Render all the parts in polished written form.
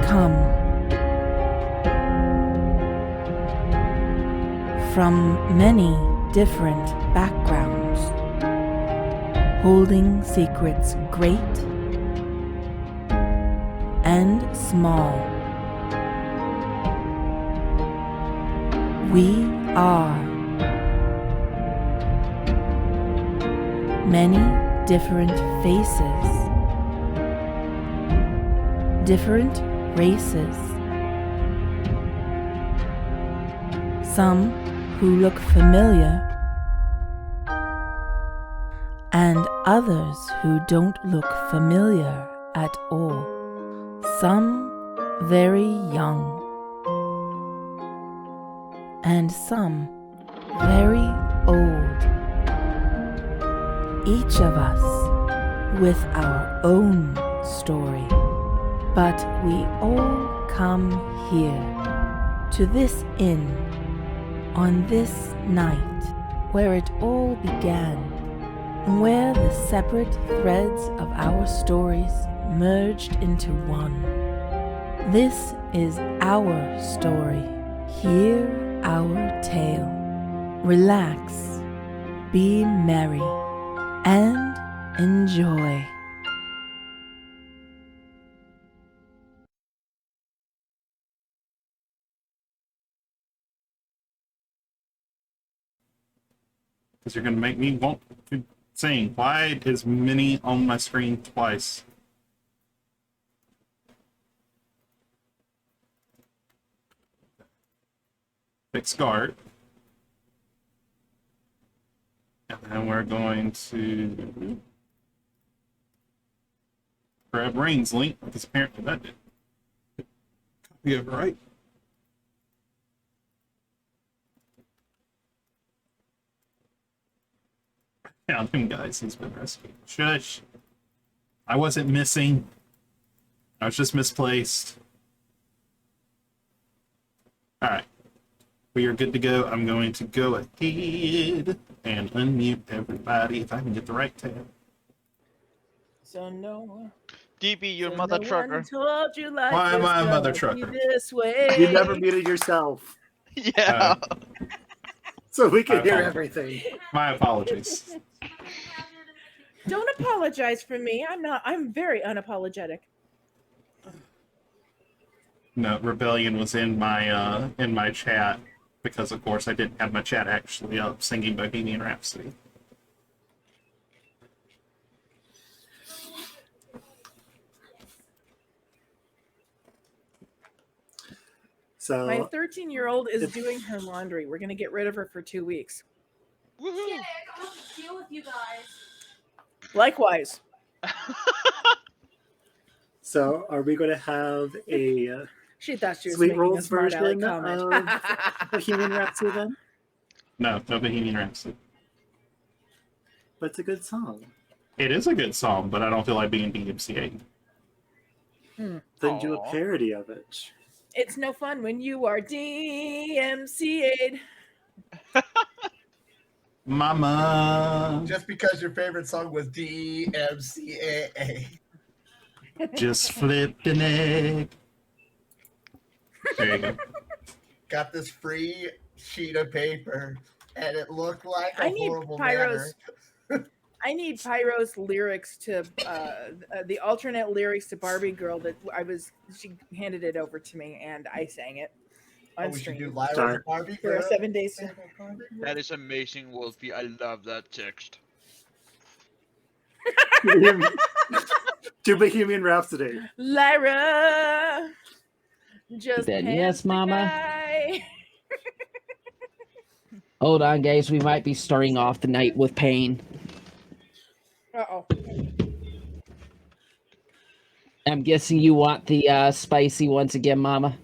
come from many different backgrounds, holding secrets great and small. We are many different faces, different races, some who look familiar and others who don't look familiar at all, some very young and some very old, each of us with our own story. But we all come here to this inn on this night where it all began, where the separate threads of our stories merged into one. This is our story. Hear our tale. Relax, be merry, and enjoy. Because you're going to make me want to sing. Why is Minnie on my screen twice? Fix guard. And then we're going to grab Rain's link, because apparently that did. Copy of right. Found him, guys. He's been rescued. Shush. I wasn't missing. I was just misplaced. Alright. We are good to go. I'm going to go ahead and unmute everybody if I can get the right tab. So no. DB, your so mother no trucker. one told you life Why am was I a gonna mother be trucker? This way. You never muted yourself, Yeah. so we can I hear apologize. everything. My apologies. Don't apologize for me. I'm very unapologetic. No, Rebellion was in my chat because, of course, I didn't have my chat actually up singing Bohemian Rhapsody. So My 13-year-old is doing her laundry. We're gonna get rid of her for 2 weeks. Woohoo. Sick. I want to deal with you guys. Likewise. So are we going to have a She thought she was Sweet making a Rolls smart aleck version comment. of Bohemian Rhapsody then? No Bohemian Rhapsody. But it's a good song. It is a good song, but I don't feel like being DMCA. Then do a Aw. parody of it. It's no fun when you are DMCA'd. Mama, Just because your favorite song was DMCAA. just flipped an egg. There you go. Got this free sheet of paper, and it looked like a I need horrible Pyro's. manner. I need Pyro's lyrics to the alternate lyrics to Barbie Girl that she handed it over to me and I sang it Oh, on we should do stream Lyra's Sorry. Barbie for Girl. 7 days. That is amazing, Wolfie. I love that text. Do Bohemian Rhapsody. Lyra, just Then, hand yes, the Mama. guy. Hold on, guys. We might be starting off the night with pain. Uh-oh. I'm guessing you want the spicy once again, Mama.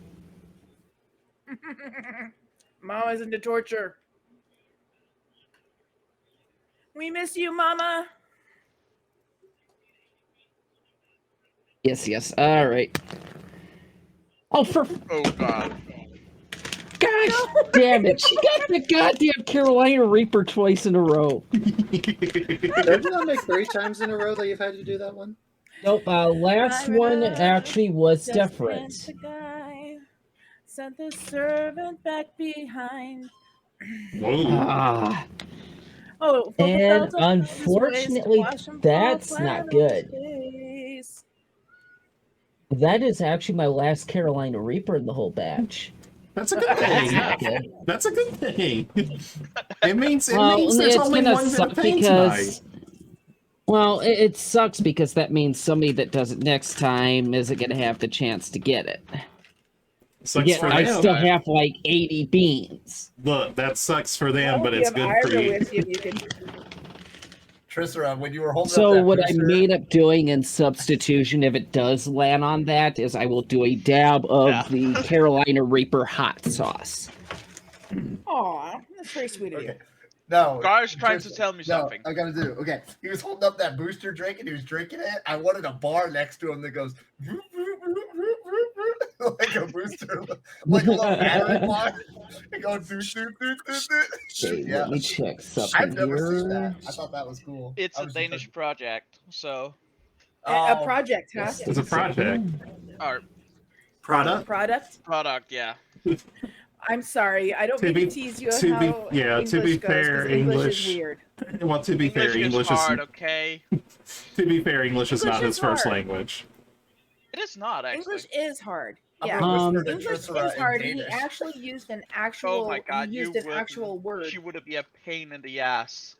Mama's into torture. We miss you, Mama. Yes. All right. Oh, for Oh, God. gosh damn it! She got the goddamn Carolina Reaper twice in a row. Don't you not make 3 times in a row that you've had to do that one? Nope. Last one actually was Just different. dance the guy, sent the servant back behind. Whoa. Ah, Oh, fold the and belt up around his waist, unfortunately, wash him that's flat not on good. his face. That is actually my last Carolina Reaper in the whole batch. That's a good That's thing. not good. That's a good thing. It means Well, there's it's only gonna one bit of suck pain because. tonight. Well, it sucks because that means somebody that does it next time isn't going to have the chance to get it. Sucks Yet for I them. still have like 80 beans. Look, that sucks for them, Well, but if it's you good have for Ira you. with you could. Trissera, when you were holding up So that what I booster, made up doing in substitution, if it does land on that, is I will do a dab of the Carolina Reaper hot sauce. Aw, that's very sweet of you. okay. No, Gar's trying to Trissera, tell me no, something. I gotta do. Okay, he was holding up that booster drink and he was drinking it. I wanted a bar next to him that goes like a booster, like a little battery bar. It goes Okay, Yeah, let me check I've something never seen that. here. I thought that was cool. It's I a was Danish project, so A project, huh? It's a project. our Product. product, yeah. I'm sorry. I don't To mean be- to tease you to be- how yeah, English to be goes, fair, 'cause English is English- weird. Well, to be fair, English is hard, okay? to be fair, English is English not is his first hard. language. It is not actually. English is hard. I'm Yeah. gonna whisper to English Trissera is in hard, and he Danish. actually used an actual. Oh my god, he you used an would. actual word. She would be a pain in the ass.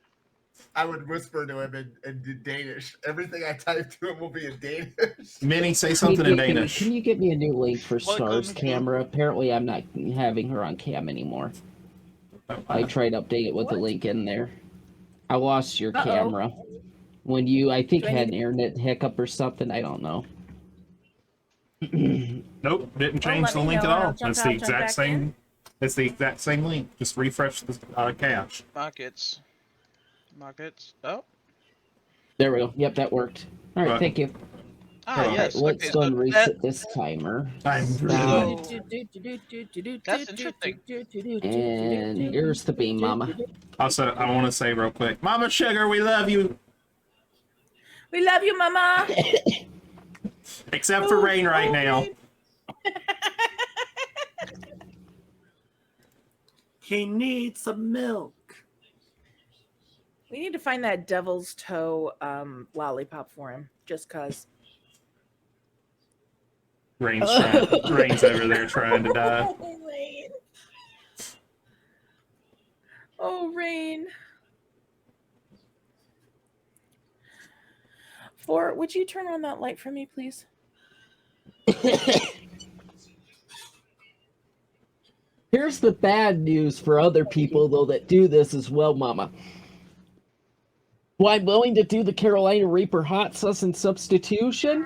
I would whisper to him in Danish. Everything I type to him will be in Danish. Minnie, say something in Danish. Can you get me a new link for Welcome Star's to- camera? Apparently, I'm not having her on cam anymore. I tried to update it with the What? link in there. I lost your Uh-oh. camera. When you, I think, Do I had need an internet hiccup or something. I don't know. Nope, didn't change let the me link know at and I'll all. jump It's out, the jump exact back same. in. It's the exact same link. Just refresh the cache. Markets. Oh. There we go. Yep, that worked. All right, Right. thank you. Ah, Oh. yes. Let's Okay, go so and reset this timer. I'm Stop. That's interesting. And here's the beam, Mama. Also, I want to say real quick, Mama Sugar, we love you. We love you, Mama. Except for Rain right now. He needs some milk. We need to find that devil's toe lollipop for him, just cause. Rain's over there trying to die. Oh, Rain. Oh, Rain. Would you turn on that light for me, please? Here's the bad news for other people, though, that do this as well, Mama. Why I'm willing to do the Carolina Reaper hot sauce in substitution?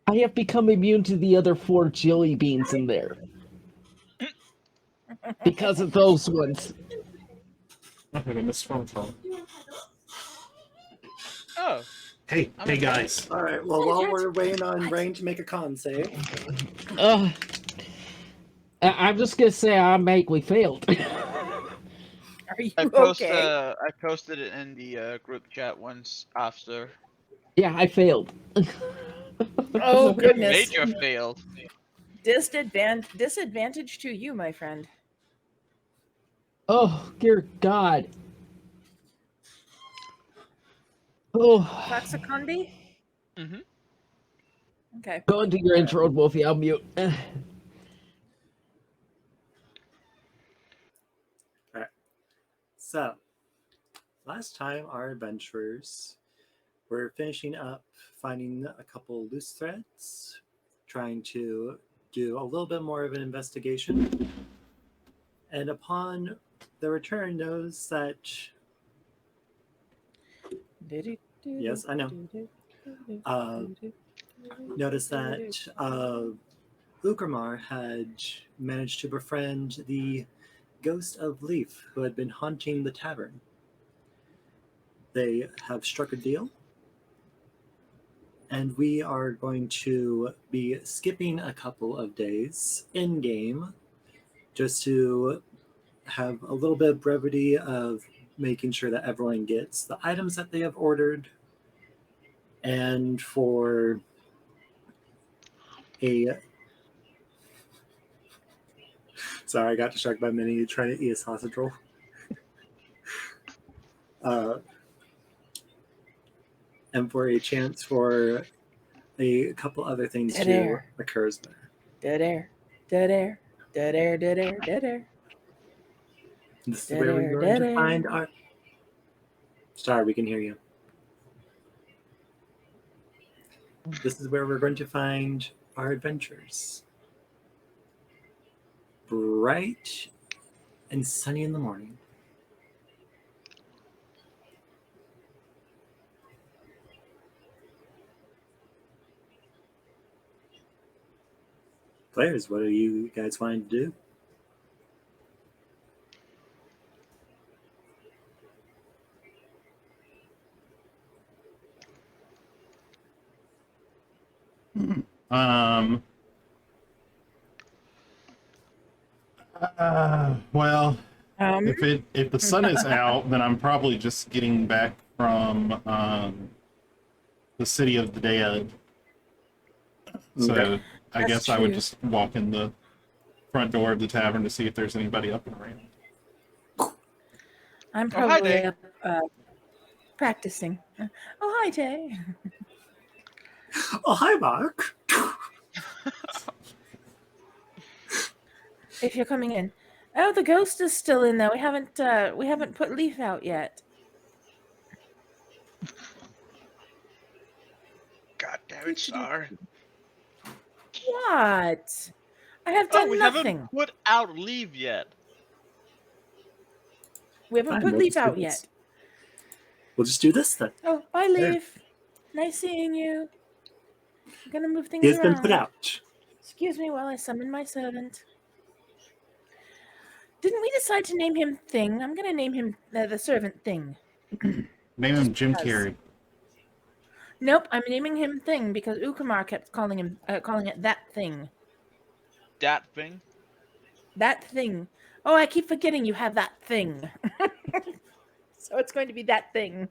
I have become immune to the other 4 jelly beans in there. Because of those ones. I'm gonna miss phone call. Oh. Hey, I'm hey okay. guys. All right. Well, while we're waiting on Rain to make a con save, I'm just gonna say we failed. Are you I okay? posted it in the group chat once after. Yeah, I failed. Oh goodness! Major failed. Disadvantage to you, my friend. Oh, dear God. Oh, Toxicondi? Mm-hmm. Okay. go into your intro, Wolfie. I'll mute. so last time our adventurers were finishing up finding a couple loose threads, trying to do a little bit more of an investigation, and upon the return knows that yes, I know. Noticed that Ukramar had managed to befriend the ghost of Leaf, who had been haunting the tavern. They have struck a deal, and we are going to be skipping a couple of days in-game just to have a little bit of brevity of making sure that everyone gets the items that they have ordered And for a sorry, I got distracted by Minnie trying to eat a sausage roll. And for a chance for a couple other things Dead to air. occurs there. Dead air. Dead air. Dead air. Dead air. Dead air. This is Dead where air, we're going dead to find air. our. Sorry, we can hear you. This is where we're going to find our adventures. Bright and sunny in the morning. Players, what do you guys wanting to do? Um. Well, if the sun is out, then I'm probably just getting back from the city of the dead. So Okay. I That's guess I would true. just walk in the front door of the tavern to see if there's anybody up and around. I'm Oh, hi, probably Day. up practicing. Oh, hi, Tay. Oh, hi, Mark. If you're coming in. Oh, the ghost is still in there. We haven't put Leaf out yet. God damn it, Star. What? I have Oh, done we nothing. haven't put out Leave yet. We haven't Fine, put we'll Leaf just do out this. yet. We'll just do this then. Oh, bye, There. Leaf. Nice seeing you. I'm gonna move He things has around. been put out. Excuse me while I summon my servant. Didn't we decide to name him Thing? I'm gonna name him the servant Thing. Name him Jim because. Carrey. Nope, I'm naming him Thing because Ukamar kept calling it that thing. Dat thing. That thing. Oh, I keep forgetting you have that thing. So it's going to be that thing.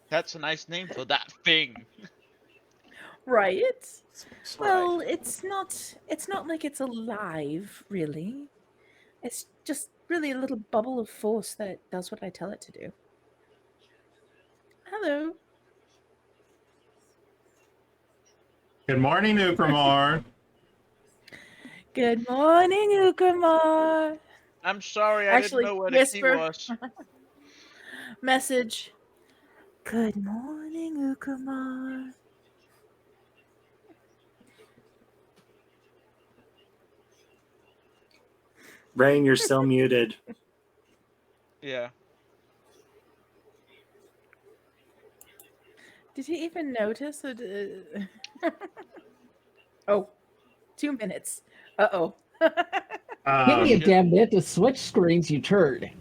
That's a nice name for that thing. Right. Sorry. Well, it's not like it's alive, really. It's just really a little bubble of force that does what I tell it to do. Hello. Good morning, Ukramar. Good morning, Ukamar. I'm sorry, I Actually, didn't know where the key whisper. was. Message. Good morning, Ukamar. Rain, you're still muted. Yeah. Did he even notice? Oh, 2 minutes. Uh-oh. Give me a Um, damn minute to switch screens, you turd.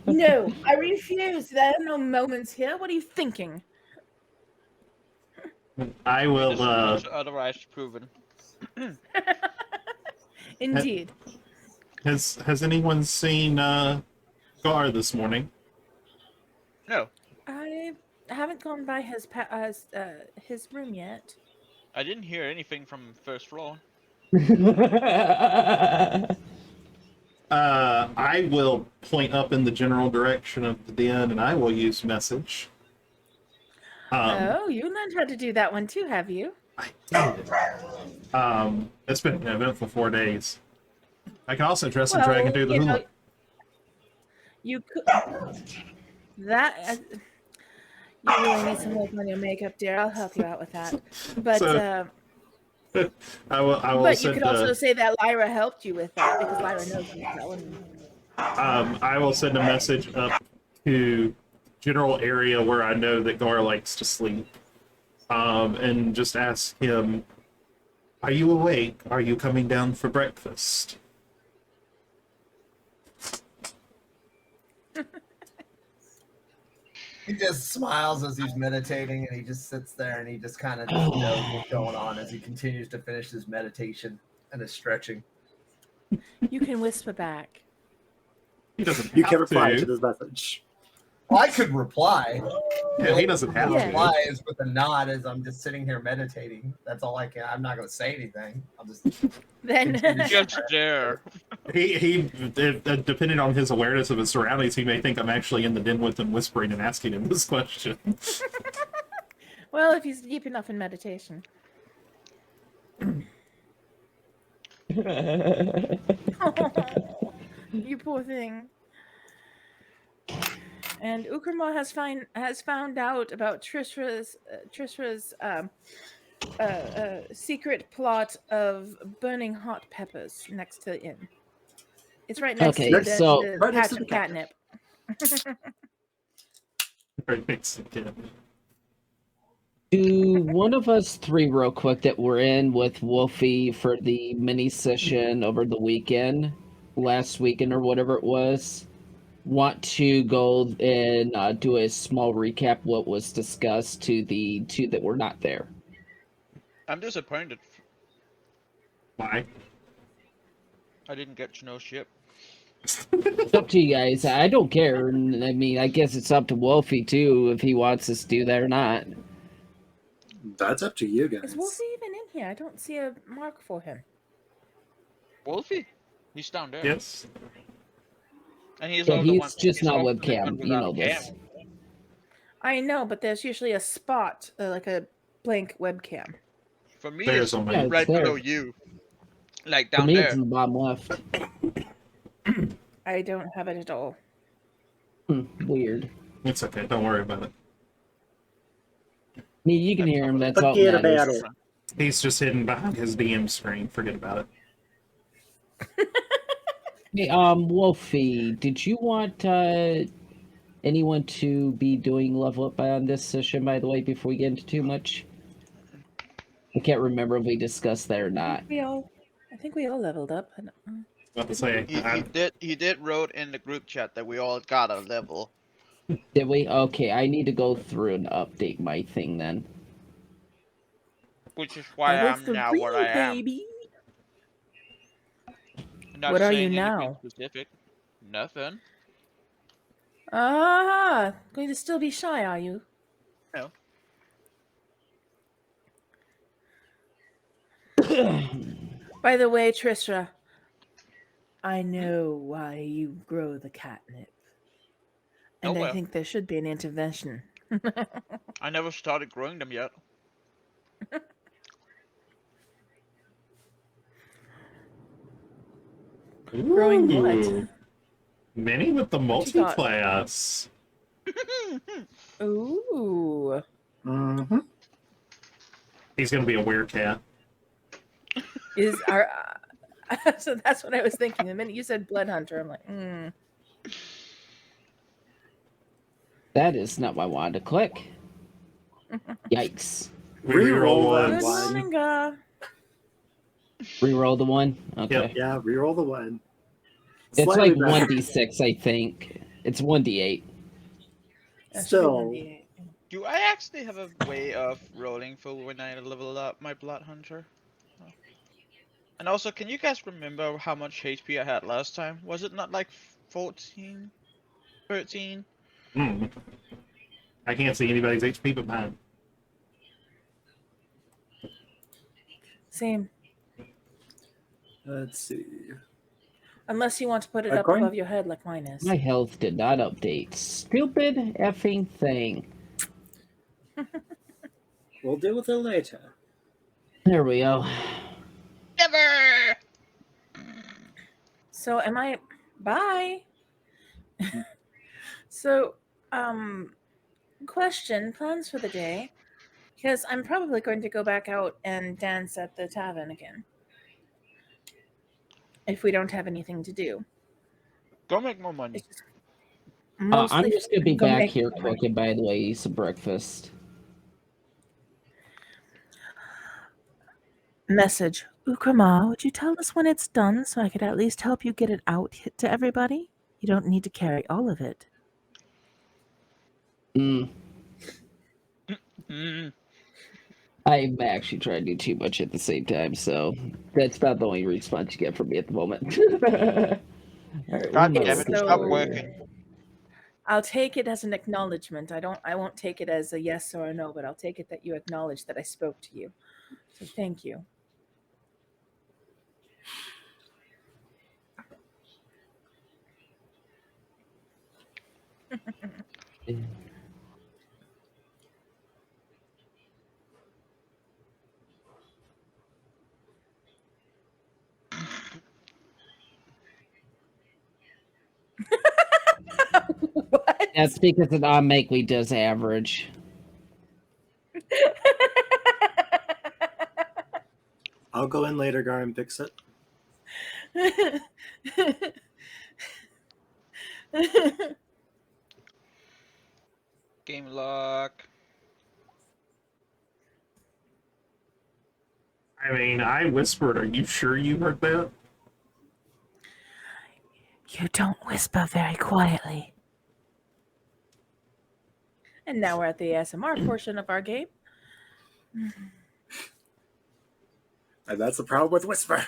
No, I refuse. There are no moments here. What are you thinking? I will. Otherwise proven. Indeed. Has anyone seen Gar this morning? No, I haven't gone by his room yet. I didn't hear anything from first floor. I will point up in the general direction of the den, and I will use message. Oh, you learned how to do that one too, have you? I did. It's been an eventful 4 days. I can also dress and drag and do the you hula. know, you could. That. You really need some work on your makeup, dear. I'll help you out with that. But So, I will but you send could also say that Lyra helped you with that because Lyra knows you telling me. I will send a message up to general area where I know that Gar likes to sleep, and just ask him, "Are you awake? Are you coming down for breakfast?" He just smiles as he's meditating, and he just sits there and he just kind of just knows what's going on as he continues to finish his meditation and his stretching. You can whisper back. He doesn't. You have can reply to to. this message. I could reply. Yeah, he doesn't have Yeah. to. Reply is with a nod as I'm just sitting here meditating. That's all I can. I'm not going to say anything. I'll just Then continue to Just stare. there. Depending on his awareness of his surroundings, he may think I'm actually in the den with him, whispering and asking him this question. well, if he's deep enough in meditation. You poor thing. And Ukrama has found out about Trishra's secret plot of burning hot peppers next to the inn. It's right next Okay, to the, so- the Right next patch to of the catnip. catnip. Very Mexican. Do one of us three, real quick, that were in with Wolfie for the mini session over the weekend, last weekend or whatever it was, want to go and do a small recap what was discussed to the two that were not there? I'm disappointed. Why? I didn't get to know ship. It's up to you guys. I don't care. And I mean, I guess it's up to Wolfie too if he wants us to do that or not. That's up to you guys. Is Wolfie even in here? I don't see a mark for him. Wolfie? He's down there. Yes. And he's Yeah, also he's one. just he's not also the one webcam. You without know a this. cam. I know, but there's usually a spot, like a blank webcam. For me, There's it's only- Yeah, it's right there. below you. Like For down me, there. it's in the bottom left. I don't have it at all. Weird. It's okay. Don't worry about it. I mean, you can hear him. That's all Forget that about matters. it. He's just hidden behind his DM screen. Forget about it. Hey, Wolfie, did you want anyone to be doing level up on this session, by the way, before we get into too much? I can't remember if we discussed that or not. I think we all leveled up. I don't- About to say, He did wrote in the group chat that we all got a level. Did we? Okay, I need to go through and update my thing then. Which is why Level I'm now what I am. baby. Not What are you saying anything now? Specific. Nothing. Ah, going to still be shy, are you? No. By the way, Trisha, I know why you grow the catnip. And Oh, I well. think there should be an intervention. I never started growing them yet. Growing what? Ooh. Many with the What you got? multi-class. Ooh. Mm-hmm. He's gonna be a weird cat. Is our so that's what I was thinking. The minute you said blood hunter, I'm like, That is not what I wanted to click. Yikes. We Reroll reroll that Good once. one. morning, Reroll the one? Okay. Yep. Yeah, reroll the one. It's Slightly like better. 1d6, I think. It's 1d8. Still, Do I actually have a way of rolling for when I level up my blood hunter? Oh. And also, can you guys remember how much HP I had last time? Was it not like 14? 13? Hmm. I can't see anybody's HP but mine. Same. let's see. Unless you want to put it up According- above your head like mine is. My health did not update. Stupid effing thing. We'll deal with it later. There we go. Never! So am I bye. So question, plans for the day. Because I'm probably going to go back out and dance at the tavern again. If we don't have anything to do. Go make more money. It's just I'm mostly just gonna be go back make here more money. quick and by the way, eat some breakfast. Message. Ukrama, would you tell us when it's done so I could at least help you get it out to everybody? You don't need to carry all of it. Mm. Mm. I'm actually trying to do too much at the same time, so that's about the only response you get from me at the moment. All right, God what am I damn it, looking stop for working. here? I'll take it as an acknowledgement. I won't take it as a yes or a no, but I'll take it that you acknowledge that I spoke to you. So thank you. What? That's because it automatically does average. I'll go in later, Gar, and fix it. Game lock. I mean, I whispered. Are you sure you heard that? You don't whisper very quietly. And now we're at the ASMR portion of our game. And that's the problem with Whisper.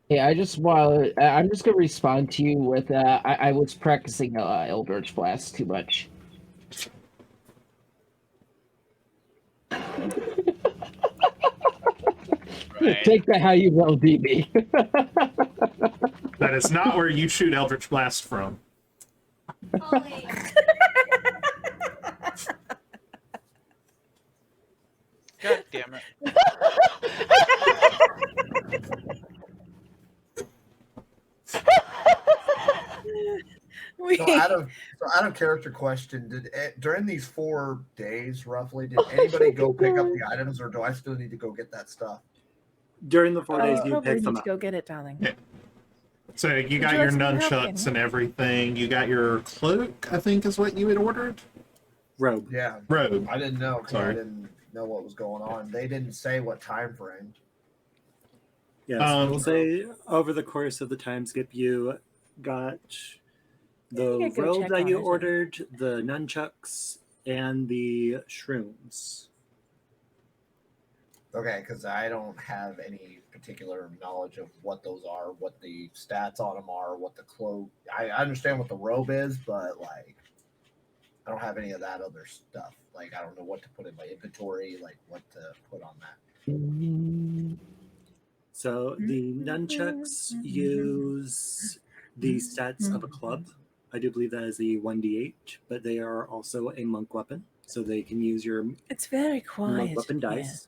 Hey, I'm just gonna respond to you with I was practicing Eldritch Blast too much. Right. Take that how you will, DB. That is not where you shoot Eldritch Blast from. Ollie. God damn it. So out of character question, did during these 4 days roughly, did anybody go pick up the items, or do I still need to go get that stuff? During the 4 days, You you probably pick need them to up. go get it, darling. Yeah. So you Would got you your like some help nunchucks getting and it? everything. You got your cloak, I think is what you had ordered. Robe. Yeah, Robe. I didn't know because I Sorry. didn't know what was going on. They didn't say what time frame. Yes, we'll say over the course of the time skip, you got the You could go robe check that on you it. ordered, the nunchucks, and the shrooms. Okay, because I don't have any particular knowledge of what those are, what the stats on them are, what the cloak. I understand what the robe is, but like, I don't have any of that other stuff. Like, I don't know what to put in my inventory, like what to put on that. So the nunchucks use the stats of a club. I do believe that is a 1d8, but they are also a monk weapon, so they can use your It's very monk quiet. weapon here. dice.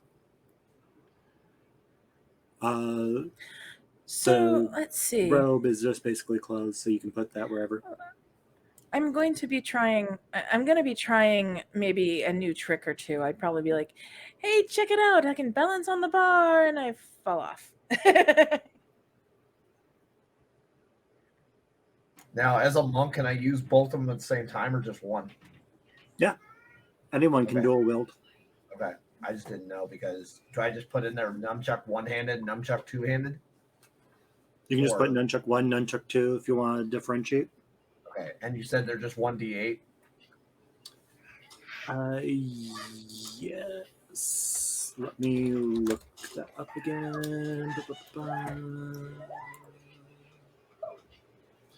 So the let's see. Robe is just basically clothes, so you can put that wherever. I'm going to be trying. I'm going to be trying maybe a new trick or two. I'd probably be like, "Hey, check it out! I can balance on the bar," and I fall off. Now, as a monk, can I use both of them at the same time or just one? Anyone can Okay. dual wield. Okay, I just didn't know because do I just put in there nunchuck one-handed, nunchuck two-handed? You can just put Or- nunchuck 1, nunchuck 2 if you want to differentiate. Okay, and you said they're just 1d8. Yes. Let me look that up again.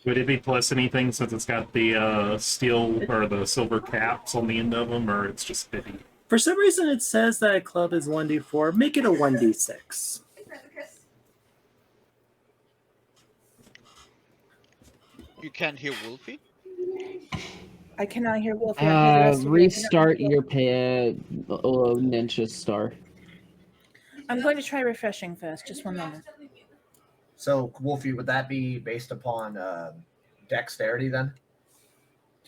Would it be plus anything since it's got the steel or the silver caps on the end of them, or it's just 50? For some reason, it says that a club is 1d4. Make it a 1d6. You can't hear Wolfie? I cannot hear Wolfie. I hear the rest of you. I cannot Restart hear your Ninja Star. I'm going to try refreshing first. Just one moment. So, Wolfie, would that be based upon dexterity then?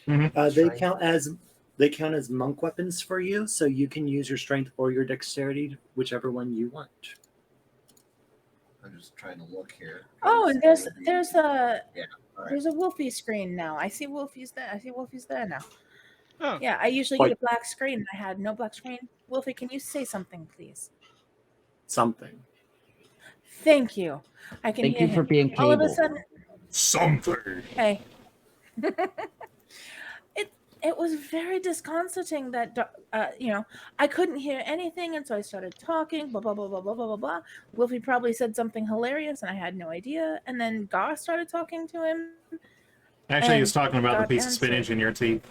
They Strength? count as monk weapons for you, so you can use your strength or your dexterity, whichever one you want. I'm just trying to look here. Oh, and there's a All right. there's a Wolfie screen now. I see Wolfie's there. I see Wolfie's there now. Oh. Yeah, I usually What? get a black screen. I had no black screen. Wolfie, can you say something, please? Something. Thank you. I can Thank hear you for him. being All of a cable. sudden, Something. hey. It was very disconcerting that I couldn't hear anything, and so I started talking. Blah blah blah blah blah blah blah blah. Wolfie probably said something hilarious, and I had no idea. And then Gar started talking to him, Actually, he was talking about the got piece of answered. spinach in your teeth.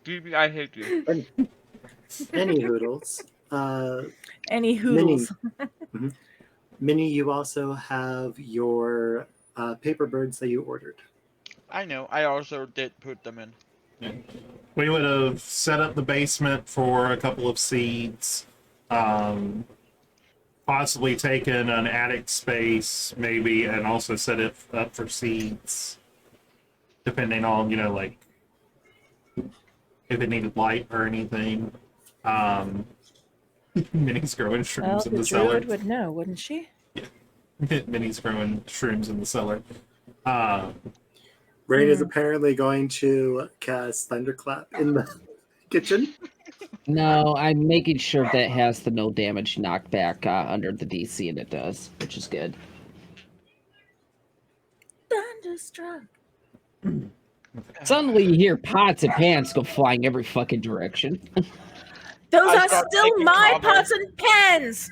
DB, I hate you. Any hoodles. Any Mini, hoodles. Minnie, you also have your paper birds that you ordered. I know. I also did put them in. We would have set up the basement for a couple of seeds. Possibly taken an attic space, maybe, and also set it up for seeds. Depending on, like, if it needed light or anything. Minnie's growing Well, shrooms in the the cellar. druid would know, wouldn't she? Minnie's growing shrooms in the cellar. Rain is apparently going to cast Thunderclap in the kitchen. No, I'm making sure that has the no damage knockback under the DC, and it does, which is good. Thunderstruck. Suddenly you hear pots and pans go flying every fucking direction. Those I are start still taking my cover. pots and pans.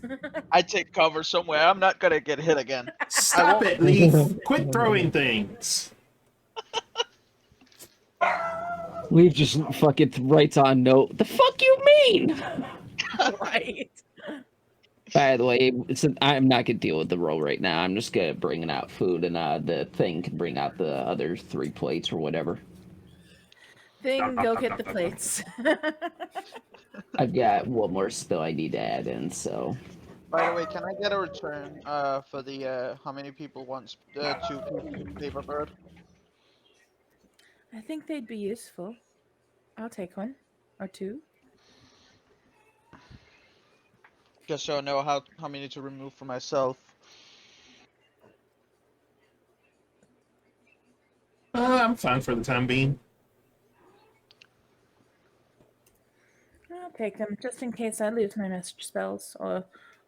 I take cover somewhere. I'm not gonna get hit again. Stop it, Leaf! Quit throwing things! Leaf just fucking writes on note, the fuck you mean? Right. By the way, I'm not gonna deal with the roll right now. I'm just gonna bring out food, and the thing can bring out the other 3 plates or whatever. Thing, go get the plates. I've got one more spell I need to add in, so. By the way, can I get a return for the how many people want 2 paper bird? I think they'd be useful. I'll take one or 2. Just so I know how many to remove for myself. I'm fine for the time being. I'll take them just in case I lose my message spells or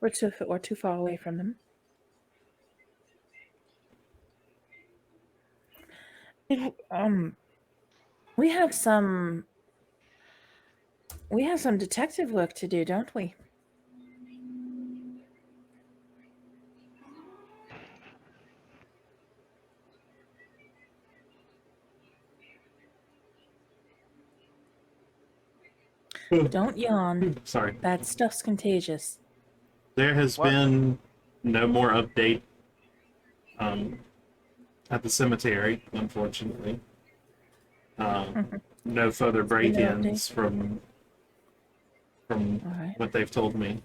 too far away from them. We have some detective work to do, don't we? Don't yawn. Sorry. That stuff's contagious. There has been no more update at the cemetery, unfortunately. No further break-ins from Alright. what they've told me.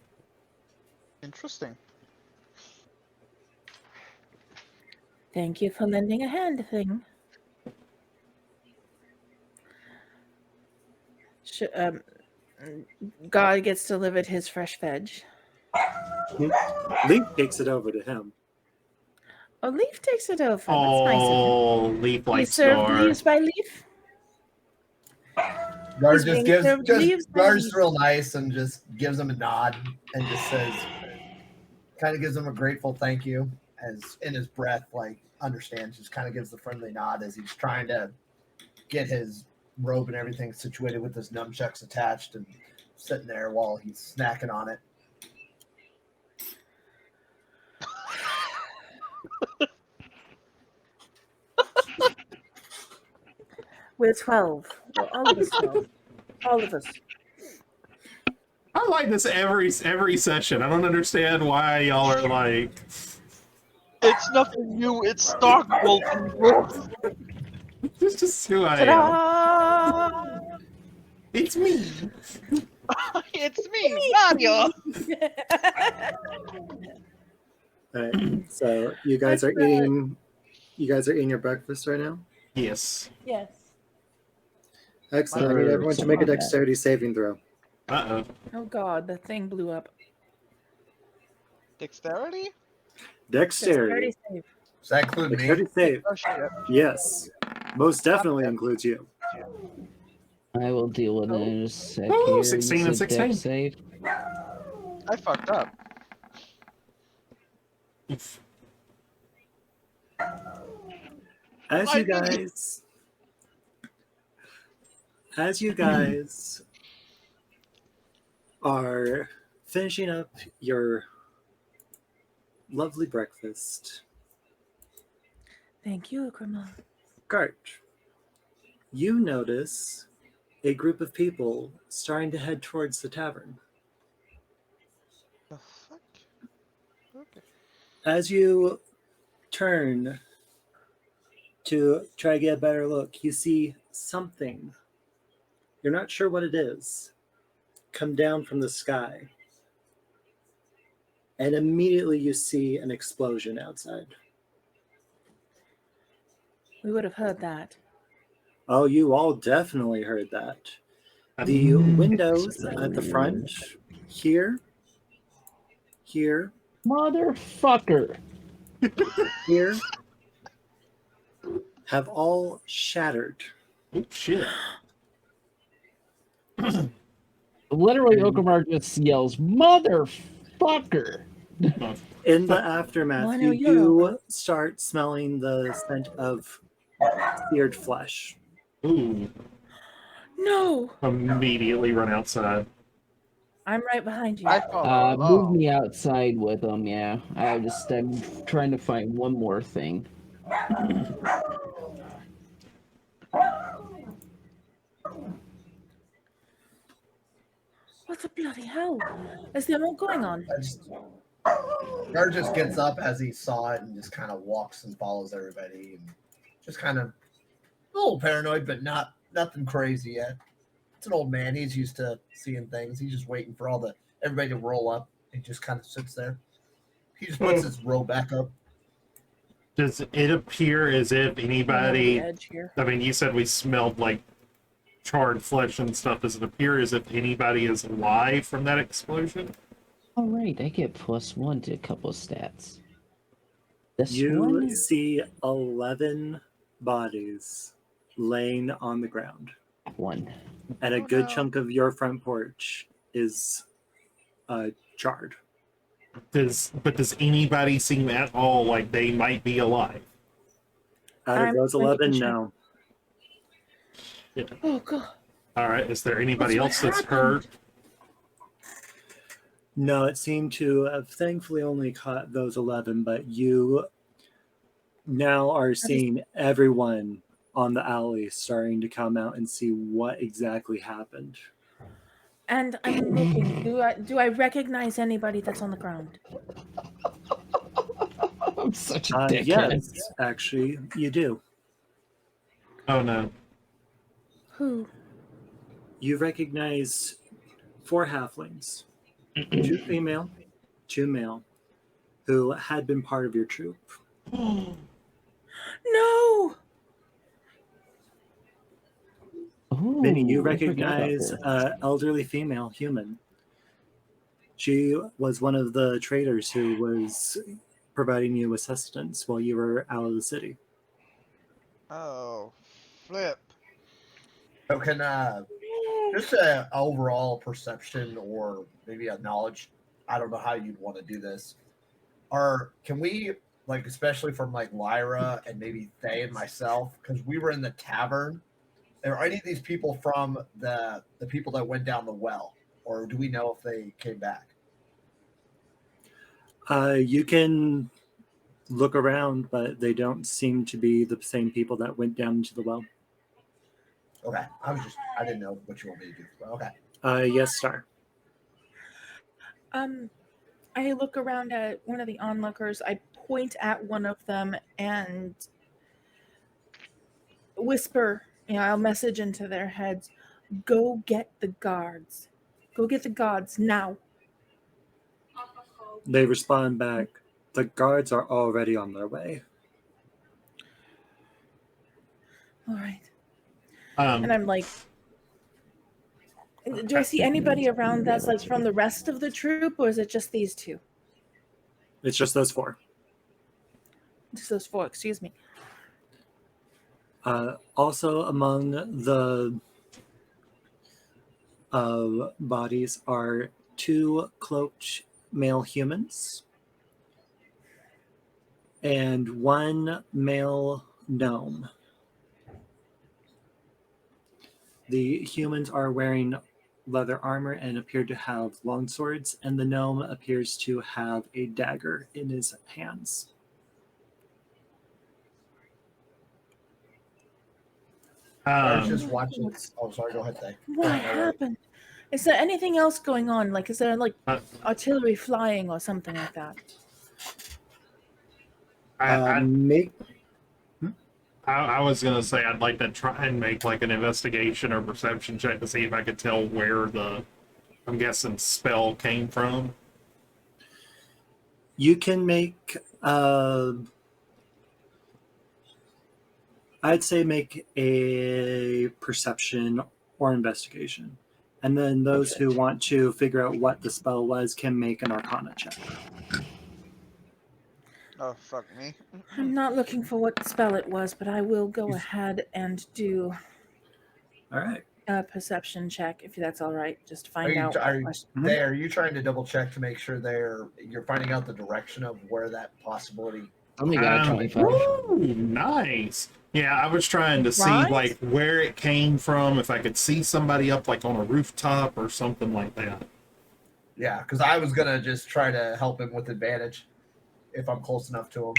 Interesting. Thank you for lending a hand, Thing. God gets delivered his fresh veg. Leaf takes it over to him. Oh, Leaf takes it over. That's nice of Oh, Leaf him. You likes served Gar. leaves by Leaf? Gar He's just being served leaves by Gar's leaf. real nice and just gives him a nod and just says, kind of gives him a grateful thank you, as in his breath, like understands, just kind of gives the friendly nod as he's trying to get his robe and everything situated with his nunchucks attached and sitting there while he's snacking on it. We're 12. We're all of us 12. All of us. I like this every session. I don't understand why y'all are like. It's nothing new. It's Starkbolt. This is just who I am. Ta-da! It's me. It's me, Mario. All right. So you guys are eating. You guys are eating your breakfast right now. Yes. Yes. Excellent. I need everyone to make a dexterity saving throw. Uh-oh. Oh God, the thing blew up. Dexterity? Dexterity. Save. Does that include me? Dexterity save. Oh shit. Yes. Most definitely includes you. I will deal with it in a sec. Oh, here. 16 and It's a dex 16. Save. I fucked up. Oof. As you guys are finishing up your lovely breakfast, Thank you, Grandma. Gart, you notice a group of people starting to head towards the tavern. The fuck? Okay. As you turn to try to get a better look, you see something. You're not sure what it is. Come down from the sky. And immediately you see an explosion outside. We would have heard that. Oh, you all definitely heard that. The windows at the front, here, Motherfucker. here, have all shattered. Oh shit! Literally, Okamar just yells, motherfucker. In the aftermath, Well, I know you you're do over. start smelling the scent of seared flesh. Ooh! No! Immediately run outside. I'm right behind you. I follow Move along. me outside with them, yeah. I'm trying to find one more thing. What the bloody hell? Is there more going on? Gar just gets up as he saw it and just kind of walks and follows everybody and just kind of a little paranoid, but nothing crazy yet. It's an old man. He's used to seeing things. He's just waiting for everybody to roll up. He just kind of sits there. He just puts his robe back up. Does it appear as if I'm on the anybody? edge here. I mean, you said we smelled like charred flesh and stuff. Does it appear as if anybody is alive from that explosion? All right, I get +1 to a couple of stats. This You one? see 11 bodies laying on the ground. 1. And a Oh, good no. chunk of your front porch is charred. Does anybody seem at all like they might be alive? Out of I'm those going to 11, check. no. Oh, God. All right. Is there anybody What's else that's hurt? happened? No, it seemed to have thankfully only caught those 11, but you now are seeing everyone on the alley starting to come out and see what exactly happened. And I'm looking. Do I recognize anybody that's on the ground? I'm such a dickhead. Yes, actually, you do. Oh no. Who? You recognize 4 halflings, 2 female, 2 male, who had been part of your troop. No! Ooh, Minnie, you I forgot about recognize this. elderly female human. She was one of the traders who was providing you assistance while you were out of the city. Oh, flip. So can just an overall perception or maybe a knowledge. I don't know how you'd want to do this. Can we, like, especially from like Lyra and maybe Thay and myself, because we were in the tavern. Are any of these people from the people that went down the well, or do we know if they came back? You can look around, but they don't seem to be the same people that went down into the well. Okay, I didn't know what you want me to do. Okay. Yes, Star. I look around at one of the onlookers. I point at one of them and whisper, I'll message into their heads, go get the guards. Go get the guards now. They respond back, the guards are already on their way. All right. And I'm like, do I see anybody around that's like from the rest of the troop, or is it just these two? It's just those 4. Just those 4, excuse me. Also among the bodies are 2 cloaked male humans and 1 male gnome. The humans are wearing leather armor and appear to have long swords, and the gnome appears to have a dagger in his hands. I was Um, just watching. Oh, sorry. Go ahead, Thay. What happened? Is there anything else going on? Like, is there like uh, artillery flying or something like that? Make I was gonna say I'd like to try and make like an investigation or perception check to see if I could tell where the, I'm guessing, spell came from. You can make. I'd say make a perception or investigation, and then those Okay. who want to figure out what the spell was can make an Arcana check. Oh fuck me. I'm not looking for what spell it was, but I will go ahead and do All right. a perception check if that's all right. Just to Are find you, out. are, Mhm. Thay, are you trying to double check to make sure you're finding out the direction of where that possibility? Only got a 25. Ooh, nice. Yeah, I was trying to see Right? like where it came from, if I could see somebody up like on a rooftop or something like that. Yeah, because I was gonna just try to help him with advantage if I'm close enough to him.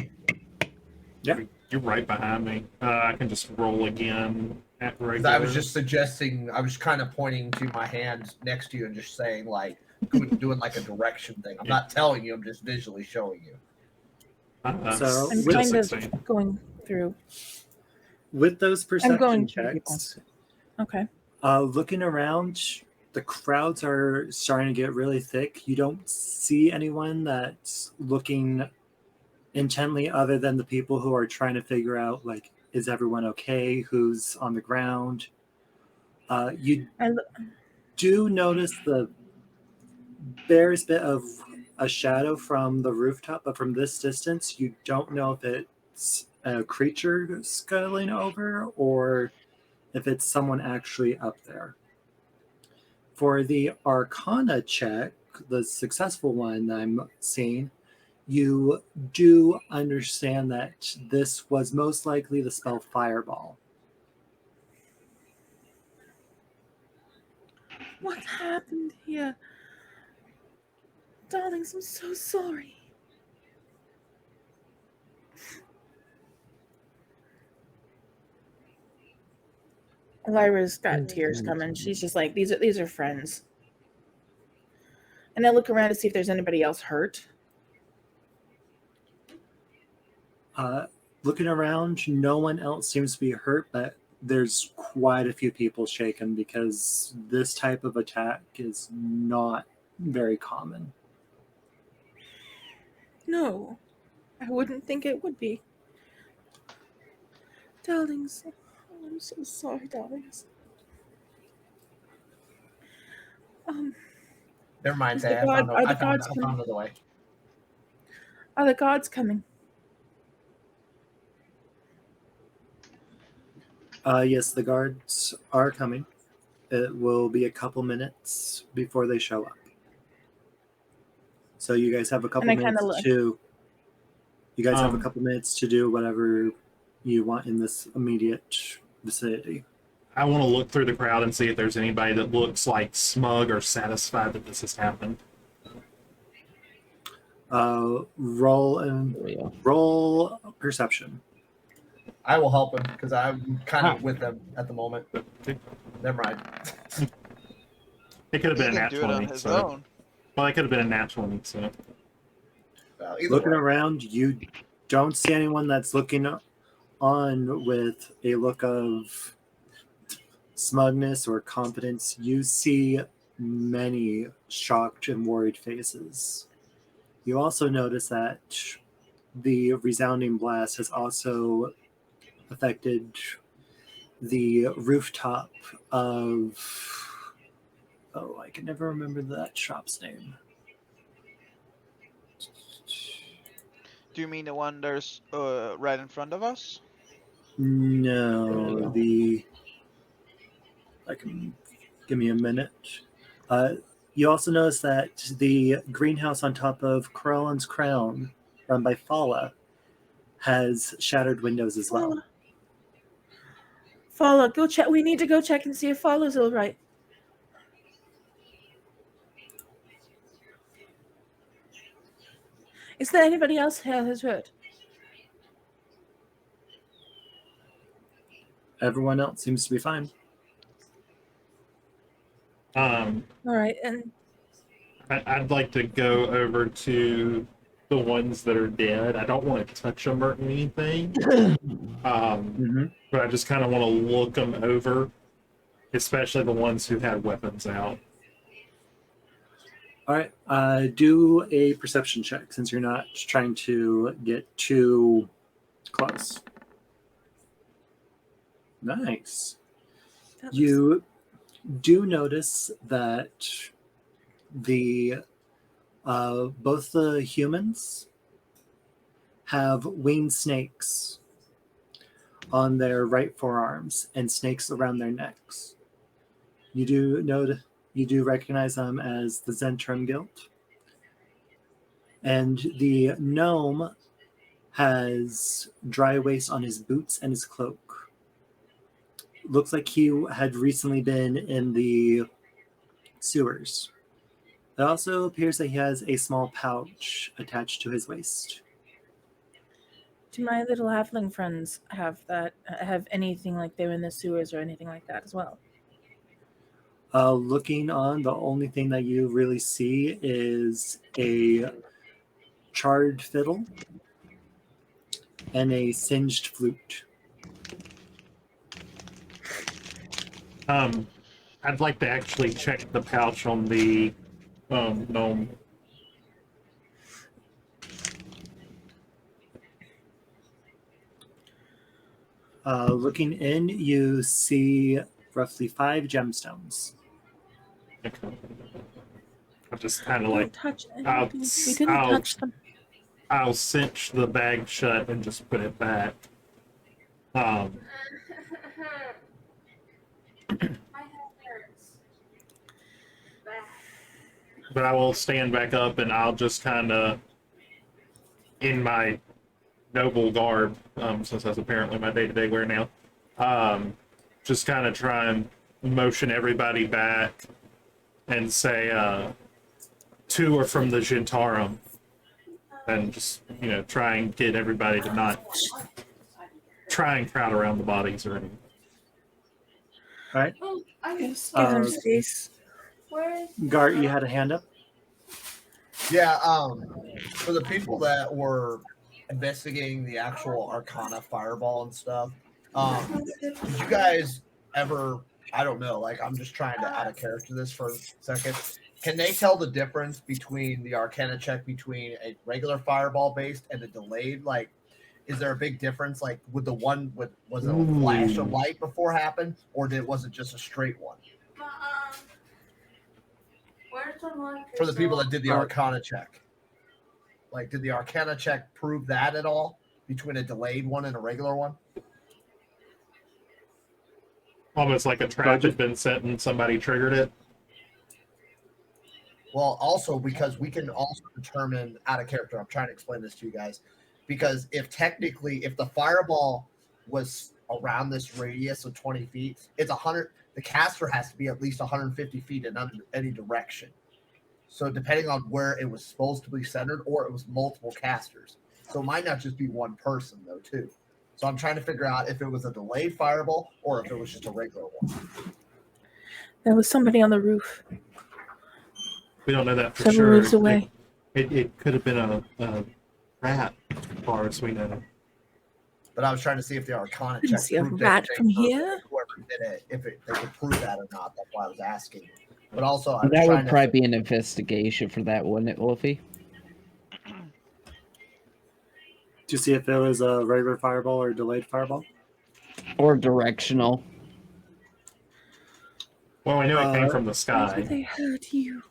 Yeah. You're right behind me. I can just roll again at 'Cause regular. I was just suggesting. I was kind of pointing to my hand next to you and just saying like doing like a direction thing. I'm not telling you. I'm just visually showing you. So, I'm with- kind 16. of going through. With those I'm perception going through checks, Okay. looking around, the crowds are starting to get really thick. You don't see anyone that's looking intently other than the people who are trying to figure out, like, is everyone okay? Who's on the ground? You I lo- do notice the barest bit of a shadow from the rooftop, but from this distance, you don't know if it's a creature scuttling over or if it's someone actually up there. For the Arcana check, the successful one that I'm seeing, you do understand that this was most likely the spell Fireball. What happened here? Darlings, I'm so sorry. Lyra's got tears coming. She's just like, these are friends. And I look around to see if there's anybody else hurt. Looking around, no one else seems to be hurt, but there's quite a few people shaken because this type of attack is not very common. No, I wouldn't think it would be. Darlings, oh, I'm so sorry, darlings. Never mind, Is the Thay. god- are the I gods found coming? another way. Are the gods coming? Yes, the guards are coming. It will be a couple minutes before they show up. So you guys have a couple And I kinda minutes look. to. You guys have a Um, couple minutes to do whatever you want in this immediate vicinity. I want to look through the crowd and see if there's anybody that looks like smug or satisfied that this has happened. Roll perception. I will help him because I'm kind of with them at the moment. Never mind. It could have He been a can nat do it on 20. his So. own. Well, it could have been a nat 20. So. Either Looking way. around, you don't see anyone that's looking on with a look of smugness or confidence. You see many shocked and worried faces. You also notice that the resounding blast has also affected the rooftop of... Oh, I can never remember that shop's name. Do you mean the one there's right in front of us? No, I can give me a minute. You also notice that the greenhouse on top of Corellan's Crown, run by Fala, has shattered windows as well. Fala, go check. We need to go check and see if Fala's all right. Is there anybody else here who's hurt? Everyone else seems to be fine. Um, All right, and I'd like to go over to the ones that are dead. I don't want to touch them or anything, but I just kind of want to look them over, especially the ones who had weapons out. All right. Do a perception check since you're not trying to get too close. Nice. that looks- You do notice that the both the humans have winged snakes on their right forearms and snakes around their necks. You do recognize them as the Zentrum Guild. And the gnome has dry waste on his boots and his cloak. Looks like he had recently been in the sewers. It also appears that he has a small pouch attached to his waist. Do my little halfling friends have anything like they were in the sewers or anything like that as well? Looking on, the only thing that you really see is a charred fiddle and a singed flute. I'd like to actually check the pouch on the gnome. Looking in, you see roughly 5 gemstones. Okay. I just kind of Don't like touch I'll- anything. We didn't I'll- touch them. I'll cinch the bag shut and just put it back. My head hurts. But I will stand back up and I'll just kind of, in my noble garb, since that's apparently my day-to-day wear now, just kind of try and motion everybody back and say, 2 are from the Jintarum, and just, try and get everybody to not try and crowd around the bodies or anything. All right. Oh, I Give them space. Where is Gart, you had a hand up? Yeah, for the people that were investigating the actual Arcana fireball and stuff, did you guys ever, I don't know, like I'm just trying to add a character to this for a second. Can they tell the difference between the Arcana check between a regular fireball based and a delayed? Like, is there a big difference? Like, with the one with was it a flash of light before happened, or was it just a straight one? where's the one For the people that did the Arcana check, like, did the Arcana check prove that at all between a delayed one and a regular one? Almost like a trap had been set and somebody triggered it. Well, also because we can also determine out of character. I'm trying to explain this to you guys, because if the fireball was around this radius of 20 feet, it's 100. The caster has to be at least 150 feet in any direction. So depending on where it was supposed to be centered, or it was multiple casters. So it might not just be one person though, too. So I'm trying to figure out if it was a delayed fireball or if it was just a regular one. There was somebody on the roof. We don't know that for Several sure. roofs away. It could have been a rat, as far as we know. But I was trying to see if the Arcana Didn't check see a proved rat anything from for here. whoever did it, if they could prove that or not. That's why I was asking. But also, I was That trying would probably be an investigation for that, wouldn't it, Wolfie? To see if there was a regular fireball or delayed fireball? Or directional. Well, we knew it came from the Why sky. did they hurt you?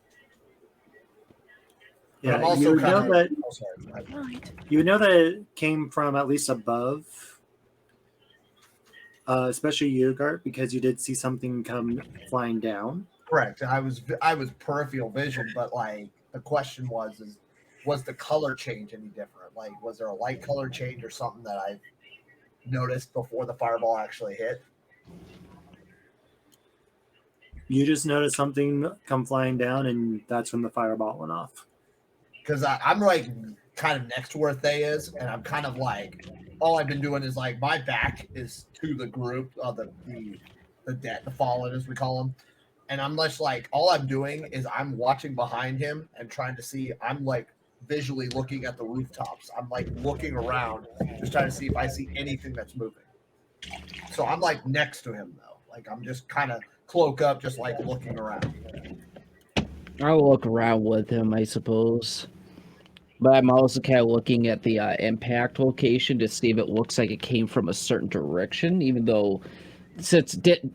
But I'm Yeah, also you would know kinda- that Oh, sorry. Right. you would know that it came from at least above, especially you, Gart, because you did see something come flying down. Correct. I was peripheral vision, but like the question was the color change any different? Like, was there a light color change or something that I noticed before the fireball actually hit? You just noticed something come flying down, and that's when the fireball went off. Because I'm like kind of next to where Thay is, and I'm kind of like, all I've been doing is like my back is to the group of the dead, the fallen as we call them, and I'm just like, all I'm doing is I'm watching behind him and trying to see. I'm like visually looking at the rooftops. I'm like looking around, just trying to see if I see anything that's moving. So I'm like next to him though. Like I'm just kind of cloak up, just like looking around. I'll look around with him, I suppose. But I'm also kind of looking at the impact location to see if it looks like it came from a certain direction, even though since did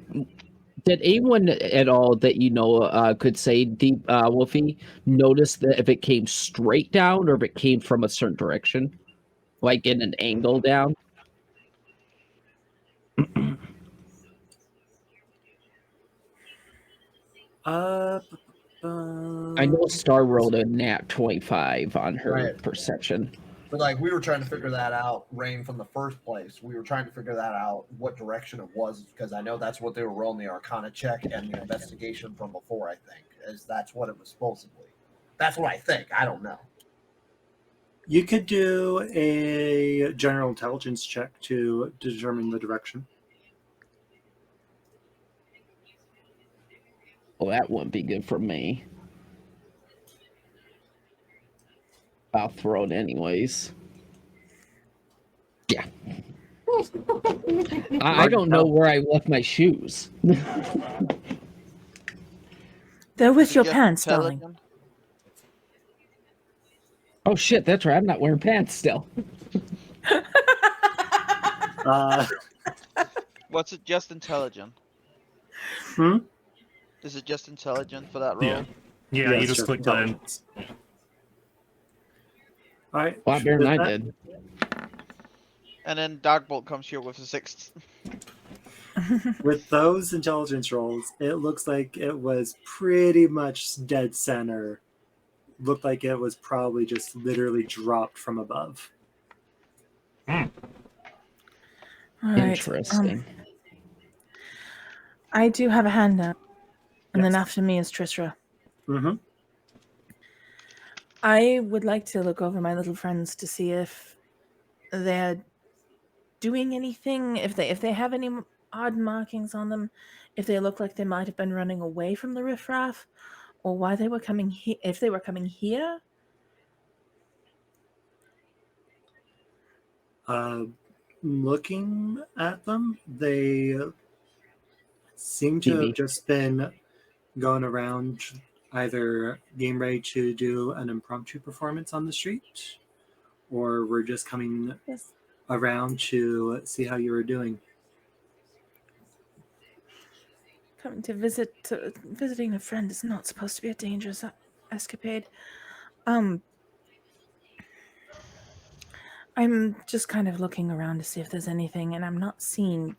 anyone at all that you know could say, Deep Wolfie, notice that if it came straight down or if it came from a certain direction, like in an angle down? I know Star rolled a nat 25 on her Right. perception. But like we were trying to figure that out, Rain, from the first place. We were trying to figure that out, what direction it was, because I know that's what they were rolling the Arcana check and the investigation from before. I think is that's what it was supposedly. That's what I think. I don't know. You could do a general intelligence check to determine the direction. Well, that wouldn't be good for me. I'll throw it anyways. Yeah. I don't know where I left my shoes. They're with your Just pants, darling. intelligent? Oh shit, that's right. I'm not wearing pants still. What's it? Just intelligent? Hmm? Is it just intelligent for that role? Yeah. Yeah, Yes, you just click button. All right. A lot better with than I that- did. And then Darkbolt comes here with a 6th. With those intelligence rolls, it looks like it was pretty much dead center. Looked like it was probably just literally dropped from above. All right. Interesting. I do have a handout. And then Yes. after me is Trisra. Mm-hmm. I would like to look over my little friends to see if they're doing anything, if they have any odd markings on them, if they look like they might have been running away from the riffraff, or why they were coming here, if they were coming here. Looking at them, they seem to have just been going around, either game ready to do an impromptu performance on the street, or we're just coming Yes. around to see how you were doing. Coming to visiting a friend is not supposed to be a dangerous escapade. I'm just kind of looking around to see if there's anything, and I'm not seeing.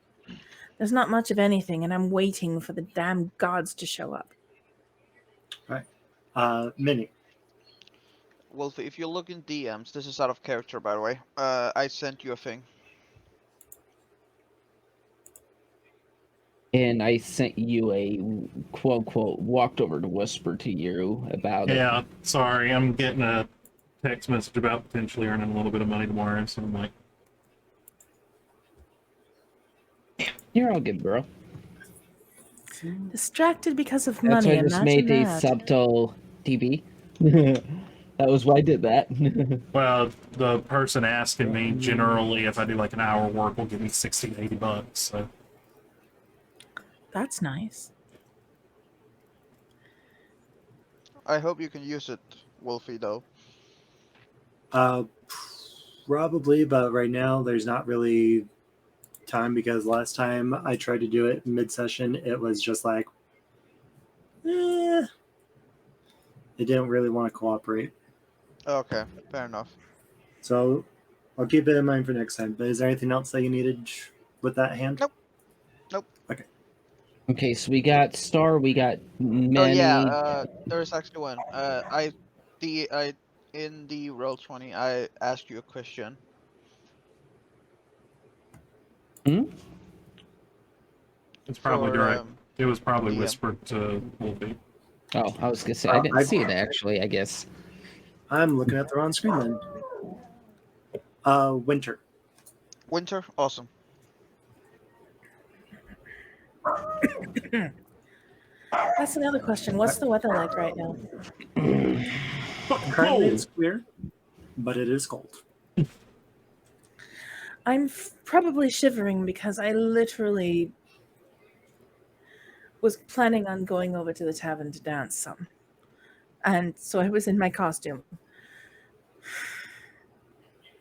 There's not much of anything, and I'm waiting for the damn gods to show up. Minnie. Wolfie, if you look in DMs, this is out of character, by the way. I sent you a thing. And I sent you a quote unquote walked over to whisper to you about it. Yeah, sorry, I'm getting a text message about potentially earning a little bit of money tomorrow, so I'm like, You're all good, bro. Distracted because of That's money. why I just Imagine made a that. subtle TV. That was why I did that. well, the person asking me generally if I do like an hour work will give me 60 to 80 bucks, so. That's nice. I hope you can use it, Wolfie, though. Probably, but right now there's not really time, because last time I tried to do it mid-session, it was just like, it didn't really want to cooperate. Okay, fair enough. So I'll keep it in mind for next time. But is there anything else that you needed with that hand? Nope. Okay, so we got Star, we got Manny. Oh yeah, there's actually one. In the Roll20, I asked you a question. Hmm? It's probably For, direct. It was probably DM. whispered to Wolfie. Oh, I was gonna say I didn't see it actually. I guess. I'm looking at the wrong screen then. Winter. Winter? Awesome. That's another question. What's the weather like right now? Currently it's clear, but it is cold. I'm probably shivering because I literally was planning on going over to the tavern to dance some. And so I was in my costume.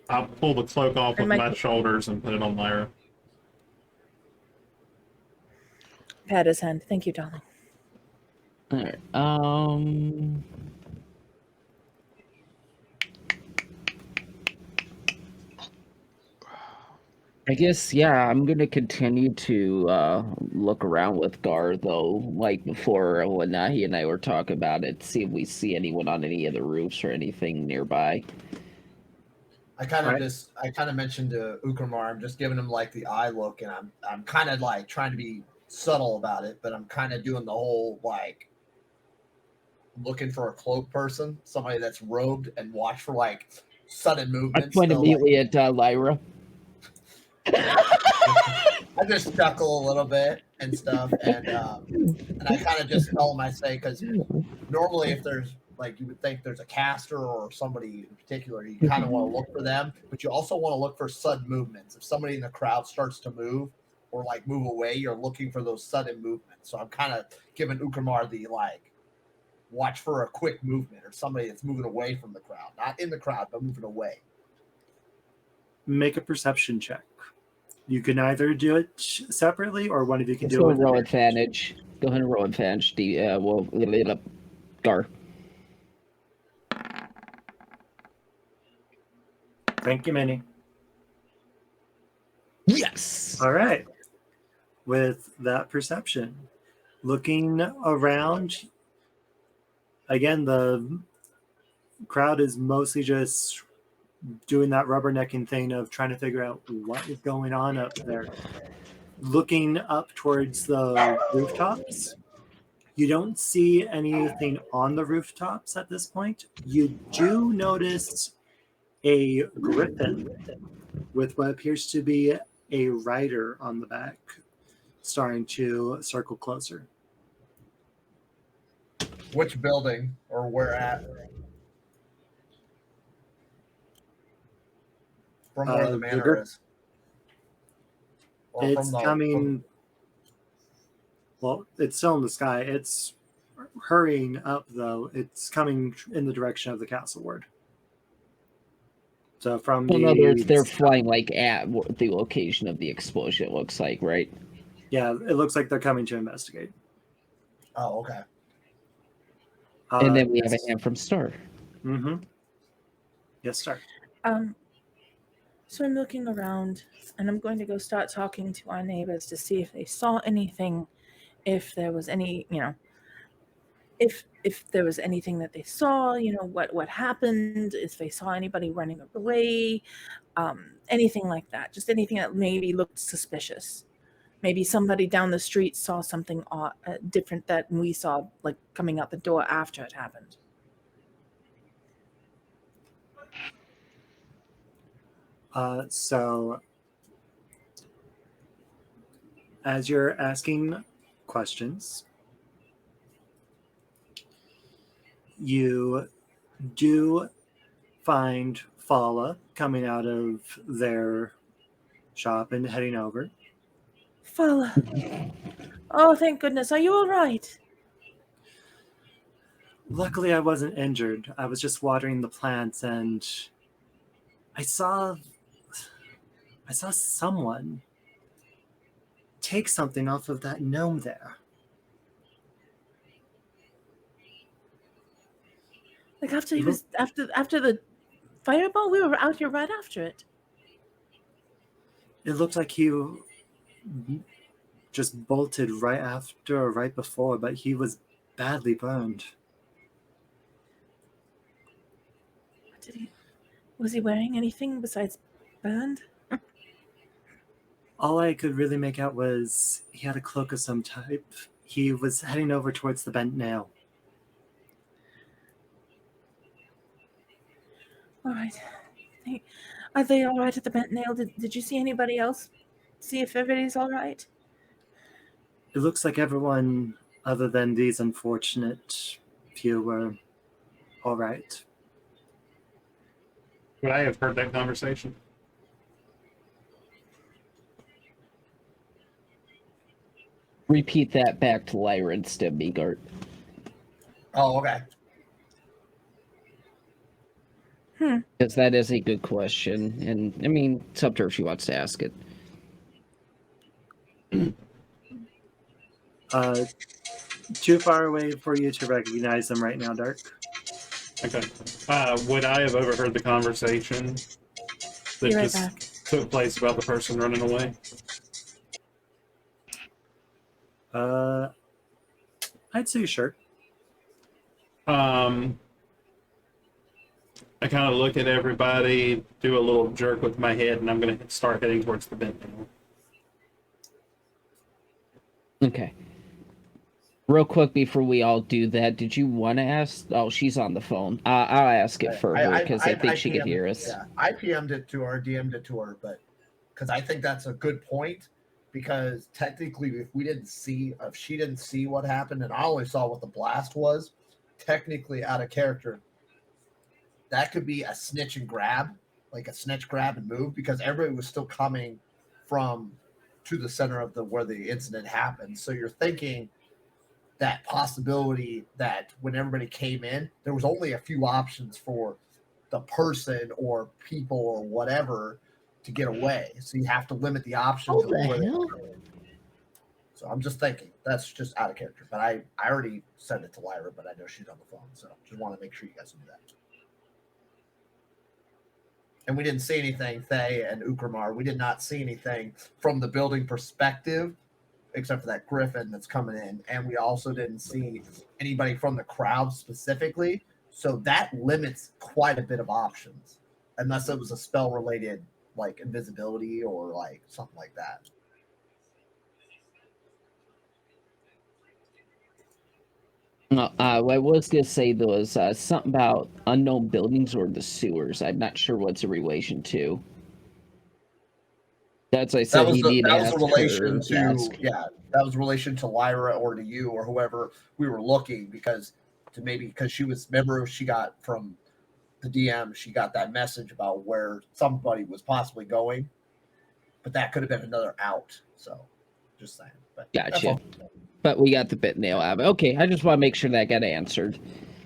I'll pull the cloak off And of my shoulders and put it on Lyra. pat his hand. Thank you, darling. All right. I guess yeah. I'm gonna continue to look around with Gar though, like before when he and I were talking about it. See if we see anyone on any of the roofs or anything nearby. I kind of Right. I kind of mentioned to Ukamar, I'm just giving him like the eye look, and I'm kind of like trying to be subtle about it, but I'm kind of doing the whole like looking for a cloak person, somebody that's robed, and watch for like sudden I movements. point They'll, immediately at Lyra. I just chuckle a little bit and stuff, and I kind of just tell them, I say, because normally if there's like you would think there's a caster or somebody in particular, you kind of want to look for them, but you also want to look for sudden movements. If somebody in the crowd starts to move or like move away, you're looking for those sudden movements. So I'm kind of giving Ukamar the like watch for a quick movement or somebody that's moving away from the crowd, not in the crowd, but moving away. Make a perception check. You can either do it separately, or one of you can Let's do go it and with roll advantage. advantage. Go ahead and roll advantage. We'll leave up Gar. Thank you, Minnie. Yes. All right. With that perception, looking around, again, the crowd is mostly just doing that rubbernecking thing of trying to figure out what is going on up there. Looking up towards the rooftops, you don't see anything on the rooftops at this point. You do notice a griffin with what appears to be a rider on the back, starting to circle closer. Which building or where at? From where the manor is. Or It's coming. Well, it's still in the sky. It's hurrying up, though. It's coming in the direction of the castle ward. So from In other words, the they're flying like at the location of the explosion. It looks like, right? yeah, it looks like they're coming to investigate. Oh, okay. And then we have a hand from Star. Mm-hmm. Yes, Star. So I'm looking around, and I'm going to go start talking to our neighbors to see if they saw anything, if there was any, if there was anything that they saw, what happened, if they saw anybody running away, anything like that. Just anything that maybe looked suspicious. Maybe somebody down the street saw something different that we saw, like coming out the door after it happened. So as you're asking questions, you do find Fala coming out of their shop and heading over. Fala. Oh, thank goodness. Are you all right? Luckily, I wasn't injured. I was just watering the plants, and I saw someone take something off of that gnome there. Like after he was after the fireball, we were out here right after it. It looked like he just bolted right after or right before, but he was badly burned. Was he wearing anything besides burned? All I could really make out was he had a cloak of some type. He was heading over towards the bent nail. All right. Are they all right at the bent nail? Did you see anybody else? See if everybody's all right? It looks like everyone, other than these unfortunate few, were all right. Would I have heard that conversation? Repeat that back to Lyra instead, Megart. Oh, okay. Because that is a good question. And, I mean, it's up to her if she wants to ask it. Too far away for you to recognize them right now, Dark. Okay. Would I have overheard the conversation that Be right just back. took place about the person running away? I'd say sure. I kind of look at everybody, do a little jerk with my head, and I'm going to start heading towards the bent nail. Okay. Real quick before we all do that, did you want to ask? Oh, she's on the phone. I'll ask it for her because I think she could hear us. Yeah, I PM'd it to her, DM'd it to her, but because I think that's a good point. Because technically, if she didn't see what happened, and I only saw what the blast was, technically out of character, that could be a snitch and grab, like a snitch grab and move, because everybody was still coming to the center of where the incident happened. So you're thinking that possibility that when everybody came in, there was only a few options for the person or people or whatever to get away. So you have to limit the options. Oh, the hell? So I'm just thinking that's just out of character. But I already sent it to Lyra, but I know she's on the phone, so just want to make sure you guys do that. And we didn't see anything, Thay and Ukramar. We did not see anything from the building perspective, except for that griffin that's coming in. And we also didn't see anybody from the crowd specifically. So that limits quite a bit of options, unless it was a spell related, like invisibility or like something like that. What I was going to say, though, is something about unknown buildings or the sewers. I'm not sure what's a relation to. That's why I said he needed to ask a relation her. to that was relation to Lyra or to you or whoever we were looking because she got from the DM, she got that message about where somebody was possibly going, but that could have been another out. So just saying. But Gotcha. But we got the bit nail out of it. Okay, I just want to make sure that got answered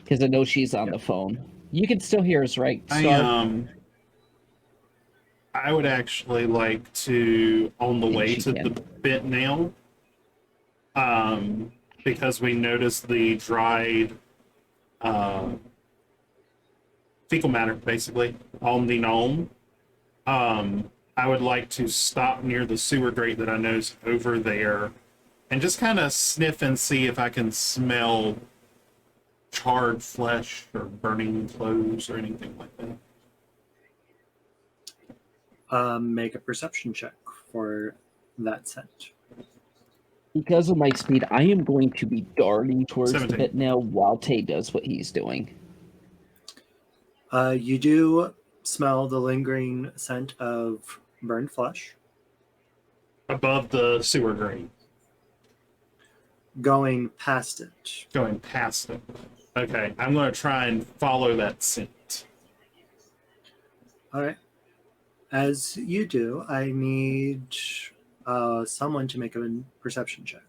because I know she's on the phone. You can still hear us, right, Star? I would actually like to, on the way to the bent nail, because we noticed the dried fecal matter, basically, on the gnome. I would like to stop near the sewer grate that I know is over there and just kind of sniff and see if I can smell charred flesh or burning clothes or anything like that. Make a perception check for that scent. Because of my speed, I am going to be darting towards 17. the bit nail while Tay does what he's doing. You do smell the lingering scent of burned flesh. Above the sewer grate. Going past it. Going past it. Okay, I'm going to try and follow that scent. All right. As you do, I need someone to make a perception check.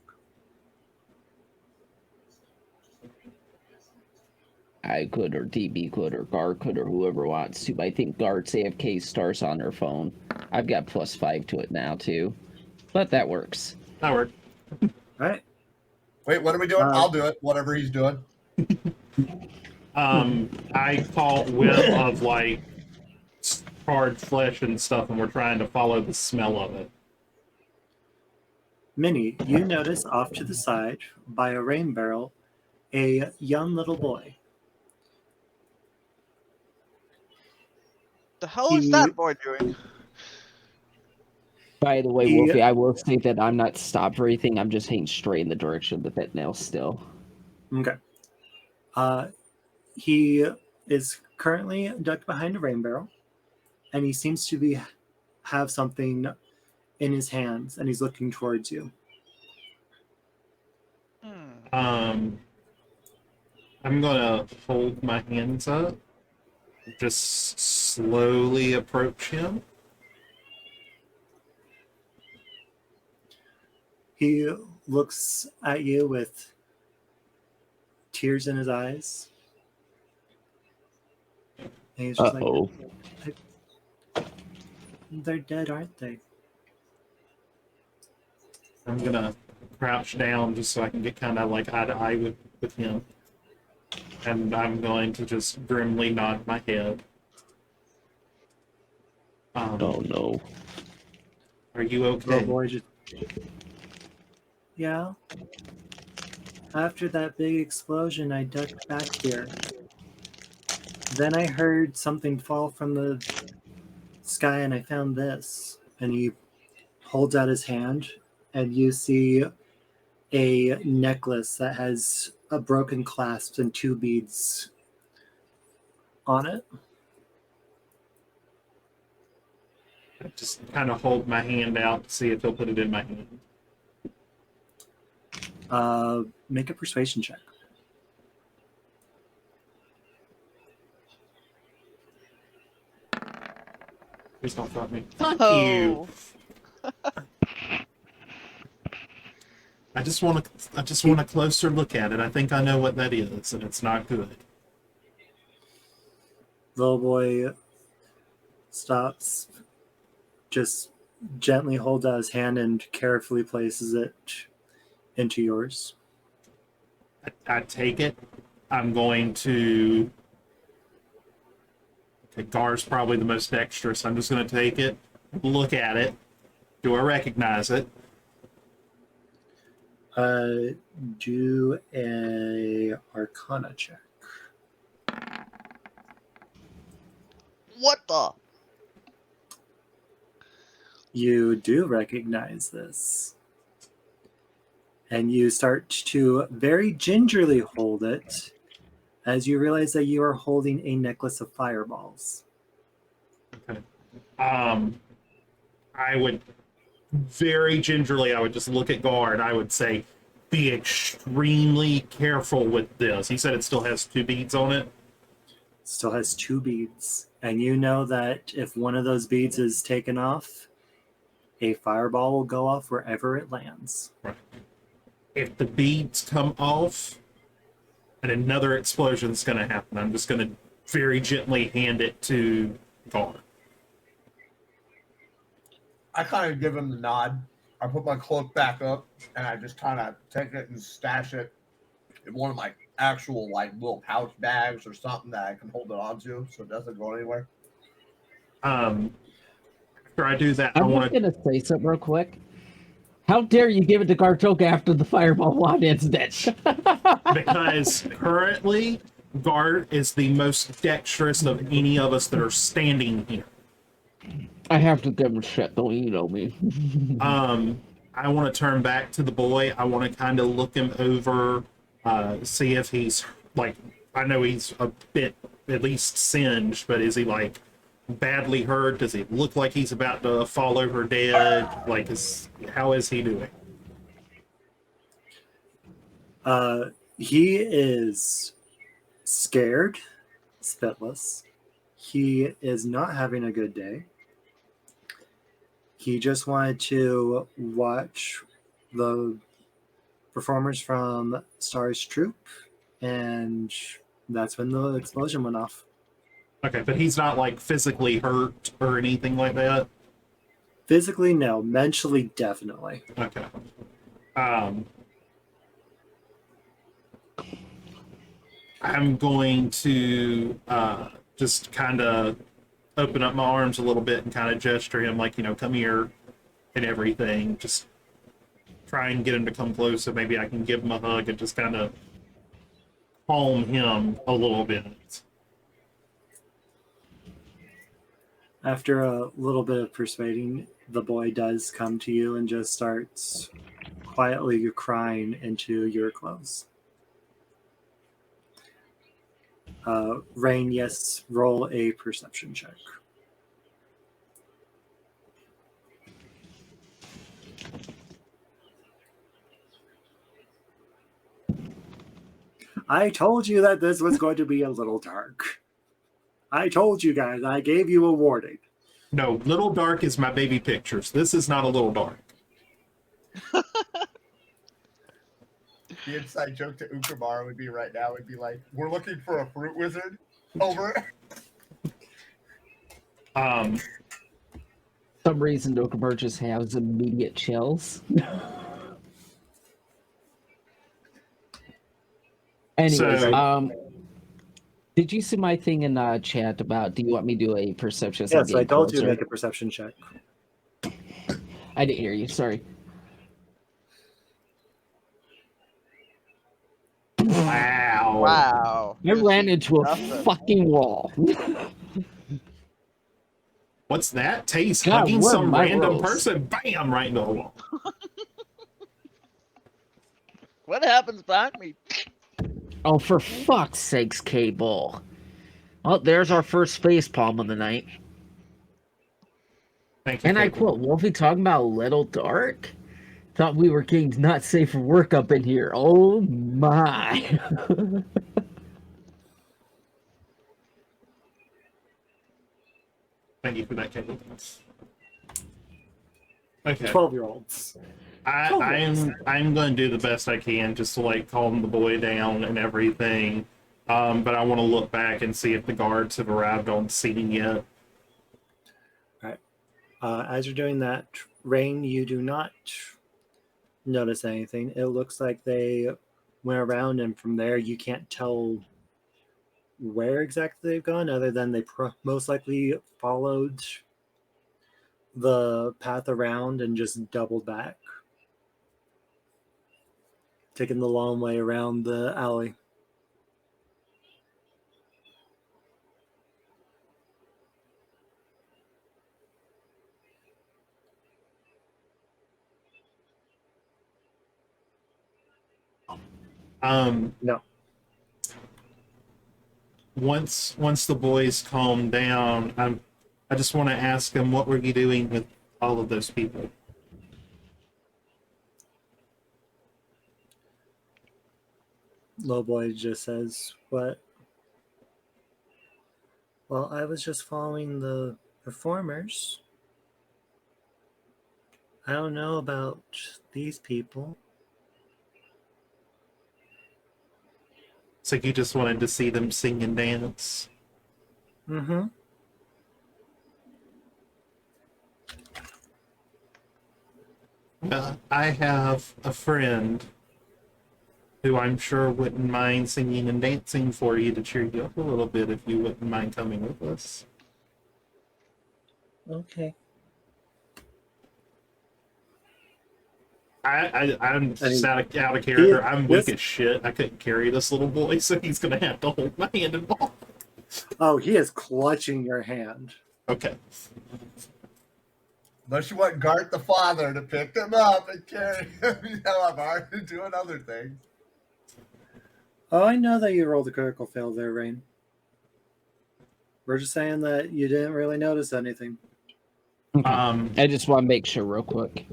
I could, or DB could, or Gar could, or whoever wants to. But I think Gar's AFK stars on her phone. I've got +5 to it now, too. But that works. That worked. All right. Wait, what are we doing? I'll do it. Whatever he's doing. I caught whiff of like charred flesh and stuff, and we're trying to follow the smell of it. Minnie, you notice off to the side by a rain barrel a young little boy. The hell is that boy doing? By the way, Wolfie, I will say that I'm not stopped for anything. I'm just heading straight in the direction of the bit nail still. Okay. He is currently ducked behind a rain barrel. and he seems to have something in his hands, and he's looking towards you. I'm gonna hold my hands up, just slowly approach him. He looks at you with tears in his eyes. And he's just Uh-oh. like, they're dead, aren't they? I'm gonna crouch down just so I can get kind of like eye to eye with him. And I'm going to just grimly nod my head. Oh, no. Are you The okay? boy just, yeah. After that big explosion, I ducked back here. Then I heard something fall from the sky, and I found this. And he holds out his hand, and you see a necklace that has a broken clasp and 2 beads on it. I just kind of hold my hand out to see if he'll put it in my hand. Make a persuasion check. Please don't fuck me. Fuck Oh. you. I just want a closer look at it. I think I know what that is, and it's not good. Little boy stops, just gently holds out his hand and carefully places it into yours. I take it. I'm going to. Okay, Gar's probably the most dexterous. I'm just going to take it, look at it. Do I recognize it? Do a Arcana check. What the? You do recognize this. And you start to very gingerly hold it as you realize that you are holding a necklace of fireballs. Okay. I would very gingerly, I would just look at Gar and I would say, be extremely careful with this. He said it still has 2 beads on it. Still has 2 beads. And you know that if one of those beads is taken off, a fireball will go off wherever it lands. Right. If the beads come off, and another explosion is going to happen, I'm just going to very gently hand it to Gar. I kind of give him the nod. I put my cloak back up, and I just kind of take it and stash it in one of my actual like little pouch bags or something that I can hold it onto, so it doesn't go anywhere. After I do that, I I'm want just to. gonna say something real quick. How dare you give it to Gartoka after the fireball wand incident? Because currently, Gar is the most dexterous of any of us that are standing here. I have to give him shit, don't you know me? I want to turn back to the boy. I want to kind of look him over, see if he's like. I know he's a bit at least singed, but is he like badly hurt? Does he look like he's about to fall over dead? Like, how is he doing? He is scared, spitless. He is not having a good day. He just wanted to watch the performers from Star's Troop, and that's when the explosion went off. Okay, but he's not like physically hurt or anything like that. Physically, no. Mentally, definitely. Okay. I'm going to just kind of open up my arms a little bit and kind of gesture him like, come here and everything. Just try and get him to come close so maybe I can give him a hug and just kind of calm him a little bit. After a little bit of persuading, the boy does come to you and just starts quietly crying into your clothes. Rain, yes, roll a perception check. I told you that this was going to be a little dark. I told you guys. I gave you a warning. No, Little Dark is my baby pictures. This is not a Little Dark. The inside joke to Ukamara would be right now would be like, "We're looking for a fruit wizard." Over. Some reason Dokumer just has immediate chills. Anyways, So- did you see my thing in chat about do you want me to do a perception? as I'm Yes, I getting told you to closer? make a perception check. I didn't hear you. Sorry. Wow. Wow. I You ran see into a nothing. fucking wall. What's that? Taste God, hugging where are some my random rolls? person, bam, right into the wall. What happens behind me? Oh, for fuck's sakes, Cable. Well, there's our first face palm of the night. Thank you, And I Cable. quote, Wolfie talking about Little Dark? Thought we were getting not safe for work up in here. Oh my. Thank you for that, Cable. Okay. 12-year-olds. I'm going to do the best I can just to like calm the boy down and everything. But I want to look back and see if the guards have arrived on scene yet. As you're doing that, Rain, you do not notice anything. It looks like they went around, and from there, you can't tell where exactly they've gone, other than they most likely followed the path around and just doubled back, taking the long way around the alley. No. Once the boys calm down, I just want to ask them, what were you doing with all of those people? Lowboy just says, "What?" Well, I was just following the performers. I don't know about these people. So you just wanted to see them sing and dance? Mm-hmm. I have a friend who I'm sure wouldn't mind singing and dancing for you to cheer you up a little bit if you wouldn't mind coming with us. Okay. I'm just And out of character. I'm weak this- as shit. I couldn't carry this little boy, so he's gonna have to hold my hand and walk. Oh, he is clutching your hand. Okay. Unless you want Gart the father to pick them up and carry him, I'm already doing other things. Oh, I know that you rolled a critical fail there, Rain. We're just saying that you didn't really notice anything. I just want to make sure real quick.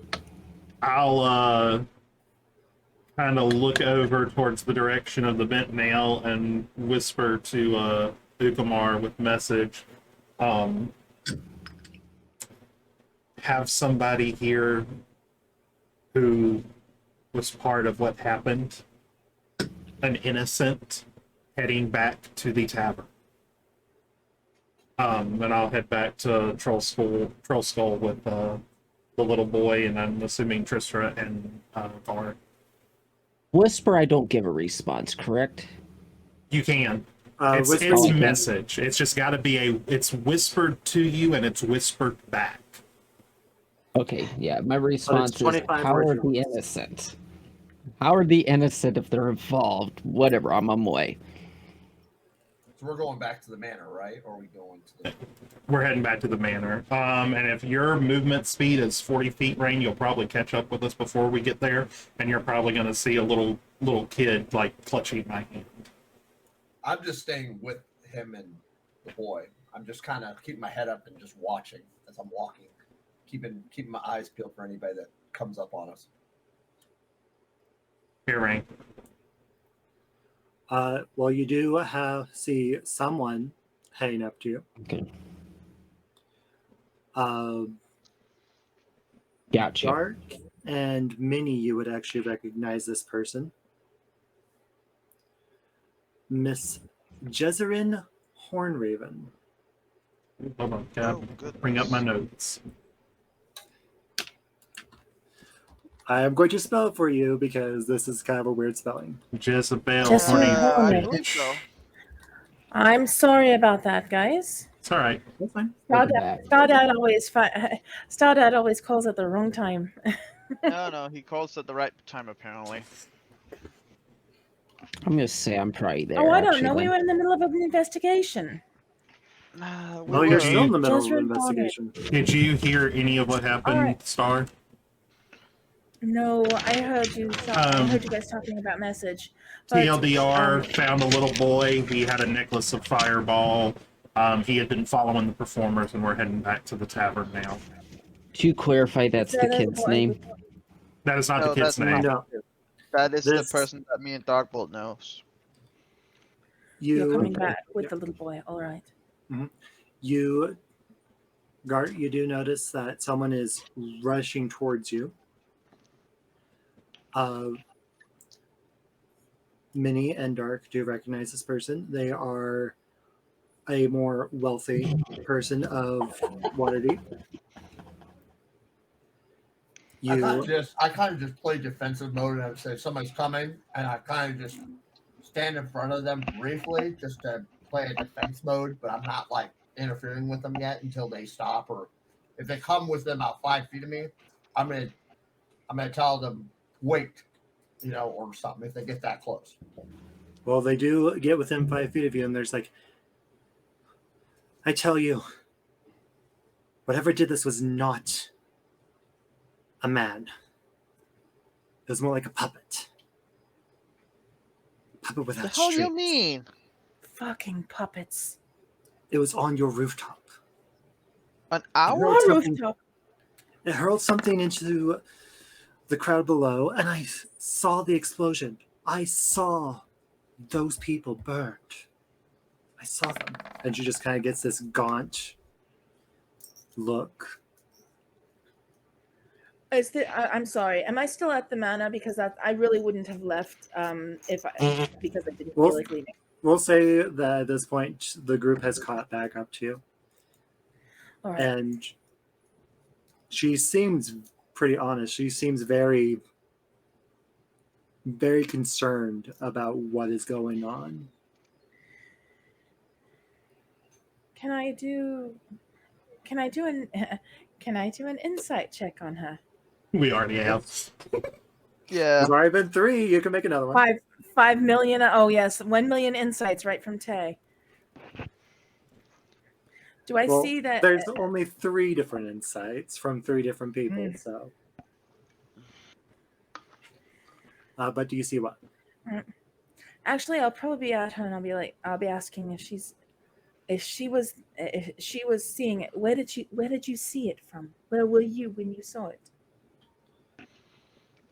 I'll kind of look over towards the direction of the bent nail and whisper to Ukamar with message. Have somebody here who was part of what happened, an innocent, heading back to the tavern. And I'll head back to Troll Skull with the little boy, and I'm assuming Tristra and Gar. Whisper, I don't give a response, correct? You can. It's Whispering- message. It's just got to be it's whispered to you and it's whispered back. Okay, yeah. My response is, 25 how words are the innocent? How are the innocent if they're involved? Whatever, I'm on my way. So we're going back to the manor, right? Or are we going to the... We're heading back to the manor. And if your movement speed is 40 feet, Rain, you'll probably catch up with us before we get there, and you're probably going to see a little kid like clutching my hand. I'm just staying with him and the boy. I'm just kind of keeping my head up and just watching as I'm walking, keeping my eyes peeled for anybody that comes up on us. Here, Rain. Well, you do see someone heading up to you. Okay. Gotcha. Dark and Minnie, you would actually recognize this person. Miss Jezerin Hornraven. Hold on, can Oh, I bring up my notes? I am going to spell it for you because this is kind of a weird spelling. Jezebel Jezebel Horny Horny. I Bitch. think so. I'm sorry about that, guys. It's all right. That's fine. Welcome back. Stardad always calls at the wrong time. No, he calls at the right time apparently. I'm gonna say I'm probably there. Oh, I don't actually, know. We then. were in the middle of an investigation. Well, you're still in the middle of Jezrin an investigation. Did you hear any of what happened, Alright. Star? No, I heard you. I heard you guys talking about message. But, TLDR found a little boy. He had a necklace of fireball. He had been following the performers, and we're heading back to the tavern now. To clarify, that's the That is kid's boy. name. That is not No, the kid's that's name. No, That is This- the person that me and Darkbolt knows. You're coming you back with the little boy. All right. you Gart, you do notice that someone is rushing towards you. Minnie and Dark do recognize this person. They are a more wealthy person of Waterdeep. I You kind of just play defensive mode and I say somebody's coming, and I kind of just stand in front of them briefly just to play a defense mode, but I'm not like interfering with them yet until they stop. Or if they come within about 5 feet of me, I'm gonna tell them wait, or something if they get that close. well, they do get within 5 feet of you, and there's like, I tell you, whatever did this was not a man. It was more like a puppet. Puppet The without hell strings. you mean? Fucking puppets. It was on your rooftop. An It hour? hurled Our something- rooftop. It hurled something into the crowd below, and I saw the explosion. I saw those people burned. I saw them. And she just kind of gets this gaunt look. I'm sorry. Am I still at the manor? Because I really wouldn't have left because I didn't Well, feel like leaving. We'll say that at this point, the group has caught back up to you. All right. And she seems pretty honest. She seems very, very concerned about what is going on. Can I do an insight check on her? We already have. Yeah. There's already been 3. You can make another one. 5 million. Oh yes, 1 million insights right from Tay. Do I Well, see that? There's only 3 different insights from 3 different people. So, but do you see what? Actually, I'll probably be at her and I'll be asking if she was seeing it. Where did you see it from? Where were you when you saw it?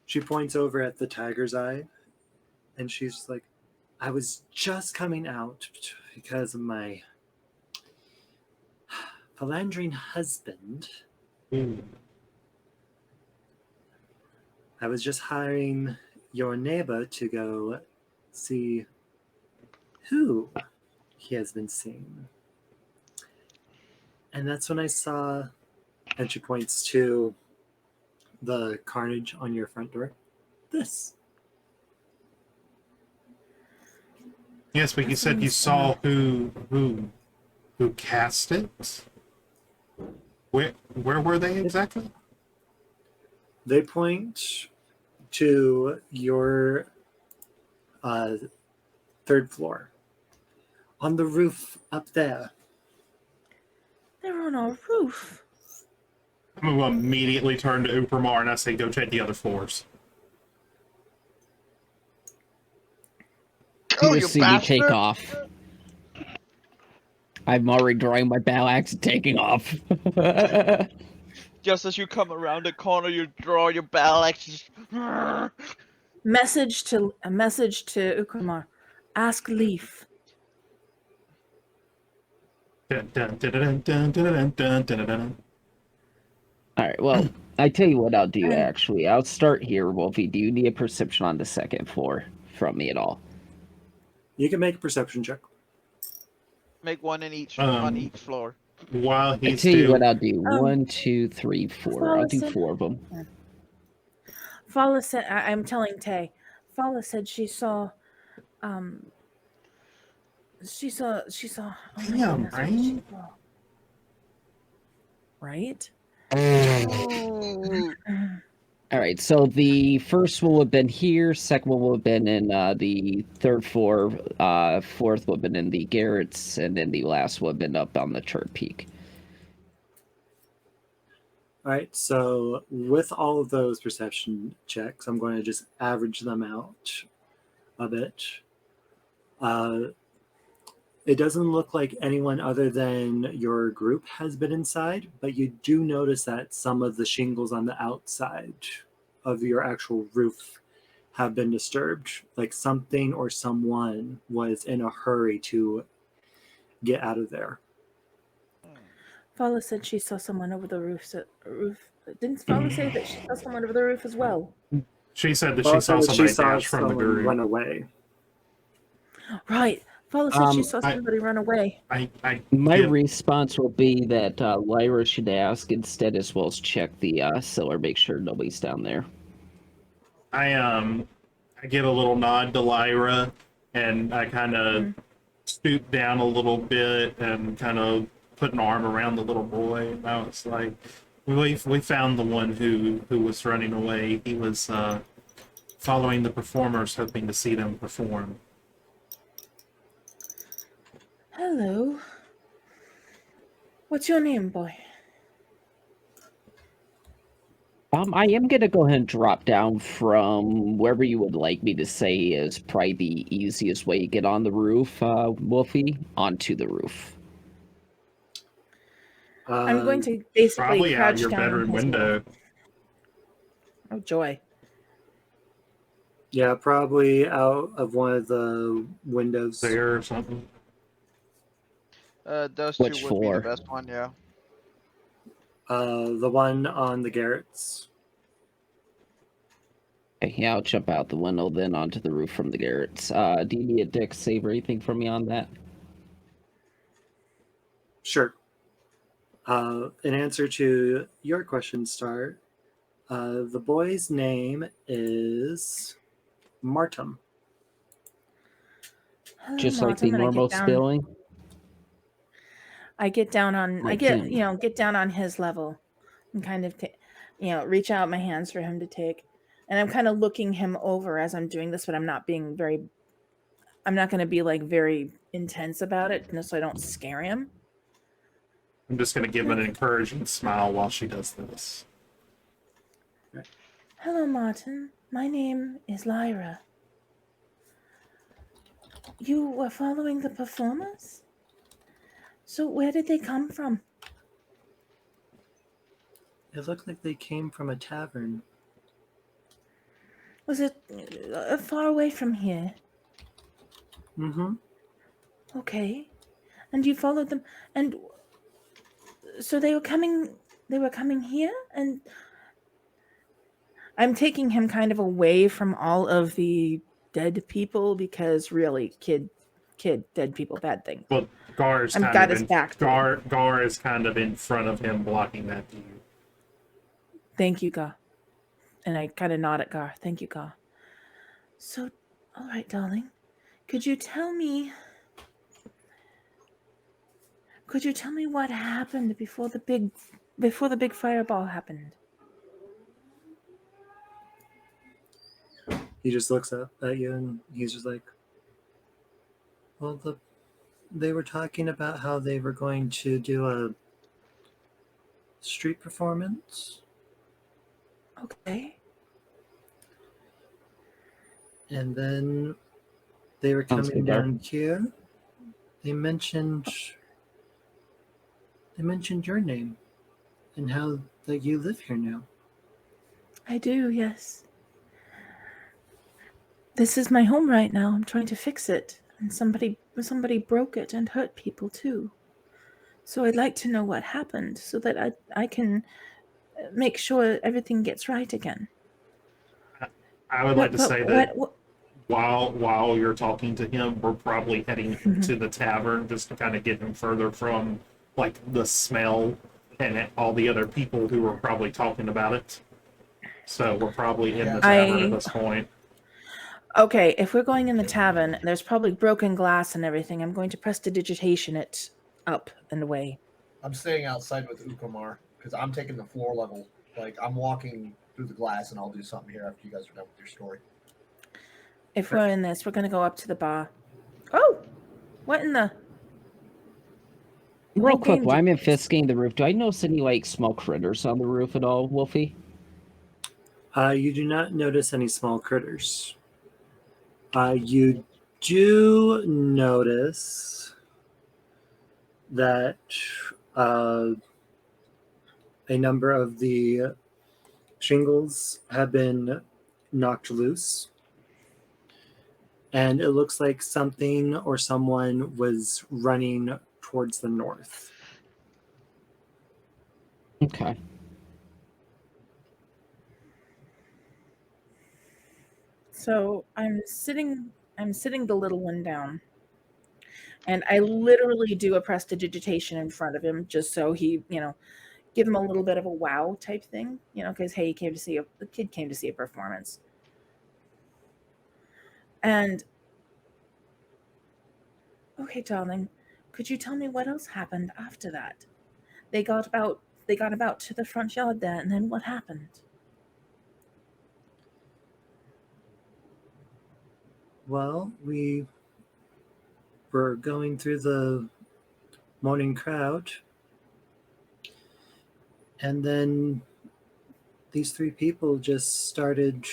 She points over at the tiger's eye, and she's like, I was just coming out because of my philandering husband. I was just hiring your neighbor to go see who he has been seeing. And that's when I saw, and she points to the carnage on your front door. This. Yes, but you said you saw who cast it. Where were they exactly? They point to your 3rd floor. On the roof up there. They're on our roof. I'm going to immediately turn to Upramar and I say, go check the other floors. Oh, You you see me bastard! take off. I'm already drawing my battle axe and taking off. Just as you come around the corner, you draw your battle axe. A message to Ukramar. Ask Leaf. Dun, dun, dun, dun, dun, dun, dun, dun, dun. All right. Well, I tell you what I'll do. And- Actually, I'll start here. Wolfie, do you need a perception on the second floor from me at all? You can make a perception check. Make one in each on each floor. While I he's tell you what still, I'll do. 1, 2, 3, 4. I'll do Fallison. 4 of them. Fala said, I'm telling Tay. Fala said she saw, she saw. Oh my damn, goodness, what did she right? saw? Right? Oh. All right. So the first one would have been here. Second one would have been in the third floor. Fourth would have been in the garrets, and then the last would have been up on the turret peak. All right, so with all of those perception checks, I'm going to just average them out a bit. It doesn't look like anyone other than your group has been inside, but you do notice that some of the shingles on the outside of your actual roof have been disturbed. Like something or someone was in a hurry to get out of there. Fala said she saw someone over the roof. Didn't Fala say that she saw someone over the roof as well? She said that Well, she saw so somebody she saw dash from the someone group. run away. Right. Fala said she saw I- somebody run away. My give- response will be that Lyra should ask instead, as well as check the cellar, make sure nobody's down there. I give a little nod to Lyra, and I kind of stoop down a little bit and kind of put an arm around the little boy. And I was like, we found the one who was running away. He was following the performers, hoping to see them perform. Hello. What's your name, boy? I am gonna go ahead and drop down from wherever you would like me to say is probably the easiest way to get on the roof, Wolfie, onto the roof. I'm going to basically Probably out crouch your down on bedroom his window. lap. Oh joy! Yeah, probably out of one of the windows. There or something. Those Which two would be floor? the best one, yeah. The one on the garrets. Okay, yeah, I'll jump out the window then onto the roof from the garrets. Do you need a dex save or anything from me on that? Sure. In answer to your question, Star, the boy's name is Martum. Hello, Just like the Martin, and normal spelling? I get down on. I Like get him. get down on his level, and kind of reach out my hands for him to take. And I'm kind of looking him over as I'm doing this, but I'm not being very. I'm not going to be like very intense about it, so I don't scare him. I'm just going to give an encouraging smile while she does this. Hello, Martin. My name is Lyra. You were following the performers? So where did they come from? It looked like they came from a tavern. Was it far away from here? Mm-hmm. Okay. And you followed them, and so they were coming here, and I'm taking him kind of away from all of the dead people because really, dead people, bad things. Well, Gar's I've kind got of his back. Gar is kind of in front of him, blocking that view. Thank you, Gar. And I kind of nod at Gar. Thank you, Gar. So, all right, darling. Could you tell me what happened before the big fireball happened? He just looks up at you and he's just like, well, they were talking about how they were going to do a street performance. Okay. And then they were Sounds coming good, Gar. down here. They mentioned your name and how that you live here now. I do, yes. This is my home right now. I'm trying to fix it. And somebody broke it and hurt people too. So I'd like to know what happened so that I can make sure everything gets right again. I would like to say that what while you're talking to him, we're probably heading to the tavern just to kind of get him further from like the smell and all the other people who were probably talking about it. So we're probably in the tavern at this point. Okay, if we're going in the tavern, there's probably broken glass and everything. I'm going to prestidigitation it up and away. I'm staying outside with Ukamar because I'm taking the floor level. Like I'm walking through the glass, and I'll do something here after you guys are done with your story. If we're in this, we're going to go up to the bar. Oh! What in the... Real What quick, game while I'm do- investigating the roof, do I notice any like small critters on the roof at all, Wolfie? You do not notice any small critters. You do notice that a number of the shingles have been knocked loose. And it looks like something or someone was running towards the north. Okay. So I'm sitting the little one down. And I literally do a prestidigitation in front of him just so he, give him a little bit of a wow type thing, because hey, the kid came to see a performance. And okay, darling, could you tell me what else happened after that? They got about to the front yard there, and then what happened? Well, we were going through the morning crowd, and then these three people just started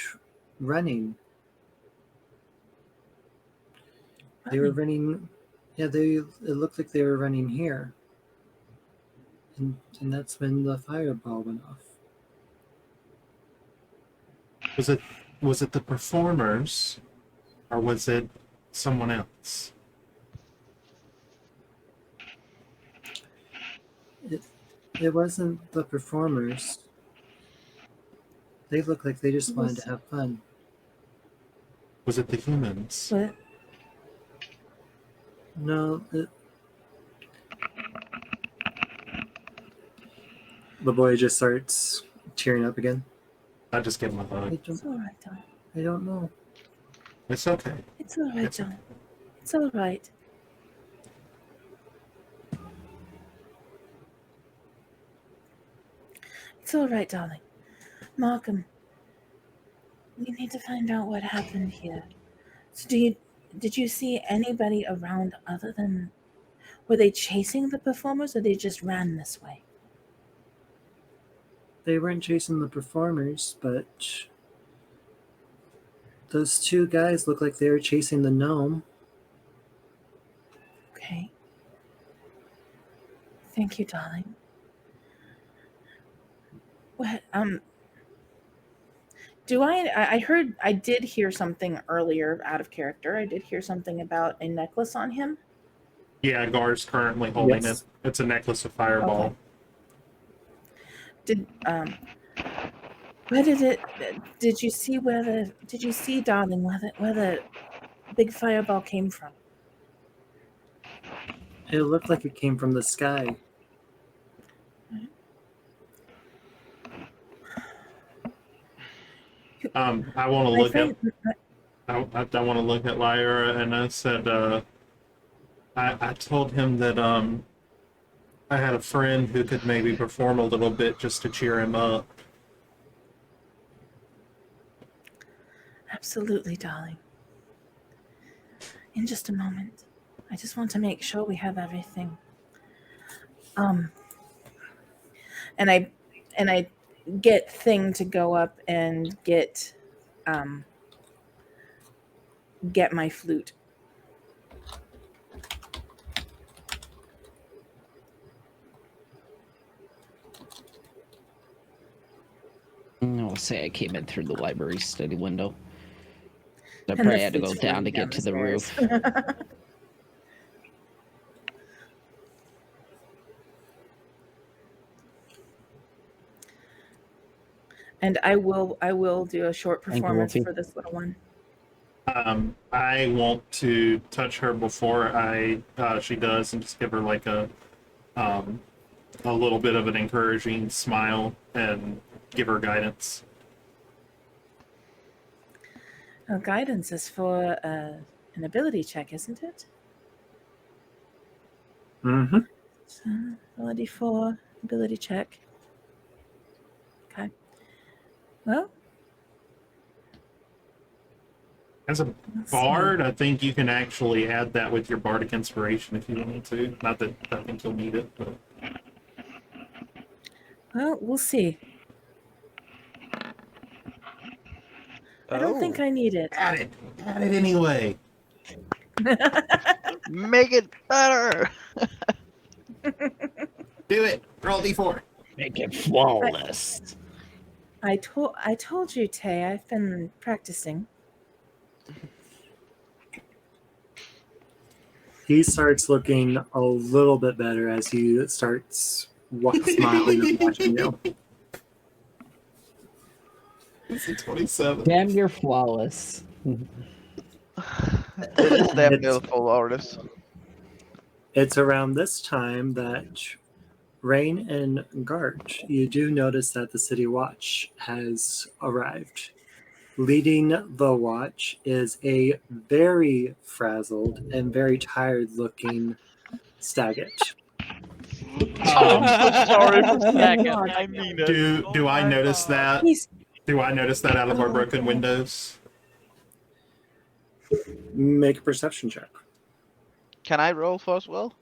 running. They were running. Yeah, it looked like they were running here. And that's when the fireball went off. Was it the performers, or was it someone else? It wasn't the performers. They looked like they just wanted to have fun. Was it the humans? What? No. The boy just starts tearing up again. I just gave him a hug. It's all right, darling. I don't know. It's okay. It's all right, darling. It's all right. It's all right, darling. Markham, we need to find out what happened here. So did you see anybody around other than... Were they chasing the performers or they just ran this way? They weren't chasing the performers, but those two guys look like they were chasing the gnome. Okay. Thank you, darling. What, I did hear something earlier out of character. I did hear something about a necklace on him. Yeah, Gar's currently holding Yes. it. It's a necklace of fireball. Okay. Did you see, darling, where the big fireball came from? It looked like it came from the sky. I want to My look friend, at. I want to look at Lyra, and I said, I told him that I had a friend who could maybe perform a little bit just to cheer him up. absolutely, darling. In just a moment. I just want to make sure we have everything. And I get Thing to go up and get my flute. I'll say I came in through the library study window. I And probably the had to go flute's down running to get to the stairs. roof. And I will do a short Thank you, performance Wolfie. for this little one. I want to touch her before she does, and just give her like a little bit of an encouraging smile and give her guidance. Guidance is for an ability check, isn't it? Mm-hmm. So, ability 4, ability check. Okay. Well, As a let's bard, I think you can actually add that with your bardic inspiration if you need to. Not that I think you'll need it, but see. Well, we'll see. I don't think I need it. add it. Add it anyway. Make it better. Do it. Roll d4. Make it flawless. I told you, Tay, I've been practicing. He starts looking a little bit better as he starts smiling and watching you. It's a 27. Damn, you're flawless. It is damn beautiful, artist. It's around this time that Rain and Gart, you do notice that the City Watch has arrived. Leading the watch is a very frazzled and very tired-looking Staggett. I'm so sorry for Staggett. I mean it. Do I notice that? Do I notice that out of our broken windows? Make a perception check. Can I roll first, Will?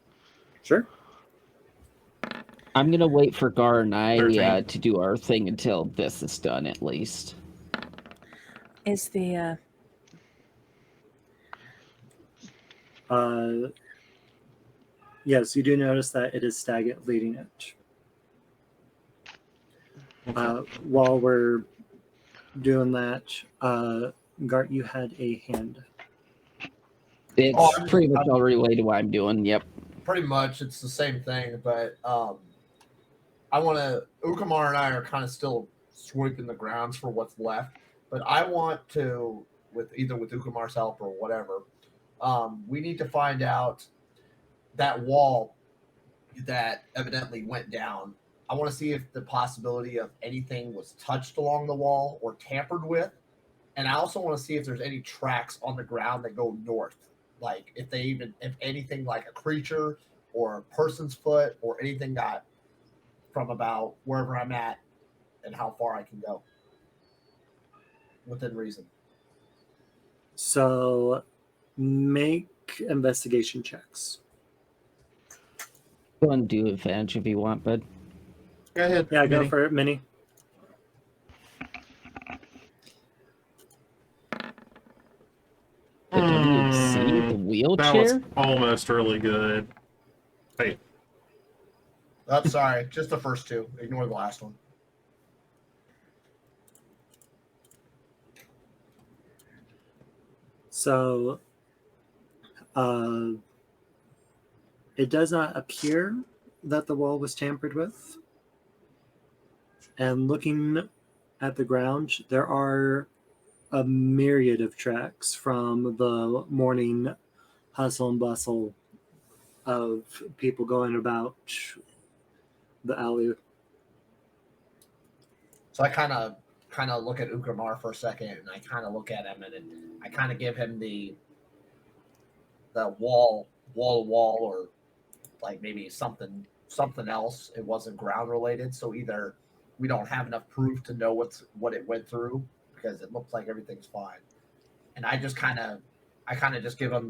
Sure. I'm gonna wait for Gar and I 13. to do our thing until this is done, at least. Is the Yes, you do notice that it is Staggett leading it. While we're doing that, Gart, you had a hand. It's pretty much all related to what I'm doing. Yep. Pretty much, it's the same thing, but I want to. Ukamar and I are kind of still sweeping the grounds for what's left, but I want to, with Ukamar's help or whatever, we need to find out that wall that evidently went down. I want to see if the possibility of anything was touched along the wall or tampered with, and I also want to see if there's any tracks on the ground that go north. Like if anything like a creature or a person's foot or anything got from about wherever I'm at and how far I can go within reason. So make investigation checks. Go and do advantage if you want, bud. Go ahead. Yeah, go Minnie. for it, Minnie. The WC, the wheelchair. That was almost really good. Wait, I'm sorry, just the first two. Ignore the last one. So it does not appear that the wall was tampered with. And looking at the ground, there are a myriad of tracks from the morning hustle and bustle of people going about the alley. So I kind of look at Ukamar for a second, and I kind of look at him, and then I kind of give him the wall to wall, or like maybe something else. It wasn't ground related, so either we don't have enough proof to know what it went through because it looks like everything's fine, and I kind of just give him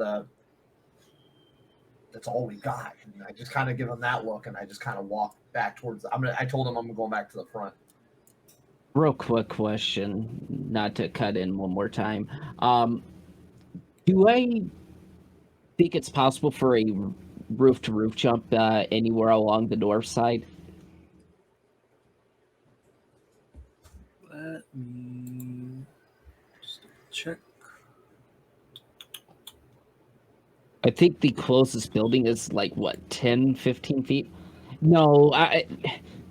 that's all we got, and I just kind of give him that look, and I just kind of walk back towards. I told him I'm going back to the front. Real quick question, not to cut in one more time. Do I think it's possible for a roof-to-roof jump anywhere along the north side? Let me just check. I think the closest building is like, what, 10, 15 feet? No,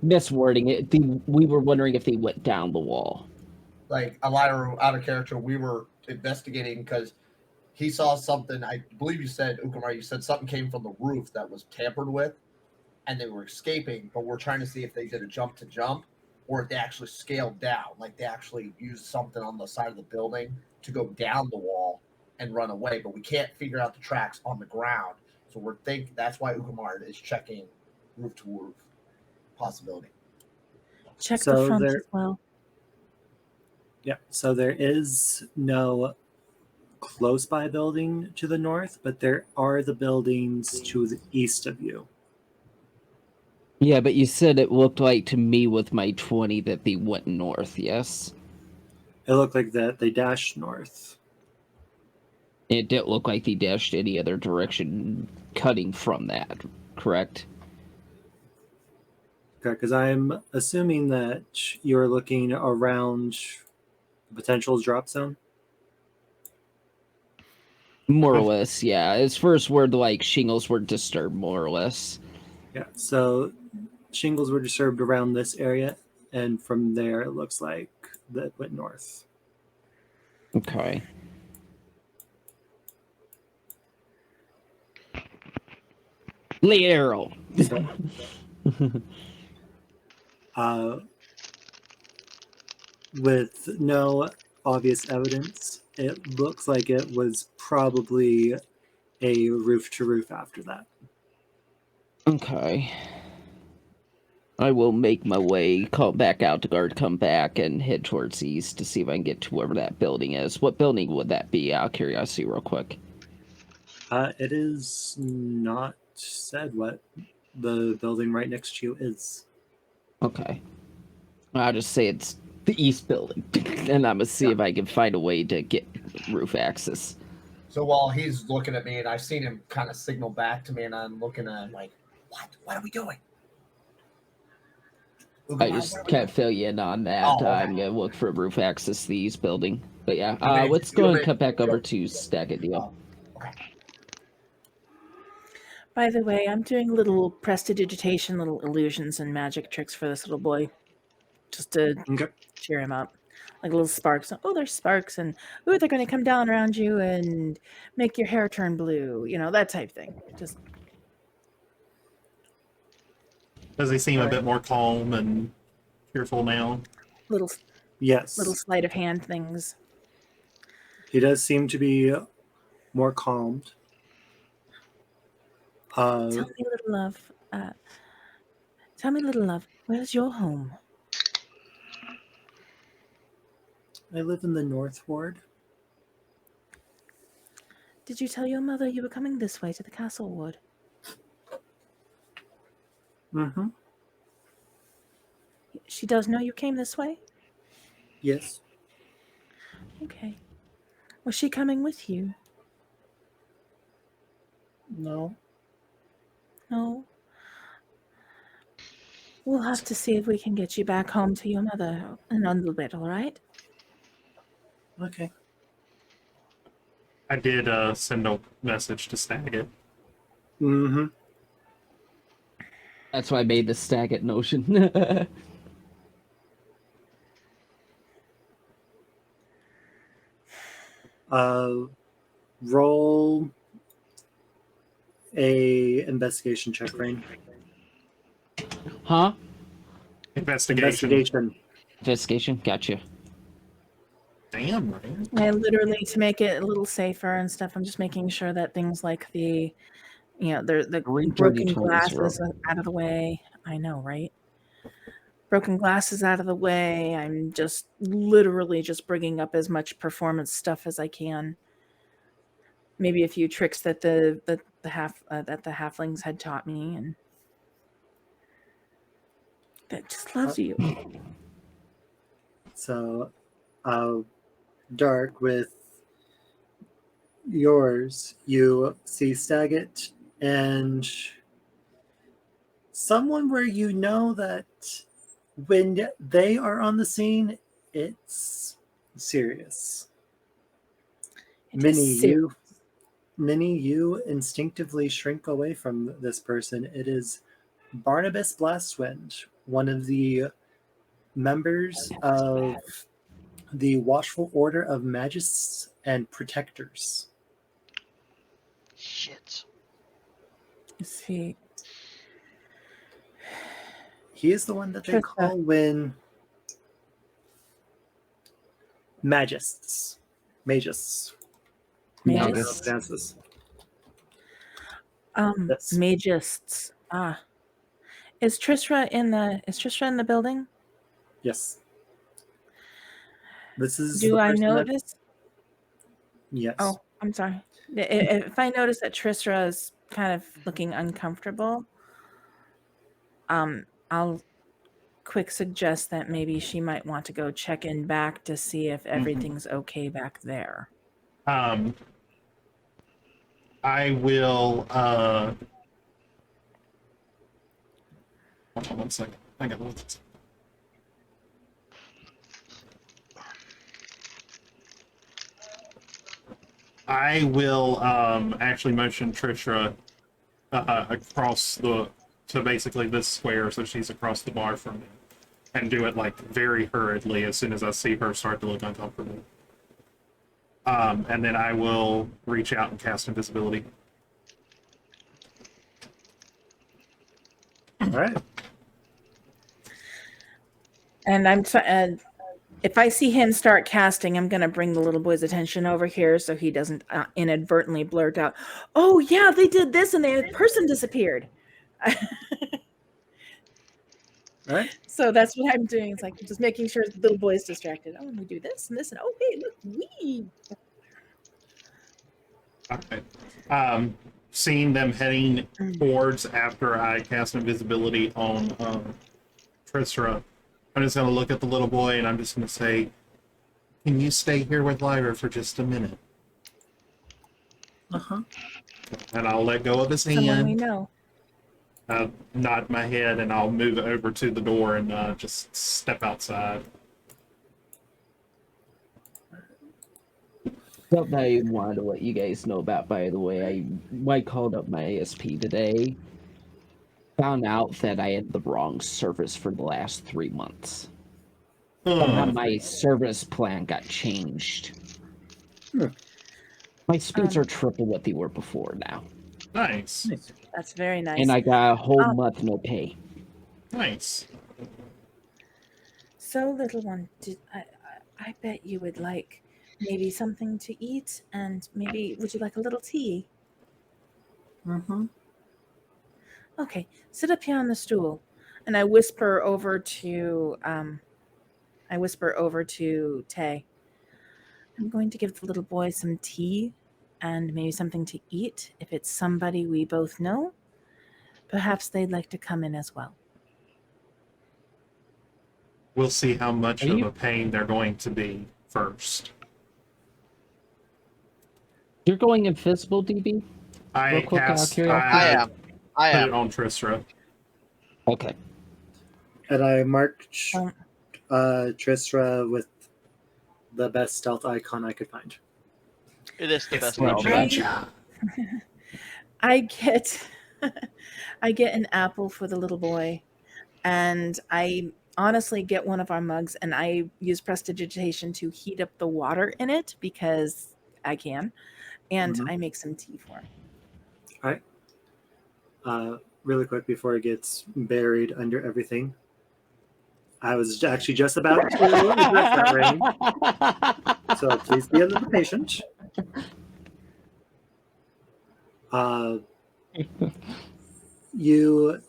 miswording it. We were wondering if they went down the wall. Like a lie out of character, we were investigating because he saw something. I believe you said, Ukamar, you said something came from the roof that was tampered with, and they were escaping. But we're trying to see if they did a jump to jump, or if they actually scaled down, like they actually used something on the side of the building to go down the wall and run away. But we can't figure out the tracks on the ground, so we're thinking that's why Ukamar is checking roof to roof possibility. Check the So front there, as well. yeah. So there is no close by building to the north, but there are the buildings to the east of you. Yeah, but you said it looked like to me with my 20 that they went north, yes? It looked like that they dashed north. It didn't look like they dashed any other direction cutting from that, correct? Okay, because I'm assuming that you're looking around the potential drop zone. More or less, yeah. As first word, like, shingles were disturbed, more or less. Yeah, so shingles were disturbed around this area, and from there it looks like that went north. Okay. Lay arrow. So, uh, with no obvious evidence, it looks like it was probably a roof to roof after that. Okay. I will make my way, call back out to guard, come back, and head towards the east to see if I can get to wherever that building is. What building would that be? Out of curiosity, real quick. It is not said what the building right next to you is. Okay. I'll just say it's the east building, and I'm gonna see if I can find a way to get roof access. So while he's looking at me, and I've seen him kind of signal back to me, and I'm looking at him like, "What? What are we doing?" I just can't fill you in on that. Oh, okay. I'm gonna look for roof access to the east building. But yeah, Okay, let's you go and may- cut back over you- to Stack a Deal. Okay. By the way, I'm doing little prestidigitation, little illusions and magic tricks for this little boy, just to Okay. cheer him up. Like little sparks. Oh, there's sparks, and oh, they're going to come down around you and make your hair turn blue. You know, that type thing. Just Does he seem a Alright. bit more calm and cheerful now? little Yes. little sleight of hand things. He does seem to be more calmed. Tell me, little love. Tell me, little love. Where's your home? I live in the North Ward. Did you tell your mother you were coming this way to the castle ward? Mm-hmm. She does know you came this way? Yes. Okay. Was she coming with you? No. No. We'll have to see if we can get you back home to your mother in a little bit, all right? Okay. I did send a message to Snagit. Mm-hmm. That's why I made the Stack It notion. Roll a investigation check, Rain. Huh? Investigation. Investigation? Gotcha. Damn, man. I literally, to make it a little safer and stuff, I'm just making sure that things like the the 3 broken 30 glasses are out of the way. I know, right? Broken glasses out of the way. I'm just literally just bringing up as much performance stuff as I can. Maybe a few tricks that the halflings had taught me, and that just loves you. So, Dark, with yours, you see Staggett and someone where you know that when they are on the scene, it's serious. It is Minnie, you instinctively shrink away from this person. It is Barnabas Blastwind, one of the members of the Watchful Order of Magists and Protectors. Shit. Is he? He is the one that they Trista. call when Magists. Magists. I don't know how to Magus? pronounce this. Yes. Magists. Ah. Is Trisra in the building? Yes. This is Do the I person that. notice? Yes. Oh, I'm sorry. If I notice that Trisra is kind of looking uncomfortable, I'll quick suggest that maybe she might want to go check in back to see if everything's okay back there. I will. Hold on 1 second. I got it. I will actually motion Trisha across to basically this square, so she's across the bar from me, and do it like very hurriedly as soon as I see her start to look uncomfortable. And then I will reach out and cast invisibility. All right. And if I see him start casting, I'm going to bring the little boy's attention over here so he doesn't inadvertently blurt out, "Oh yeah, they did this and the person disappeared." All right. So that's what I'm doing. It's like just making sure the little boy's distracted. Oh, and we do this and this and oh hey, look, we. All right. Seeing them heading towards after I cast invisibility on Trisra, I'm just going to look at the little boy and I'm just going to say, "Can you stay here with Lyra for just a minute?" Uh-huh. And I'll let go of his Someone we hand, know. nod my head, and I'll move over to the door and just step outside. Something I wanted to let you guys know about, by the way, I called up my ASP today. Found out that I had the wrong service for the last 3 months. Somehow my service plan got changed. My speeds are triple what they were before now. Nice. That's very nice. And I got a whole month no pay. Nice. So little one, I bet you would like maybe something to eat and maybe would you like a little tea? Mm-hmm. Okay, sit up here on the stool. And I whisper over to Tay. I'm going to give the little boy some tea and maybe something to eat. If it's somebody we both know, perhaps they'd like to come in as well. We'll see how much Are of you- a pain they're going to be first. You're going invisible, DB? I Real quick, out of cast. curiosity. I am. I Put am. it on Trisra. Okay. And I marked Um, Trisra with the best stealth icon I could find. It is the It's best the option. ninja. I get I get an apple for the little boy, and I honestly get one of our mugs and I use prestidigitation to heat up the water in it because I can, and I make some tea for him. All right. Really quick before it gets buried under everything. I was actually just about to address that, Rain. So please be a little patient. You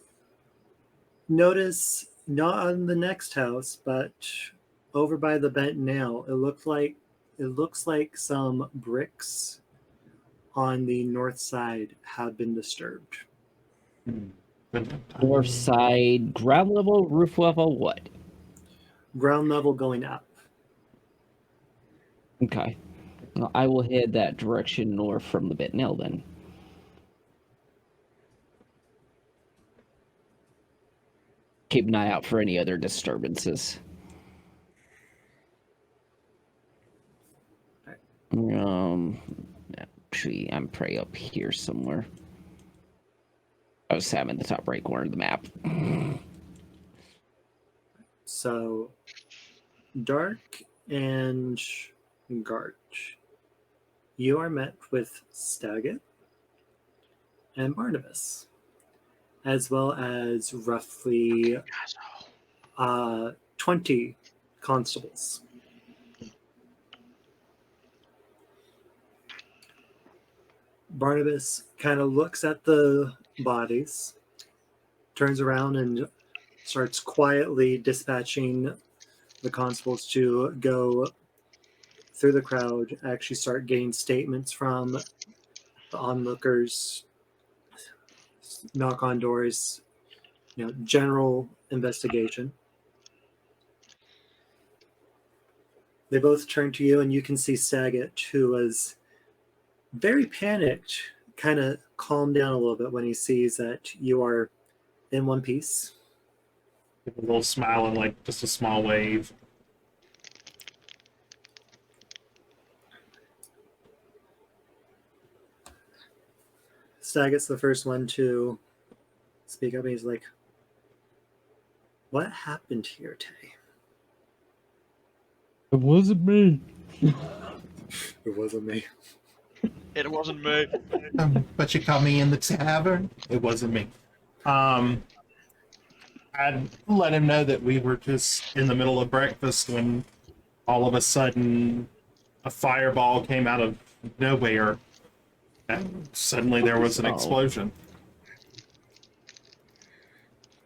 notice not on the next house, but over by the bent nail, it looks like some bricks on the north side have been disturbed. North side, ground level, roof level, what? Ground level going up. Okay. Well, I will head that direction north from the bit nail then. Keep an eye out for any other disturbances. Actually, I'm probably up here somewhere. I was Sam in the top right corner of the map. So, Dark and Garch, you are met with Staggett and Barnabas, as well as roughly 20 constables. Barnabas kind of looks at the bodies, turns around and starts quietly dispatching the constables to go through the crowd, actually start getting statements from the onlookers, knock on doors, general investigation. They both turn to you, and you can see Saget, who was very panicked, kind of calm down a little bit when he sees that you are in one piece. A little smile and like just a small wave. Saget's the first one to speak up, and he's like, "What happened here, Tay?" It wasn't me. It wasn't me. It wasn't me. But you caught me in the tavern. It wasn't me. I'd let him know that we were just in the middle of breakfast when all of a sudden a fireball came out of nowhere and suddenly there was an explosion.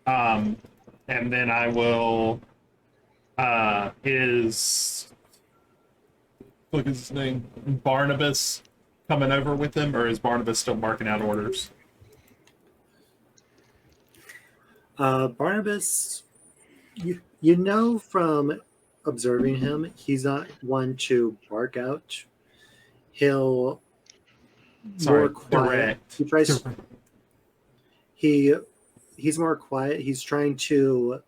And then I will look at his name, Barnabas coming over with him, or is Barnabas still marking out orders? Barnabas, you know from observing him, he's not one to bark out. He'll more quiet. Direct. He tries. He's more quiet. He's trying to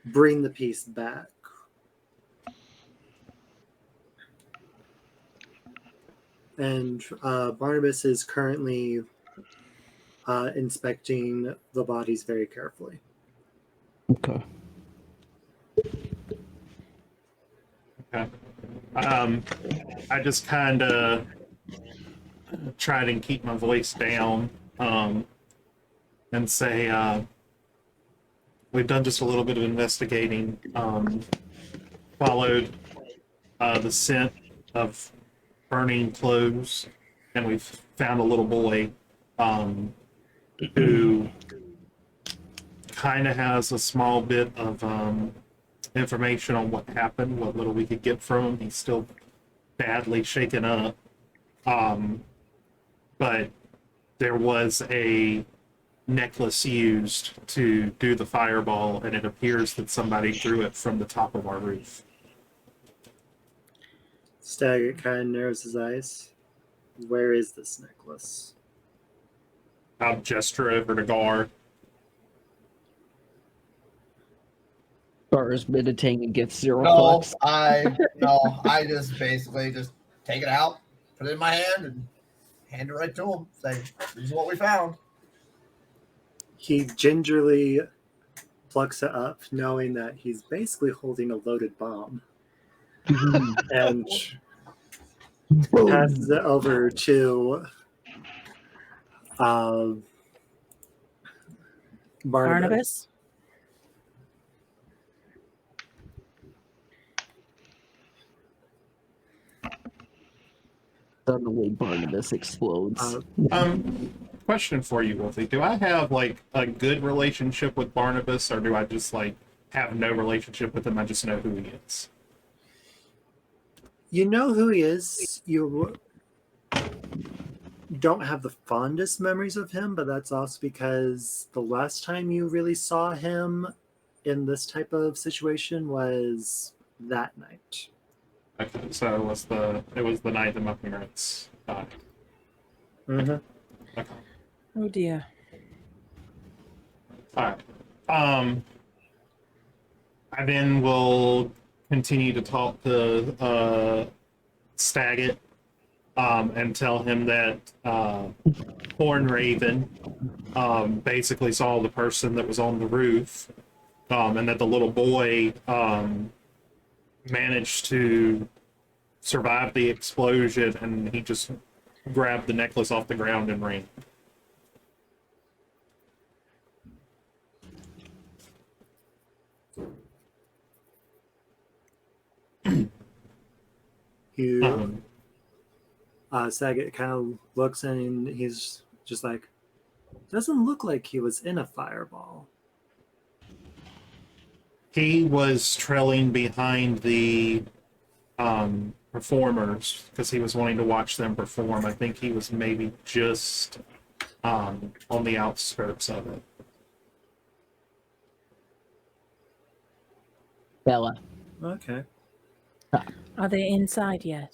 bring the peace back. And Barnabas is currently inspecting the bodies very carefully. Okay. Okay. I just kind of try and keep my voice down and say, we've done just a little bit of investigating, followed the scent of burning clothes, and we've found a little boy who kind of has a small bit of information on what happened, what little we could get from him. He's still badly shaken up. But there was a necklace used to do the fireball, and it appears that somebody threw it from the top of our roof. Staggett kind of narrows his eyes. Where is this necklace? I'll gesture over to Gar. Gar is meditating and gets 0 No, bucks. I just basically just take it out, put it in my hand, and hand it right to him. Say, "This is what we found." He gingerly plucks it up, knowing that he's basically holding a loaded bomb, and passes it over to Barnabas. Suddenly, Barnabas explodes. Question for you, Wolfie. Do I have like a good relationship with Barnabas, or do I just like have no relationship with him? I just know who he is. You know who he is. You don't have the fondest memories of him, but that's also because the last time you really saw him in this type of situation was that night. Okay, so it was the night that my parents died. Mm-hmm. Okay. Oh dear. All right. I then will continue to talk to Staggett and tell him that Horn Raven basically saw the person that was on the roof, and that the little boy managed to survive the explosion, and he just grabbed the necklace off the ground and ran. You, Saget kind of looks and he's just like, doesn't look like he was in a fireball. He was trailing behind the performers because he was wanting to watch them perform. I think he was maybe just on the outskirts of it. Bella. Okay. Are they inside yet?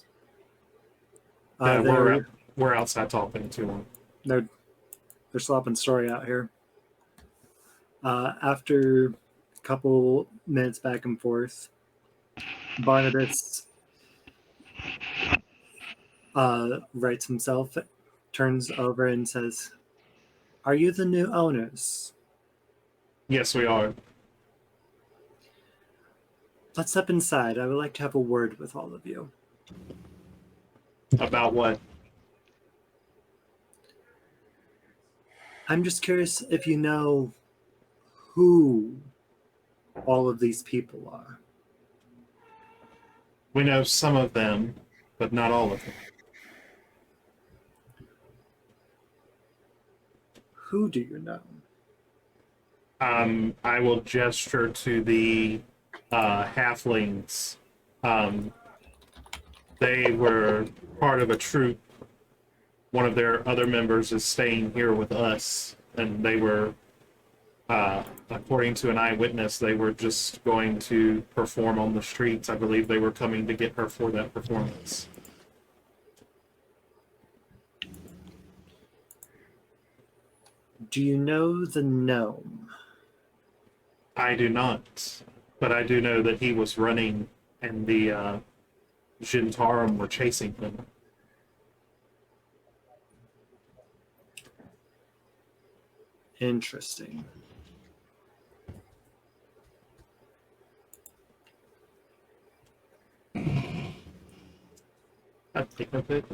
Yeah, They're, we're outside talking to him. they're slopping story out here. After a couple minutes back and forth, Barnabas writes himself, turns over and says, "Are you the new owners? Yes, we are. Let's step inside. I would like to have a word with all of you." About what? I'm just curious if you know who all of these people are. We know some of them, but not all of them. Who do you know? I will gesture to the halflings. They were part of a troop. One of their other members is staying here with us, and they were, according to an eyewitness, they were just going to perform on the streets. I believe they were coming to get her for that performance. Do you know the gnome? I do not, but I do know that he was running, and the Jintarum were chasing him. Interesting. I think of it.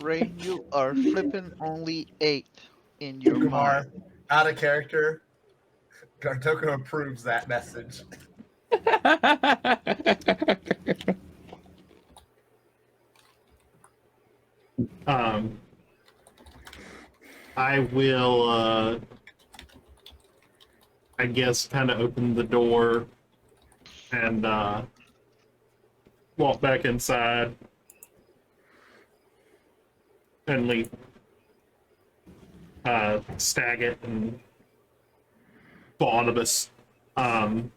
Rain, you are flipping only 8 in your mind. Kumar, out of character. Gartoko approves that message. I will, I guess, kind of open the door and walk back inside and leave Staggett and Barnabas in.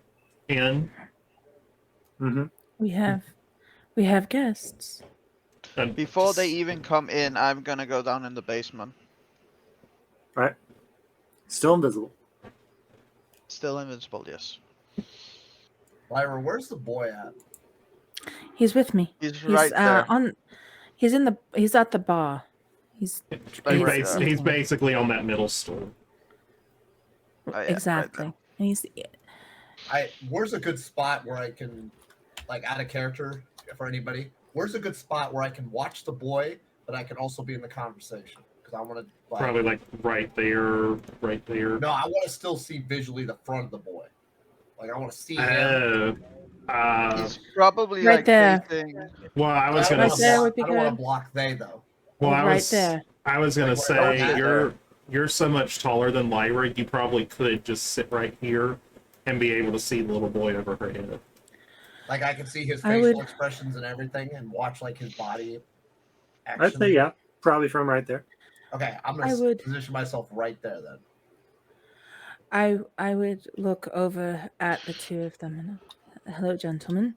Mm-hmm. We have guests. And Before they even come in, I'm gonna go down in the basement. Right. Still invisible. Still invincible, yes. Lyra, where's the boy at? He's with me. He's right there. He's at the bar. He's Right there. he's basically on that middle stool. Oh, yeah, right exactly. there. And he's Where's a good spot where I can, like, out of character for anybody? Where's a good spot where I can watch the boy, but I can also be in the conversation? Because I want to Probably like right there. No, I want to still see visually the front of the boy. Like I want to see him. He's probably Right like there. facing. Well, I was I gonna. don't Right there wanna would block- be I don't want good. to block they though. Well, I right was. there. I was gonna Like, where say they're you're so much taller than Lyra. You probably could just sit right here and be able to see the little boy over her head. Like I can see his I facial would- expressions and everything, and watch like his body I'd action. say, yeah, probably from right there. Okay, I'm I gonna would- position myself right there then. I would look over at the two of them. And, hello, gentlemen.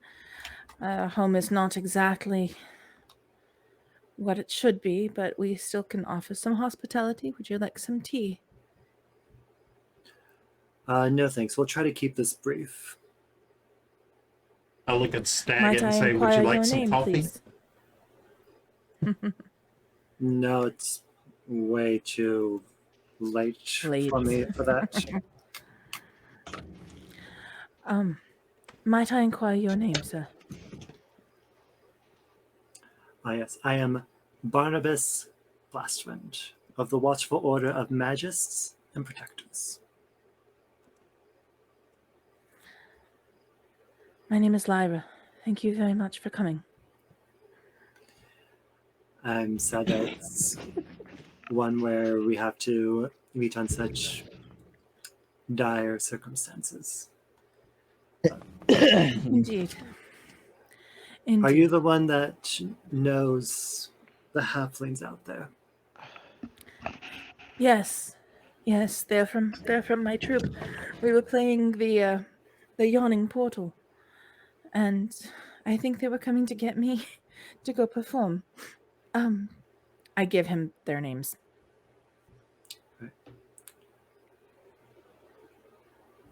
Home is not exactly what it should be, but we still can offer some hospitality. Would you like some tea? No thanks. We'll try to keep this brief. I look at Stag Might and I say, "Would you inquire like your some name, coffee?" please? No, it's way too late Late. for me for that. Might I inquire your name, sir? Yes, I am Barnabas Blastwind of the Watchful Order of Magists and Protectors. My name is Lyra. Thank you very much for coming. I'm sad that it's one where we have to meet on such dire circumstances. Indeed. Are you Indeed. the one that knows the halflings out there? Yes. Yes, they're from my troop. We were playing the yawning portal. And I think they were coming to get me to go perform. I give him their names.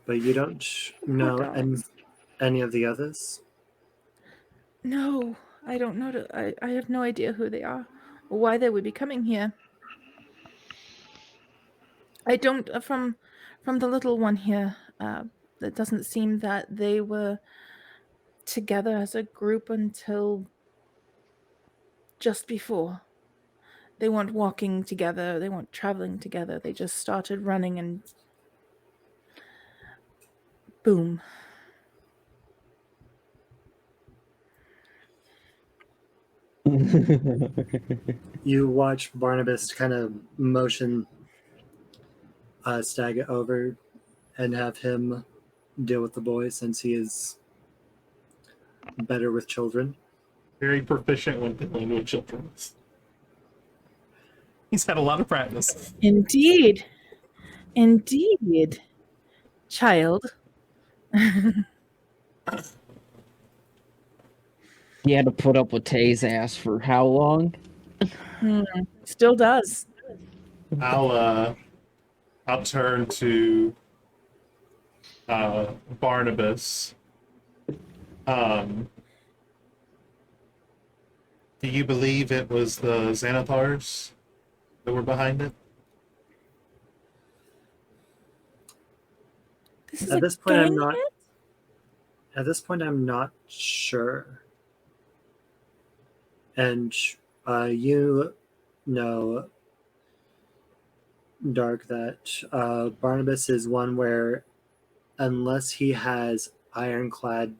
But you don't know any of the others? No, I don't know. I have no idea who they are or why they would be coming here. I don't from the little one here. It doesn't seem that they were together as a group until just before. They weren't walking together. They weren't traveling together. They just started running and boom. You watch Barnabas kind of motion Stagger over and have him deal with the boy since he is better with children. Very proficient when dealing with children. He's had a lot of practice. Indeed. Indeed. Child. You had to put up with Tay's ass for how long? Still does. I'll turn to Barnabas. Do you believe it was the Xanathars that were behind it? This is At a this point, gang hit? I'm not sure. And you know, Dark, that Barnabas is one where, unless he has ironclad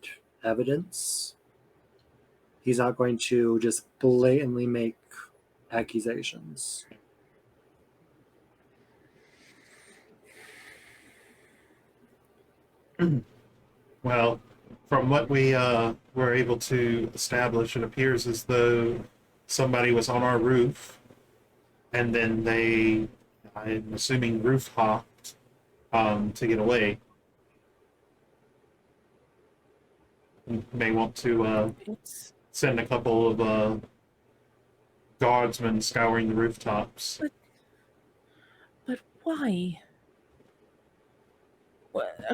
evidence, he's not going to just blatantly make accusations. Well, from what we were able to establish, it appears as though somebody was on our roof, and then they, I'm assuming, roof hopped to get away. You may want to It's, send a couple of guardsmen scouring the rooftops. but why?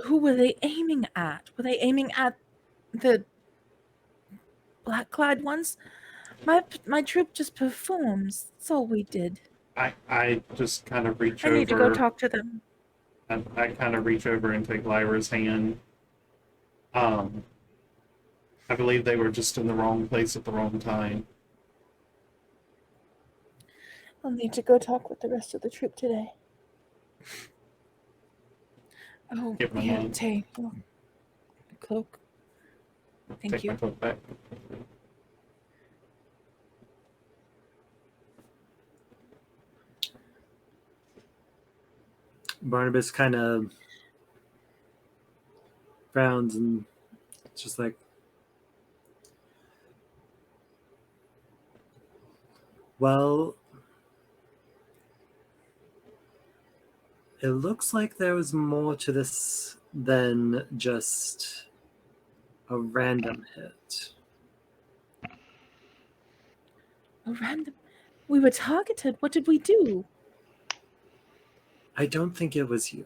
Who were they aiming at? Were they aiming at the black-clad ones? My troop just performs. That's all we did. I just kind of reach I over. need to go talk to them. I kind of reach over and take Lyra's hand. I believe they were just in the wrong place at the wrong time. I'll need to go talk with the rest of the troop today. Oh, Give my yeah, name. Tay. Cloak. Thank Take you. my cloak back. Barnabas kind of frowns and it's just like, well, it looks like there was more to this than just a random hit. A random. We were targeted. What did we do? I don't think it was you.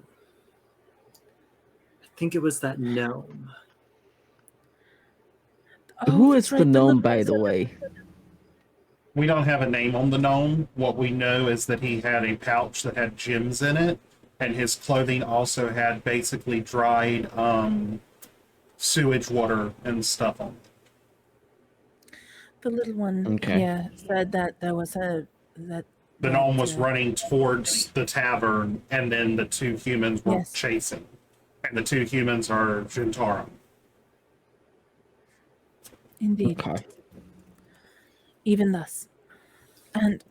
I think it was that gnome. Who that's is the right, gnome, little by the lizard. way? We don't have a name on the gnome. What we know is that he had a pouch that had gems in it, and his clothing also had basically dried sewage water and stuff on it. The little one Okay. here said that there was a that The that, gnome was running towards the tavern, and then the two humans were Yes. chasing. And the two humans are Jintara. Indeed. Okay. Even thus. And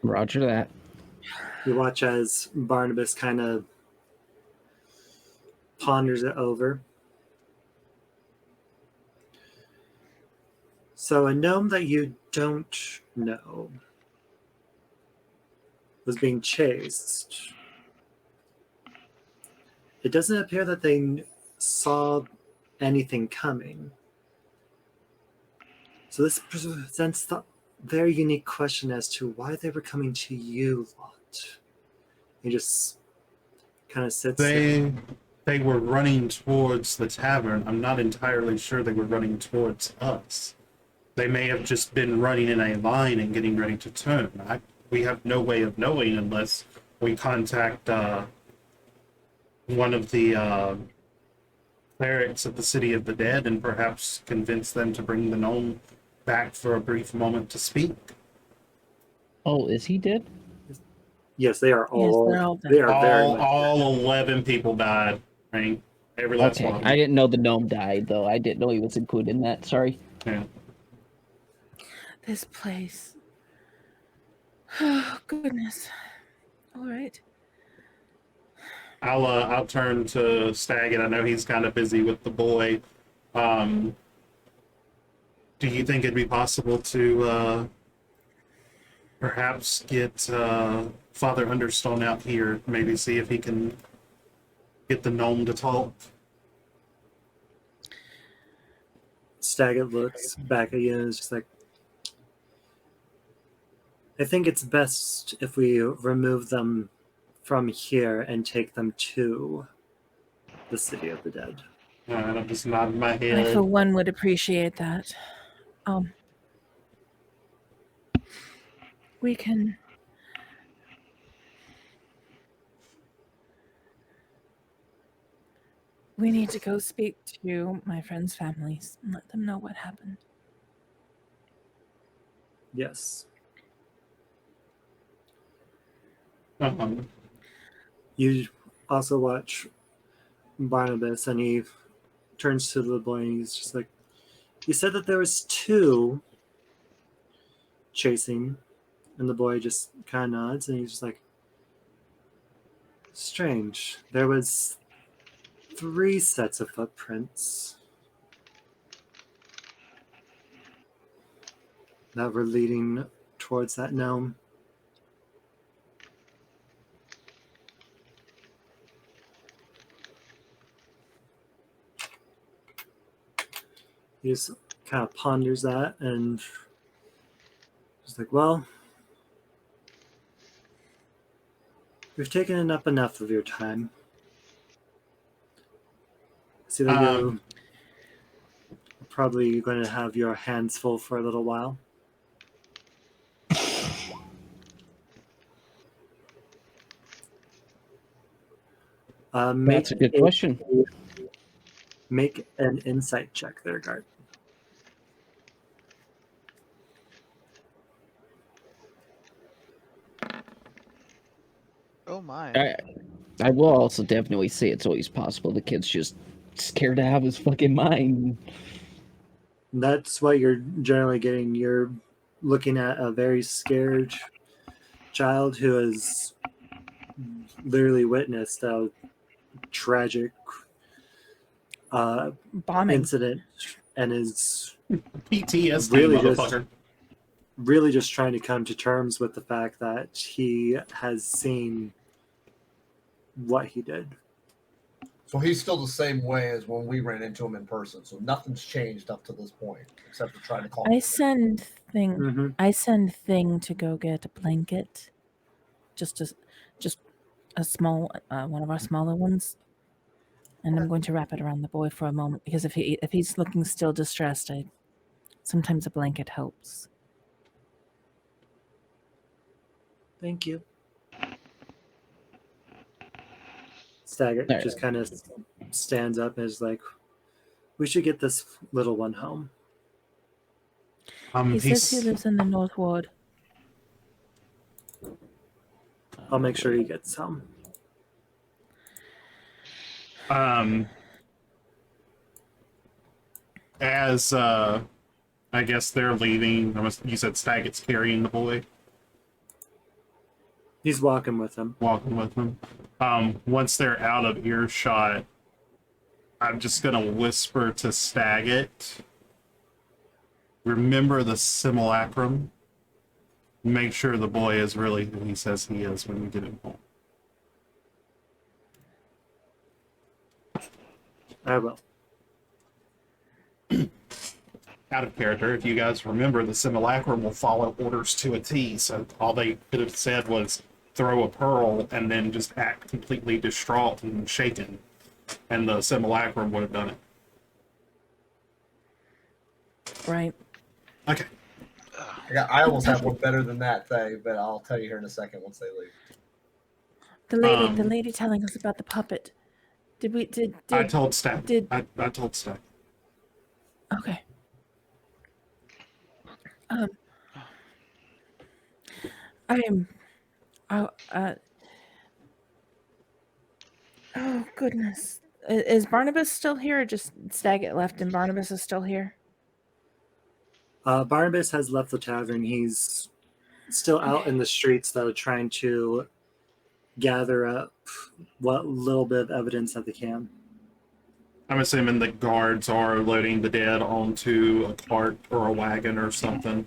Roger that. You watch as Barnabas kind of ponders it over. So, a gnome that you don't know was being chased. It doesn't appear that they saw anything coming. So, this presents the very unique question as to why they were coming to you lot. He just kind of sits there. They were running towards the tavern. I'm not entirely sure they were running towards us. They may have just been running in a line and getting ready to turn. We have no way of knowing unless we contact one of the clerics of the City of the Dead and perhaps convince them to bring the gnome back for a brief moment to speak. Oh, is he dead? Yes, they are Yes, all. they're all dead. They are very All much. all 11 people died. Right? Every last Okay. one. of I them. didn't know the gnome died, though. I didn't know he was included in that. Sorry. Yeah. this place. Oh, goodness. All right. I'll turn to Stag, and I know he's kind of busy with the boy. Do you think it'd be possible to perhaps get Father Understone out here, maybe see if he can get the gnome to talk? Staggett looks back at you and is just like, I think it's best if we remove them from here and take them to the City of the Dead. And I'm just nodding my I, head. for one, would appreciate that. We can. We need to go speak to my friends' families and let them know what happened. Yes. Um, You also watch Barnabas and he turns to the boy and he's just like, you said that there was two chasing, and the boy just kind of nods and he's just like, strange. There was 3 sets of footprints that were leading towards that gnome. He just kind of ponders that and just like, well, we've taken up enough of your time. See that you're probably going to have your hands full for a little while. That's a good question. Make an insight check there, Gart. Oh my. I will also definitely say it's always possible the kid's just scared out of his fucking mind. That's what you're generally getting. You're looking at a very scared child who has literally witnessed a tragic Bombing. incident and is PTSD, Really motherfucker. really just trying to come to terms with the fact that he has seen what he did. So he's still the same way as when we ran into him in person. So nothing's changed up to this point, except for trying to call I him. send thing. Mm-hmm. I send thing to go get a blanket. Just a small one of our smaller ones. And I'm going to wrap it around the boy for a moment because if he's looking still distressed, sometimes a blanket helps. Thank you. Stagger Alright. just kind of stands up and is like, we should get this little one home. He says he lives in the North Ward. I'll make sure he gets home. As I guess they're leaving. You said Staggett's carrying the boy, He's walking with him. walking with him. Once they're out of earshot, I'm just gonna whisper to Staggett. Remember the simulacrum. Make sure the boy is really who he says he is when you get him home. I will. Out of character, if you guys remember, the simulacrum will follow orders to a T, so all they could have said was throw a pearl and then just act completely distraught and shaken, and the simulacrum would have done it. Right. Okay. I almost have one better than that thing, but I'll tell you here in a second once they leave. The lady telling us about the puppet. I told Stack. did- I told Stack. Okay. I am. Oh, oh goodness. Is Barnabas still here, or just Staggett left and Barnabas is still here? Barnabas has left the tavern. He's still out in the streets, though, trying to gather up what little bit of evidence that they can. I'm assuming the guards are loading the dead onto a cart or a wagon or something.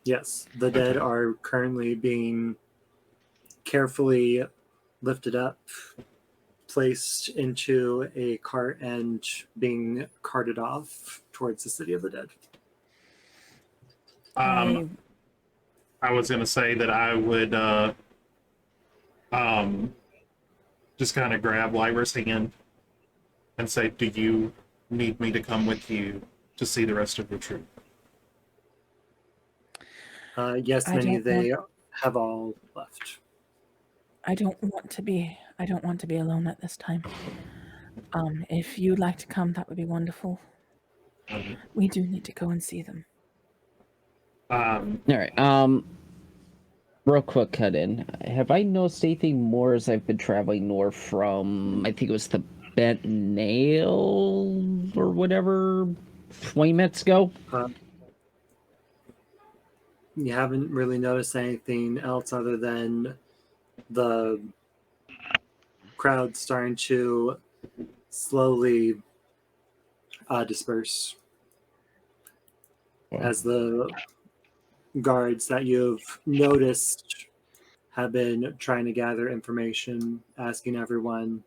Yes, the dead are currently being carefully lifted up, placed into a cart, and being carted off towards the city of the dead. I was gonna say that I would just kind of grab Lyra's hand and say, "Do you need me to come with you to see the rest of your troop?" Yes, I many don't they have all left. I don't want to be alone at this time. If you'd like to come, that would be wonderful. We do need to go and see them. All right. Real quick cut in. Have I noticed anything more as I've been traveling north from, I think it was the Bent Nail or whatever 20 minutes ago? You haven't really noticed anything else other than the crowd starting to slowly disperse as the guards that you've noticed have been trying to gather information, asking everyone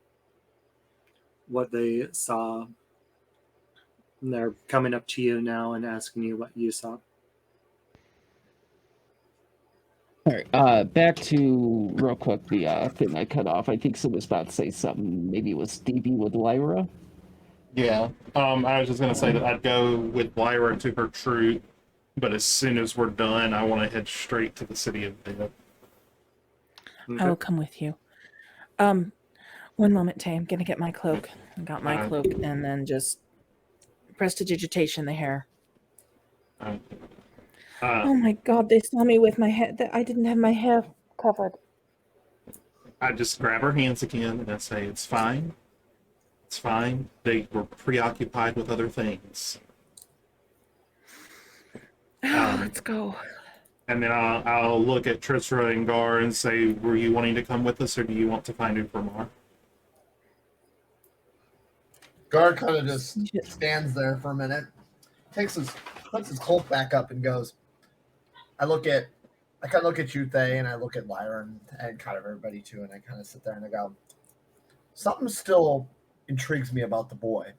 what they saw. And they're coming up to you now and asking you what you saw. All right. Back to real quick the thing I cut off. I think someone was about to say something. Maybe it was DB with Lyra. Yeah. I was just gonna say that I'd go with Lyra to her troop, but as soon as we're done, I want to head straight to the city of dead. Okay. I will come with you. One moment, Tay. I'm gonna get my cloak. I got my cloak, and then just prestidigitation the hair. Oh my God! They saw me with my hair. I didn't have my hair covered. I just grab her hands again and I say, "It's fine. It's fine. They were preoccupied with other things." Let's go. And then I'll look at Trisra and Gar and say, "Were you wanting to come with us, or do you want to find Upermar?" Guard kind of just stands there for a minute, puts his Colt back up and goes, I kind of look at you, Thay, and I look at Lyra and kind of everybody too, and I kind of sit there and I go, something still intrigues me about the boy.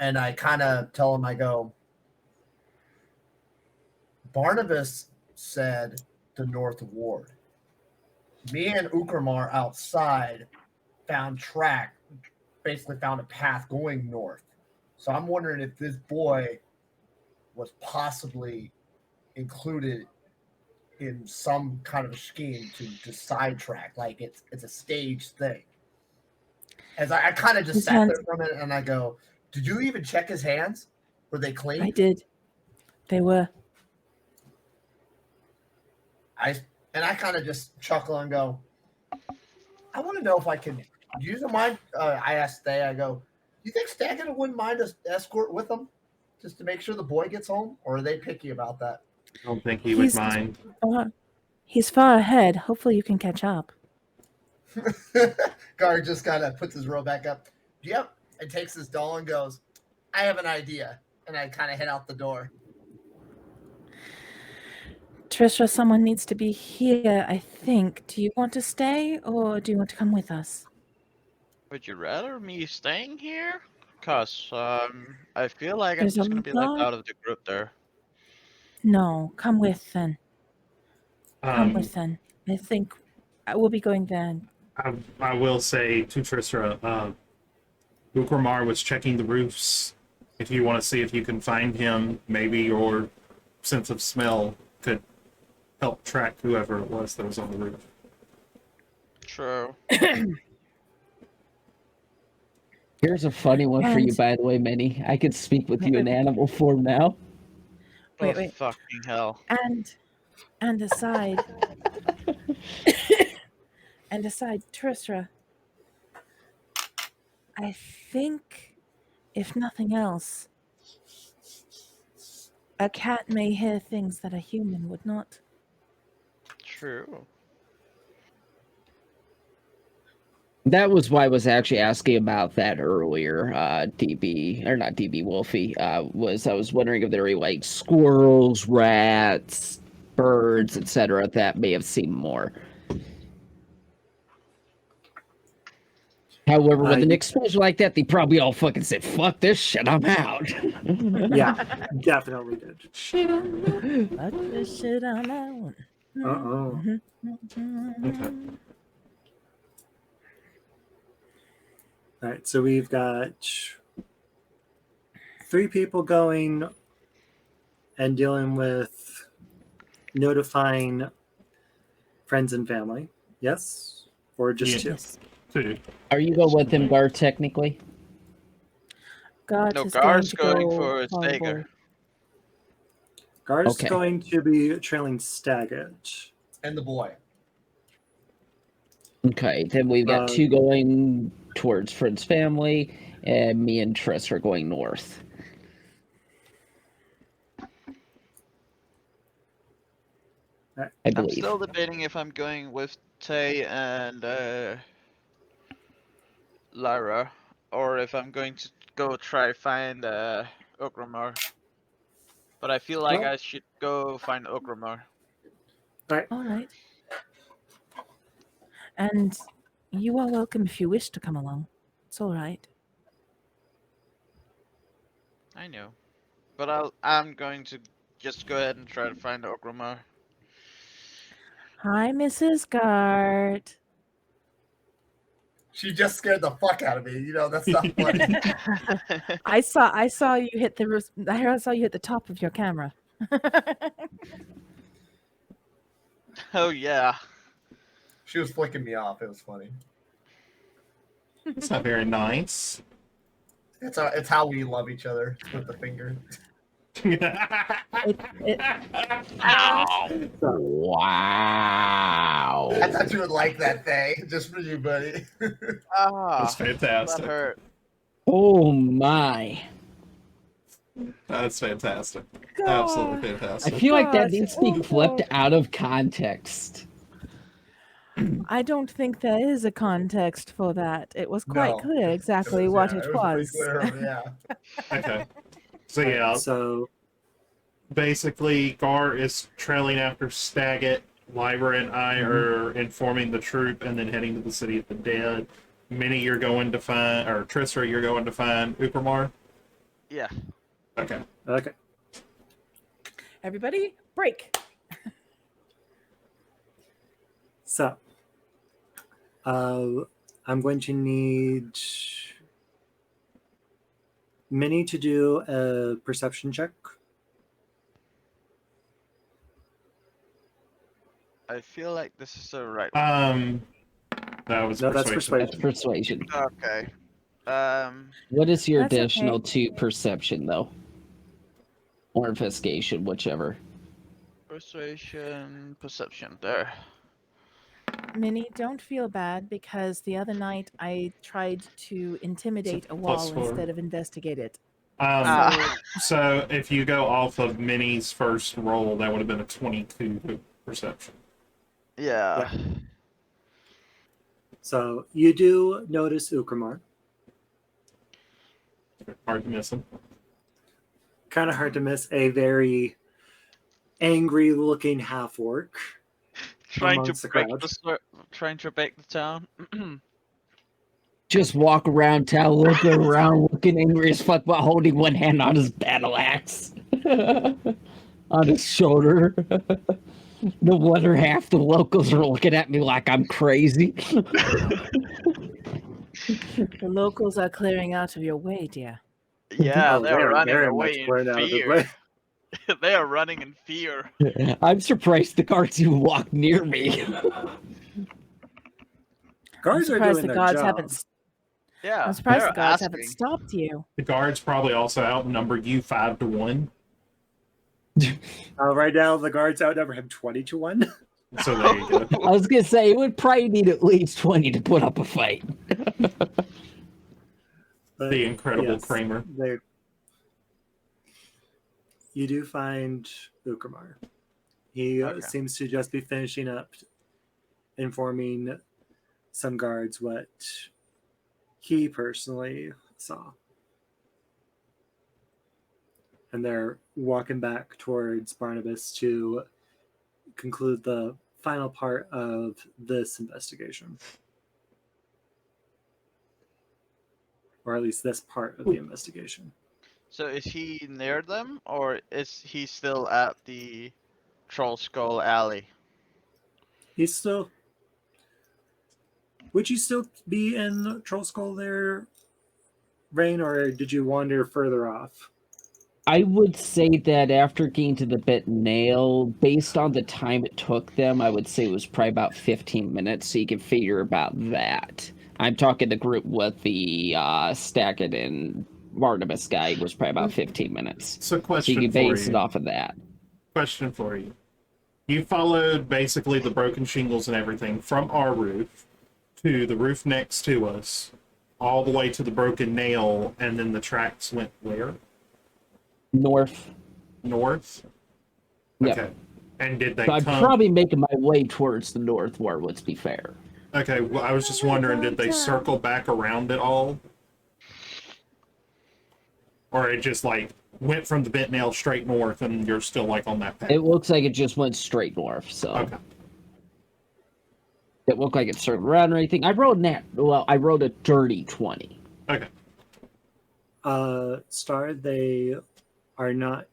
And I kind of tell him, I go, Barnabas said the North Ward. Me and Ukrmar outside found basically found a path going north. So I'm wondering if this boy was possibly included in some kind of a scheme to sidetrack, like it's a staged thing. As I kind of just His sat hands. there for a minute and I go, "Did you even check his hands? Were they clean?" I did. They were. I kind of just chuckle and go, "I want to know if I can use a mind." I asked Stay. I go, "Do you think Staggett wouldn't mind us escort with him, just to make sure the boy gets home, or are they picky about that?" I don't think he would He's mind. He's far ahead. Hopefully, you can catch up. Guard just kind of puts his robe back up. Yep, and takes his doll and goes, "I have an idea," and I kind of head out the door. Trisha, someone needs to be here, I think. Do you want to stay, or do you want to come with us? Would you rather me staying here? Cause I feel like I'm There's just a gonna be left lot. out of the group there. No, come with then. Come Um, with then. I think I will be going there. I will say to Trisra, Ukramar was checking the roofs. If you want to see if you can find him, maybe your sense of smell could help track whoever it was that was on the roof. True. Here's a funny one for you, And by the way, Minnie. I could speak with you in animal form now. Wait, Oh wait. fucking hell. and aside, Trisra, I think, if nothing else, a cat may hear things that a human would not. True. That was why I was actually asking about that earlier. DB or not DB Wolfie. I was wondering if there were like squirrels, rats, birds, etc. that may have seen more. However, with an exposure like that, they probably all fucking said, "Fuck this shit, I'm out." Yeah, definitely did. Fuck this shit on that one. Uh-oh. Okay. All right, so we've got 3 people going and dealing with notifying friends and family. Yes? Or just 2? Yes. Two. Are you going with him, Gar, technically? God No, is Gar's going going to for go Stager. Gar's Okay. going to be trailing Staggett. And the boy. Okay, then we've got 2 going towards Fred's family, and me and Triss are going north. I I'm believe. still debating if I'm going with Tay and Lyra, or if I'm going to go try find Okramar. But I feel like Well- I should go find Okramar. All right. And you are welcome if you wish to come along. It's all right. I know. But I'm going to just go ahead and try to find Okramar. Hi, Mrs. Gart. She just scared the fuck out of me. You know, that's not funny. I saw you hit I saw you hit the top of your camera. Oh yeah. She was flicking me off. It was funny. It's not very nice. It's how we love each other with the finger. Ow! Wow. I thought you would like that thing. Just for you, buddy. Ah, That's that fantastic. hurt. Oh my. That's fantastic. God. Absolutely I fantastic. feel like that Gosh, needs to be oh, flipped no. out of context. I don't think there is a context for that. It was quite No. clear exactly what it Pretty was. clear, yeah. Okay. So yeah, So basically Gar is trailing after Staggett. Lyra and I are informing the troop and then heading to the City of the Dead. Minnie, you're going to find, or Trisra, you're going to find Ukramar? Yeah. Okay. okay. Everybody, break. So I'm going to need Minnie to do a perception check. I feel like this is the right. That was No, that's persuasion. That's persuasion. Okay. What is your That's okay. additional to perception, though? Or investigation, whichever. Persuasion, perception. There. Minnie, don't feel bad because the other night I tried to intimidate a wall +4. instead of investigate it. Ah. So if you go off of Minnie's first roll, that would have been a 22 to perception. Yeah. So you do notice Ukramar. Hard to miss him. Kind of hard to miss a very angry-looking half-orc. Trying amongst to the break crowd. trying to break the town. Just walk around town, look around, looking angry as fuck, while holding one hand on his battle axe. On his shoulder. No wonder half the locals are looking at me like I'm crazy. The locals are clearing out of your way, dear. Yeah, Oh, they're they're running very away much in cleared out of the fear. way. They are running in fear. I'm surprised the guards even walk near me. I'm Guards are surprised doing the their guards job. haven't. Yeah, I'm surprised they're the guards haven't asking. stopped you. The guards probably also outnumber you 5 to 1. Right now, the guards outnumber him 20 to 1. So there you go. I was gonna say it would probably need at least 20 to put up a fight. But The incredible yes, Kramer. you do find Ukramar. He Okay. seems to just be finishing up informing some guards what he personally saw. And they're walking back towards Barnabas to conclude the final part of this investigation. Or at least this part of the investigation. So is he near them, or is he still at the Troll Skull Alley? He's still. Would you still be in Troll Skull there, Rain, or did you wander further off? I would say that after getting to the bit nail, based on the time it took them, I would say it was probably about 15 minutes, so you can figure about that. I'm talking the group with the Stackett and Barnabas guy was probably about 15 minutes. So So you question can for base it you. off of that. Question for you. You followed basically the broken shingles and everything from our roof to the roof next to us, all the way to the broken nail, and then the tracks went where? North. North? Yep. Okay. And did they So I'm come? probably making my way towards the north where, let's be fair. Okay, well, I was just wondering, did they circle back around at all? Or it just like went from the bent nail straight north and you're still like on that path? It looks like it just went straight north, so Okay. it looked like it circled around or anything. I wrote a dirty 20. Okay. Star, they are not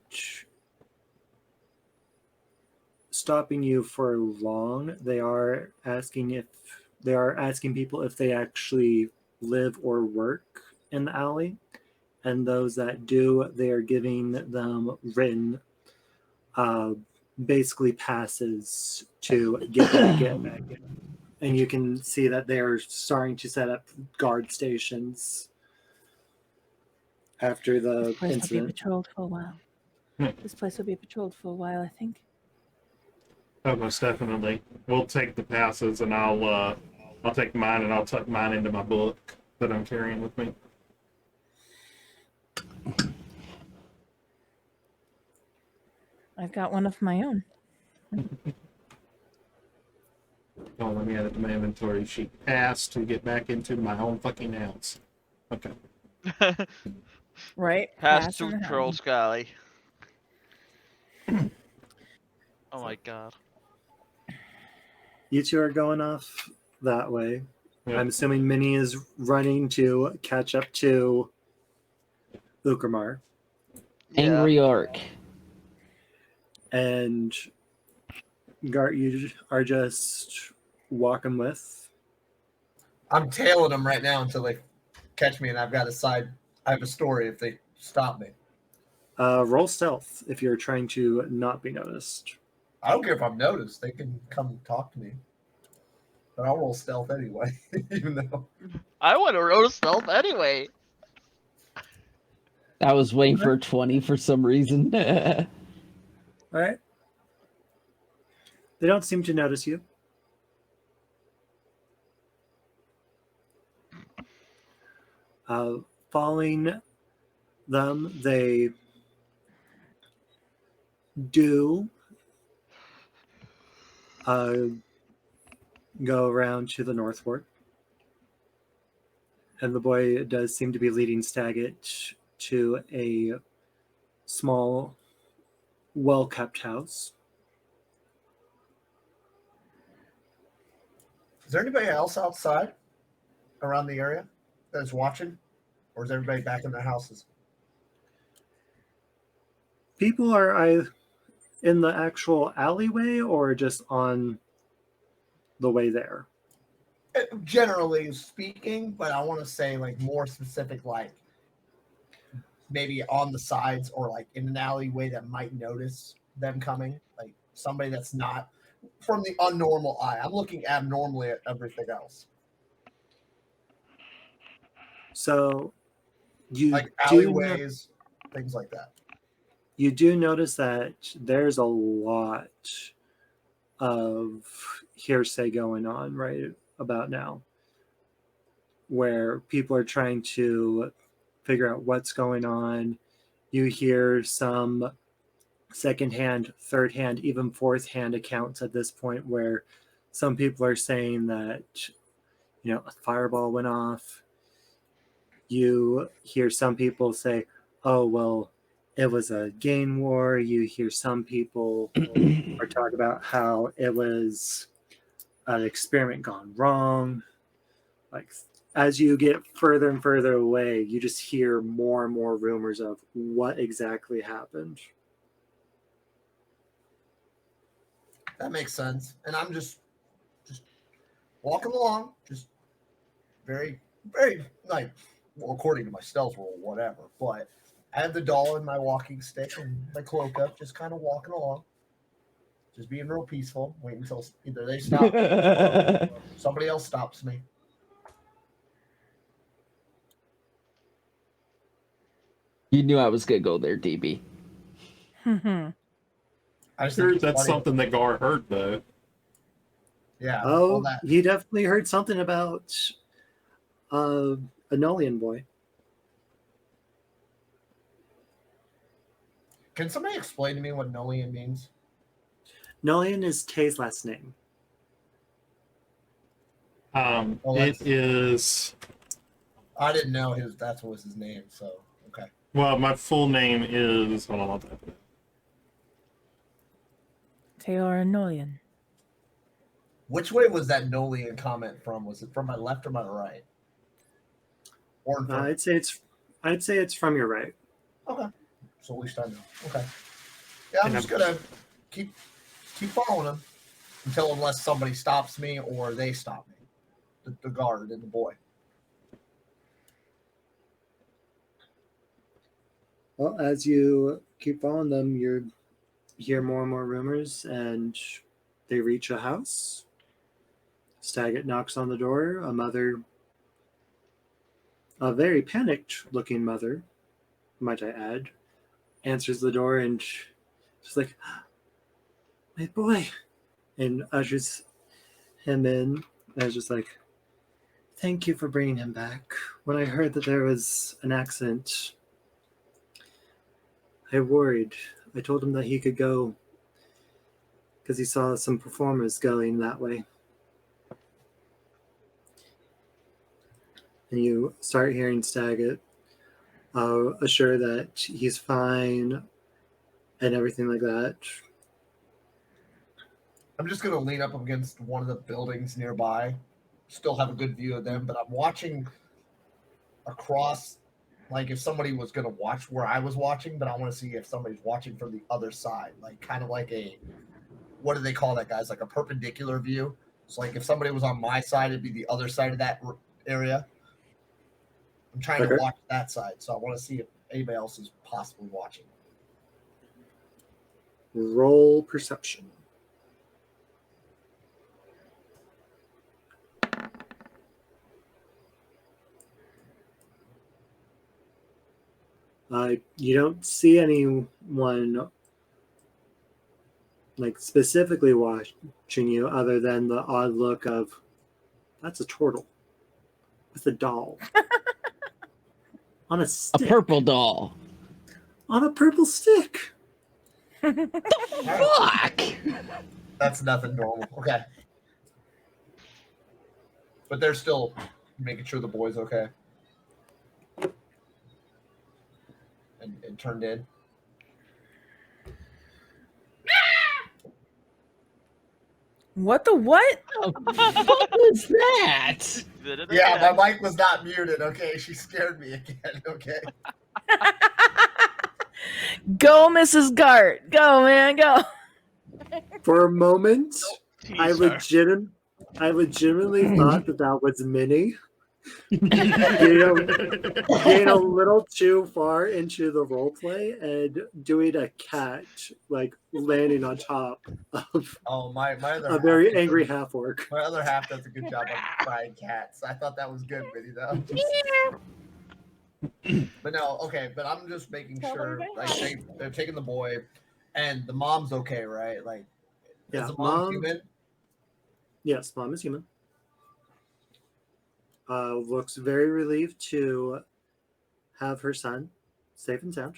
stopping you for long. They are asking people if they actually live or work in the alley, and those that do, they are giving them written, basically passes to get back in. And you can see that they are starting to set up guard stations after the This place will be incident. patrolled for a while. This place will be patrolled for a while, I think. Oh, most definitely. We'll take the passes and I'll take mine and I'll tuck mine into my book that I'm carrying with me. I've got one of my own. Oh, let me add it to my inventory sheet. Pass to get back into my own fucking house. Okay. Right? Pass in to the Troll house. Skull. Oh my god. You two are going off that way. Yep. I'm assuming Minnie is running to catch up to Ukramar. Yeah. Angry Orc. And Gart, you are just walking with. I'm tailing them right now until they catch me, and I've got a side I have a story if they stop me. Roll stealth if you're trying to not be noticed. I don't care if I'm noticed. They can come talk to me. But I'll roll stealth anyway, even though. I want to roll stealth anyway. I was waiting for a 20 for some reason. All right. They don't seem to notice you. Following them, they do go around to the northward. And the boy does seem to be leading Staggett to a small, well-kept house. Is there anybody else outside around the area that's watching? Or is everybody back in their houses? People are in the actual alleyway or just on the way there? Generally speaking, but I want to say like more specific, like maybe on the sides or like in an alleyway that might notice them coming, like somebody that's not from the unnormal eye. I'm looking abnormally at everything else. So you Like do alleyways, things like that. you do notice that there's a lot of hearsay going on right about now, where people are trying to figure out what's going on. You hear some secondhand, third-hand, even fourth-hand accounts at this point where some people are saying that, a fireball went off. You hear some people say, oh, well, it was a gang war. You hear some people are talking about how it was an experiment gone wrong. Like, as you get further and further away, you just hear more and more rumors of what exactly happened. That makes sense. And I'm just walking along, just very, very like, well, according to my stealth roll, whatever. But I have the doll and my walking stick and my cloak up, just kind of walking along, just being real peaceful, waiting until either they stop me or somebody else stops me. You knew I was gonna go there, DB. I just Sure, think it's that's funny. something that Gar heard, though. Yeah. all Oh, that. he definitely heard something about a Nolian boy. Can somebody explain to me what Nolian means? Nolian is Tay's last name. Well, It that's- is. I didn't know that was his name. So okay. Well, my full name is. Hold on, I'll type it. Taylor Nolian. Which way was that Nolian comment from? Was it from my left or my right? Or in front? I'd say it's from your right. Okay. So at least I know. Okay. Yeah, I'm And just gonna keep following him unless somebody stops me or they stop me. The guard and the boy. Well, as you keep following them, you hear more and more rumors, and they reach a house. Staggett knocks on the door. A mother, a very panicked-looking mother, might I add, answers the door, and she's like, "My boy," and ushers him in. And I was just like, "Thank you for bringing him back. When I heard that there was an accident, I worried. I told him that he could go because he saw some performers going that way." And you start hearing Staggett assure that he's fine and everything like that. I'm just gonna lean up against one of the buildings nearby. Still have a good view of them, but I'm watching across. Like if somebody was gonna watch where I was watching, but I want to see if somebody's watching from the other side, like kind of like a, what do they call that, guys? Like a perpendicular view. So like if somebody was on my side, it'd be the other side of that area. I'm trying to Okay. watch that side, so I want to see if anybody else is possibly watching. Roll perception. You don't see anyone like specifically watching you, other than the odd look of, that's a turtle with a doll on a A stick, purple doll. on a purple stick. Fuck! That's nothing normal. Okay. But they're still making sure the boy's okay. And turned in. What the what? What was that? Did it Yeah, again. my mic was not muted. Okay, she scared me again. Okay. Go, Mrs. Gart. Go, man, go. For a moment, I Tease her. legitimately thought that was Minnie. Getting a little too far into the role play and doing a cat, like landing on top of Oh, my other a half very does angry a- half orc. My other half does a good job of crying cats. I thought that was good, Vinny, though. But no, okay. But I'm just making Tell sure, everybody like hi. they're taking the boy, and the mom's okay, right? Like, Yeah, is the mom mom. human? Yes, mom is human. Looks very relieved to have her son safe and sound.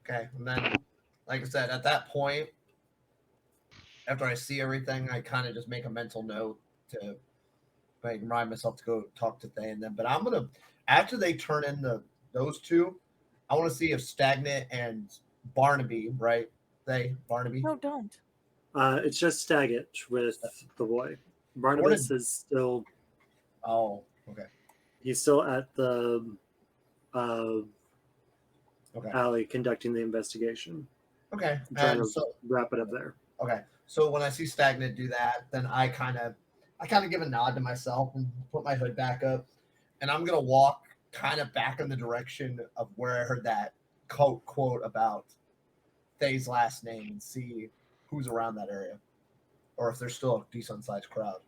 Okay, and then, like I said, at that point, after I see everything, I kind of just make a mental note to like remind myself to go talk to Thay and them. But I'm gonna, after they turn in those two, I want to see if Stagnant and Barnaby, right? Barnaby. No, don't. It's just Staggett with the boy. Barnabas is still, Oh, okay. he's still at the Okay. alley conducting the investigation. Okay. I'm trying And to so wrap it up there. okay. So when I see Stagnant do that, then I kind of give a nod to myself and put my hood back up, and I'm gonna walk kind of back in the direction of where I heard that quote about Thay's last name and see who's around that area, or if there's still a decent sized crowd.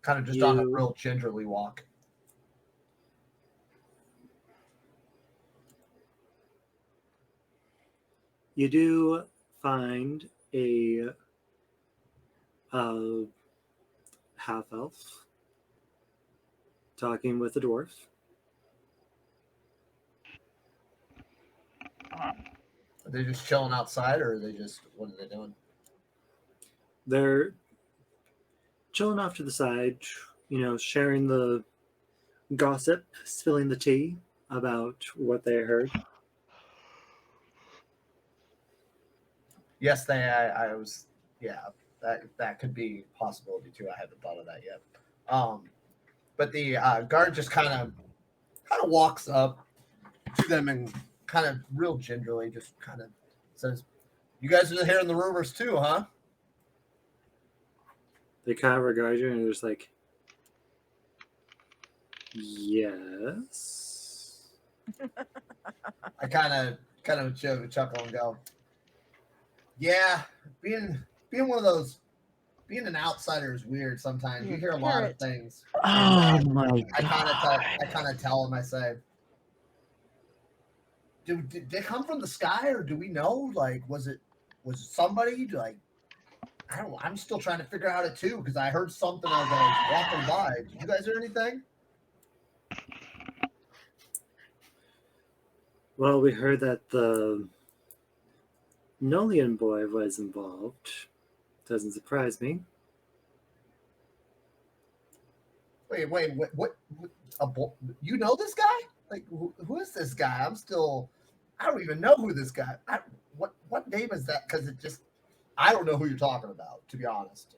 Kind of just on a real gingerly walk. You do find a half elf talking with a dwarf. Are they just chilling outside, or are they just what are they doing? They're chilling off to the side, sharing the gossip, spilling the tea about what they heard. Yes, I was. Yeah, that could be a possibility too. I haven't thought of that yet. But the guard just kind of walks up to them and kind of real gingerly just kind of says, "You guys are hearing the rumors too, huh?" They kind of regard you and they're just like, yes. I kind of chuckle and go, "Yeah, being one of those, being an outsider is weird sometimes. You hear a lot of things." Oh my I god. kind of tell him, I say, did they come from the sky, or do we know? Like, was it somebody? Like, I don't know. I'm still trying to figure out it too because I heard something as I was walking by. Did you guys hear anything? Well, we heard that the Nolian boy was involved. Doesn't surprise me. Wait, what you know this guy? Like, who is this guy? I don't even know who this guy. What name is that? Because I don't know who you're talking about, to be honest.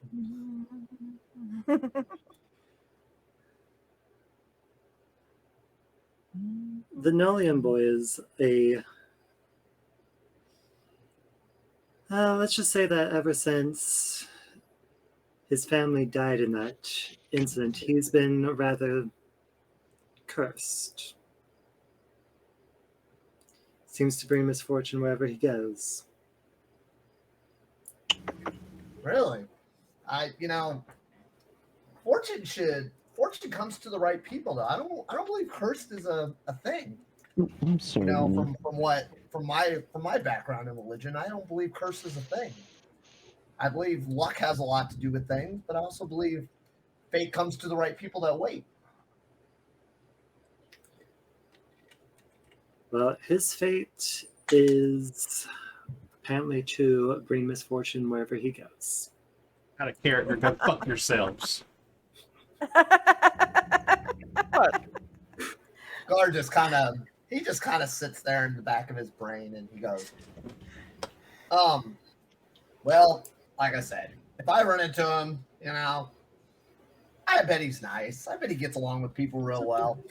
The Nolian boy is a. Let's just say that ever since his family died in that incident, he's been rather cursed. Seems to bring misfortune wherever he goes. Really? Fortune comes to the right people though. I don't believe cursed is a thing. I'm sorry. From my background in religion, I don't believe curse is a thing. I believe luck has a lot to do with things, but I also believe fate comes to the right people that wait. Well, his fate is apparently to bring misfortune wherever he goes. Out of character, go fuck yourselves. Gar just kind of sits there in the back of his brain and he goes, well, like I said, if I run into him, I bet he's nice. I bet he gets along with people real well.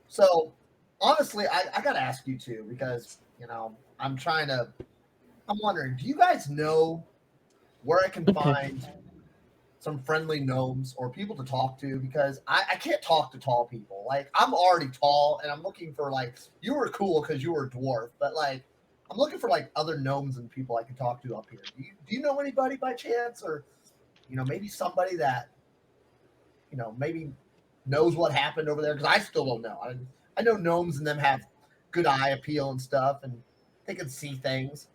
So honestly, I gotta ask you too, because I'm wondering, do you guys know where I can find some friendly gnomes or people to talk to? Because I can't talk to tall people. Like, I'm already tall and I'm looking for, like, you were cool because you were a dwarf, but like I'm looking for like other gnomes and people I can talk to up here. Do you know anybody by chance, or maybe somebody that maybe knows what happened over there? Because I still don't know. I know gnomes and them have good eye appeal and stuff, and they can see things.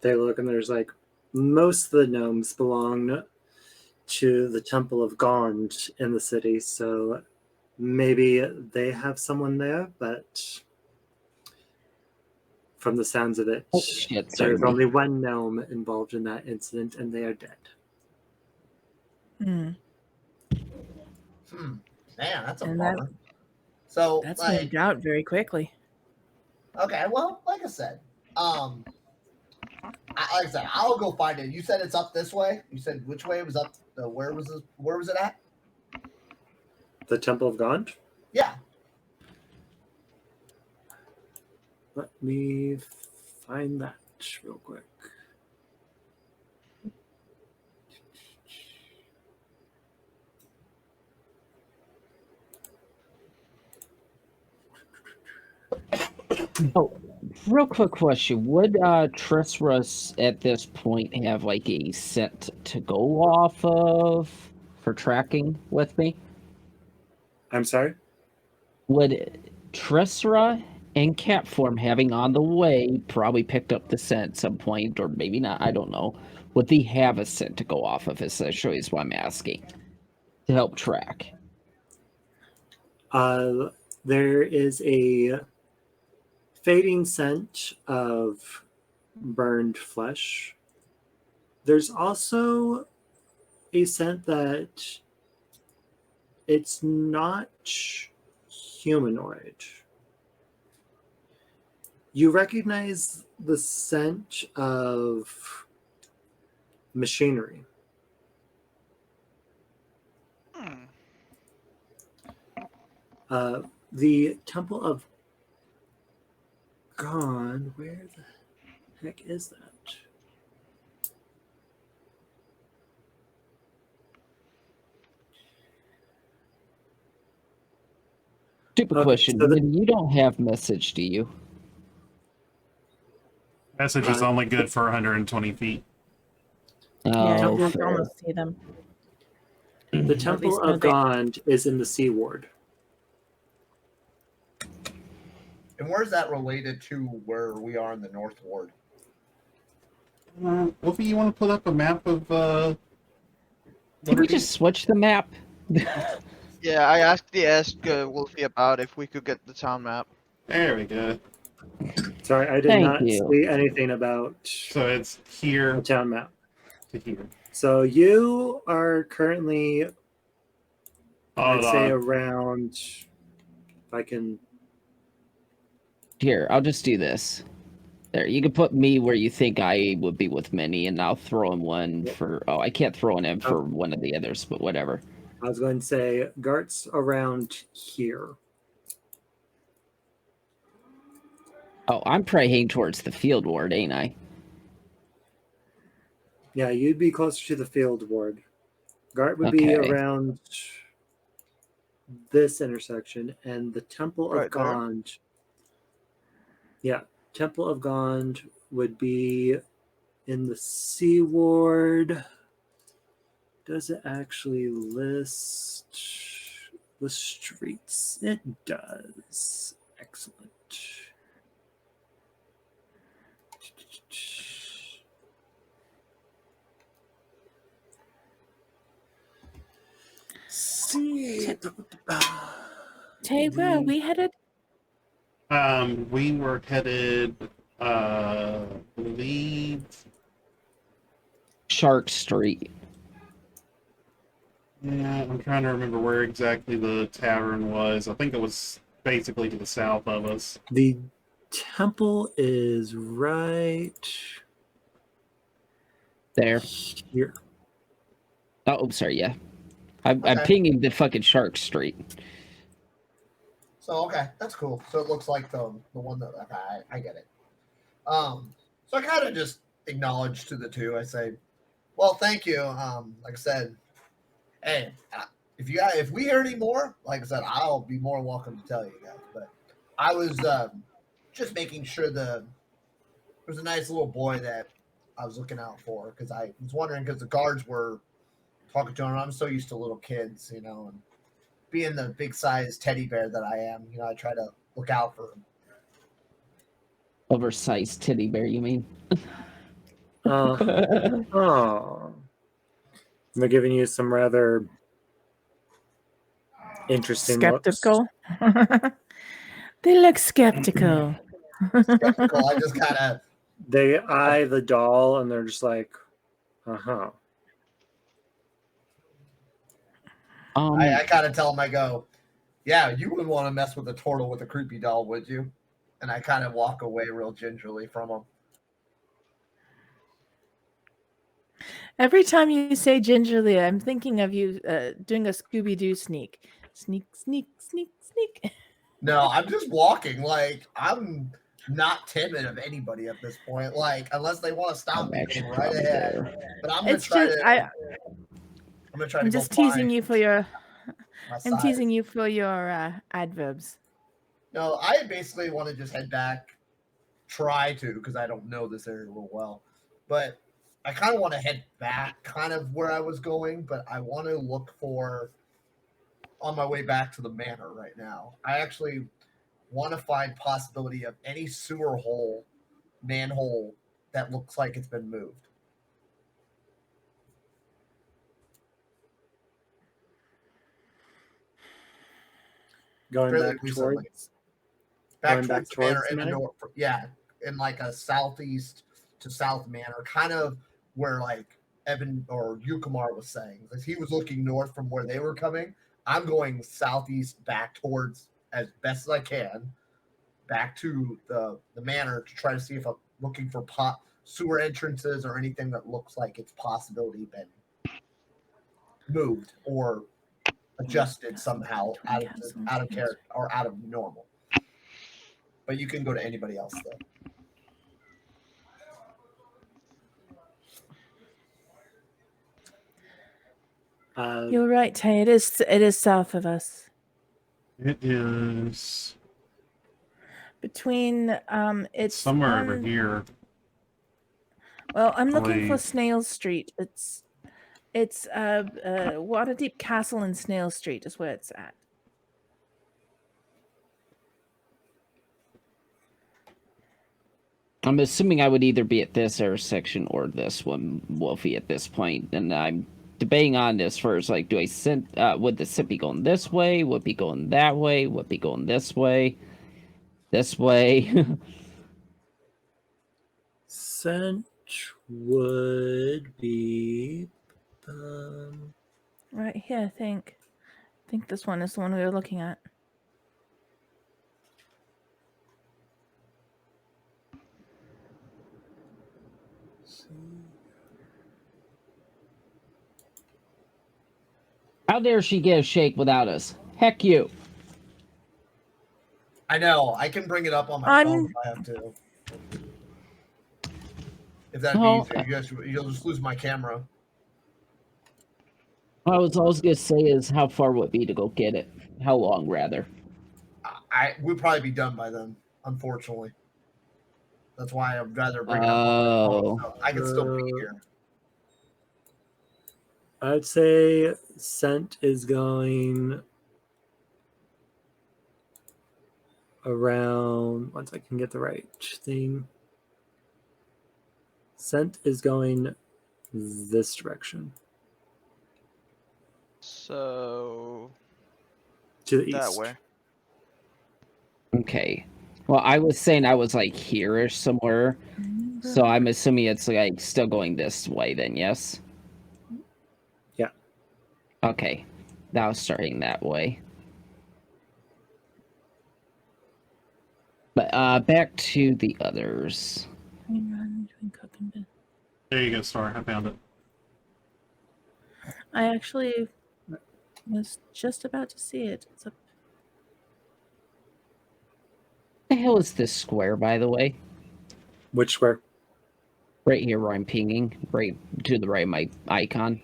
They look and there's like, most of the gnomes belong to the Temple of Gond in the city, so maybe they have someone there, but from the sounds of it, there's only one gnome involved in that incident, and they are dead. Hmm. Man, that's a And bummer. So That's like, moved out very quickly. okay, well, like I said, I'll go find it. You said it's up this way. You said which way it was up? Where was it at? The Temple of Gond? Yeah. Let me find that real quick. Oh, real quick question. Would Trissrus at this point have like a scent to go off of for tracking with me? I'm sorry? Would Trissra and Catform having on the way probably picked up the scent at some point, or maybe not, I don't know. Would they have a scent to go off of, essentially, is what I'm asking. To help track. There is a fading scent of burned flesh. There's also a scent that it's not humanoid. You recognize the scent of machinery. The Temple of God, where the heck is that? Stupid question. So You don't have message, do you? Message is only good for 120 feet. Yeah, Oh, you can almost see them. The Temple of Gond is in the Sea Ward. And where's that related to where we are in the North Ward? Wolfie, you want to put up a map of Did we just switch the map? Yeah, I asked Wolfie about if we could get the town map. There we go. Sorry, I did not see anything about So it's here the town map. to here. So you are currently, I'd say around, if I can... Here, I'll just do this. There, you can put me where you think I would be with Minnie, and I'll throw in one for. Oh, I can't throw one in for one of the others, but whatever. I was going to say Gart's around here. Oh, I'm probably heading towards the field ward, ain't I? Yeah, you'd be closer to the field ward. Gart would be Okay. around this intersection, and the Temple of Right there. Gond. Yeah, Temple of Gond would be in the C ward. Does it actually list the streets? It does. Excellent. See. Tay, where are we headed? We were headed, believe. Shark Street. Yeah, I'm trying to remember where exactly the tavern was. I think it was basically to the south of us. The temple is right There. here. Oh, sorry, yeah. I'm Okay. pinging the fucking Shark Street. So okay, that's cool. So it looks like the one that okay, I get it. So I kind of just acknowledge to the two. I say, "Well, thank you." Like I said, hey, if we hear any more, like I said, I'll be more welcome to tell you guys. But I was just making sure there was a nice little boy that I was looking out for because I was wondering because the guards were talking to him. I'm so used to little kids, you know, and being the big sized teddy bear that I am, you know, I try to look out for him. Oversized teddy bear, you mean? Oh. They're giving you some rather interesting looks. Skeptical. They look skeptical. Skeptical. I just kind of They eye the doll and they're just like, uh-huh. I kind of tell him, I go, yeah, you wouldn't want to mess with a turtle with a creepy doll, would you? And I kind of walk away real gingerly from him. Every time you say gingerly, I'm thinking of you doing a Scooby-Doo sneak. Sneak, sneak, sneak, sneak. No, I'm just walking. Like, I'm not timid of anybody at this point. Like, unless they want to stop me, go right ahead. But I'm gonna It's try just to. I'm gonna try to just go teasing find you for your my I'm size. teasing you for your adverbs. No, I basically want to just head back, try to, because I don't know this area real well. But I kind of want to head back, kind of where I was going, but I want to look for on my way back to the manor right now. I actually want to find possibility of any sewer hole, manhole that looks like it's been moved. Going Fairly back recently. towards Back going towards back the manor towards in the the manor? north. Yeah, in like a southeast to south manor, kind of where like Evan or Yukumar was saying. Because he was looking north from where they were coming. I'm going southeast back towards as best as I can, back to the manor to try to see if I'm looking for sewer entrances or anything that looks like it's possibility been moved or adjusted somehow out of character or out of normal. But you can go to anybody else though. You're right, Tay. It is south of us. It is Between it's somewhere on, over here. well, I'm looking for believe. Snail Street. It's Waterdeep Castle and Snail Street is where it's at. I'm assuming I would either be at this intersection or this one, Wolfie, at this point, and I'm debating on this first. Like, do I send? Would the ship be going this way? Would it be going that way? Would it be going this way? This way? Scent would be Right here, I think. I think this one is the one we were looking at. How dare she get a shake without us? Heck you. I know. I can bring it up on my I'm- phone if I have to. If that'd be Oh, easier, you'll just lose my camera. I was always gonna say is how far would it be to go get it? How long, rather? We'd probably be done by then. Unfortunately, that's why I'd rather bring it up on my phone. So I can still be here. I'd say scent is going around. Once I can get the right thing. Scent is going this direction So to the that east. way. Okay. Well, I was saying I was like here-ish somewhere, so I'm assuming it's like still going this way then, yes? Yeah. Okay. That was starting that way. But back to the others. There you go, Star. I found it. I actually was just about to see it. It's up. The hell is this square, by the way? Which square? Right here where I'm pinging, right to the right of my icon.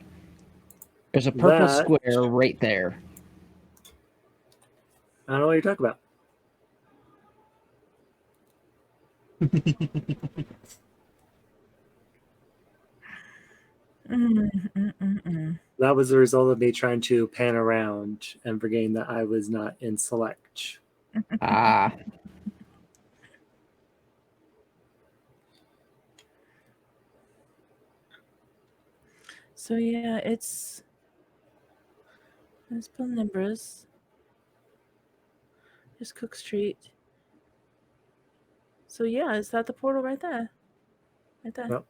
There's a purple That- square right there. I don't know what you're talking about. That was the result of me trying to pan around and forgetting that I was not in select. Ah. So yeah, it's Nimbus. There's Cook Street. So yeah, is that the portal right there? Right there. Yep.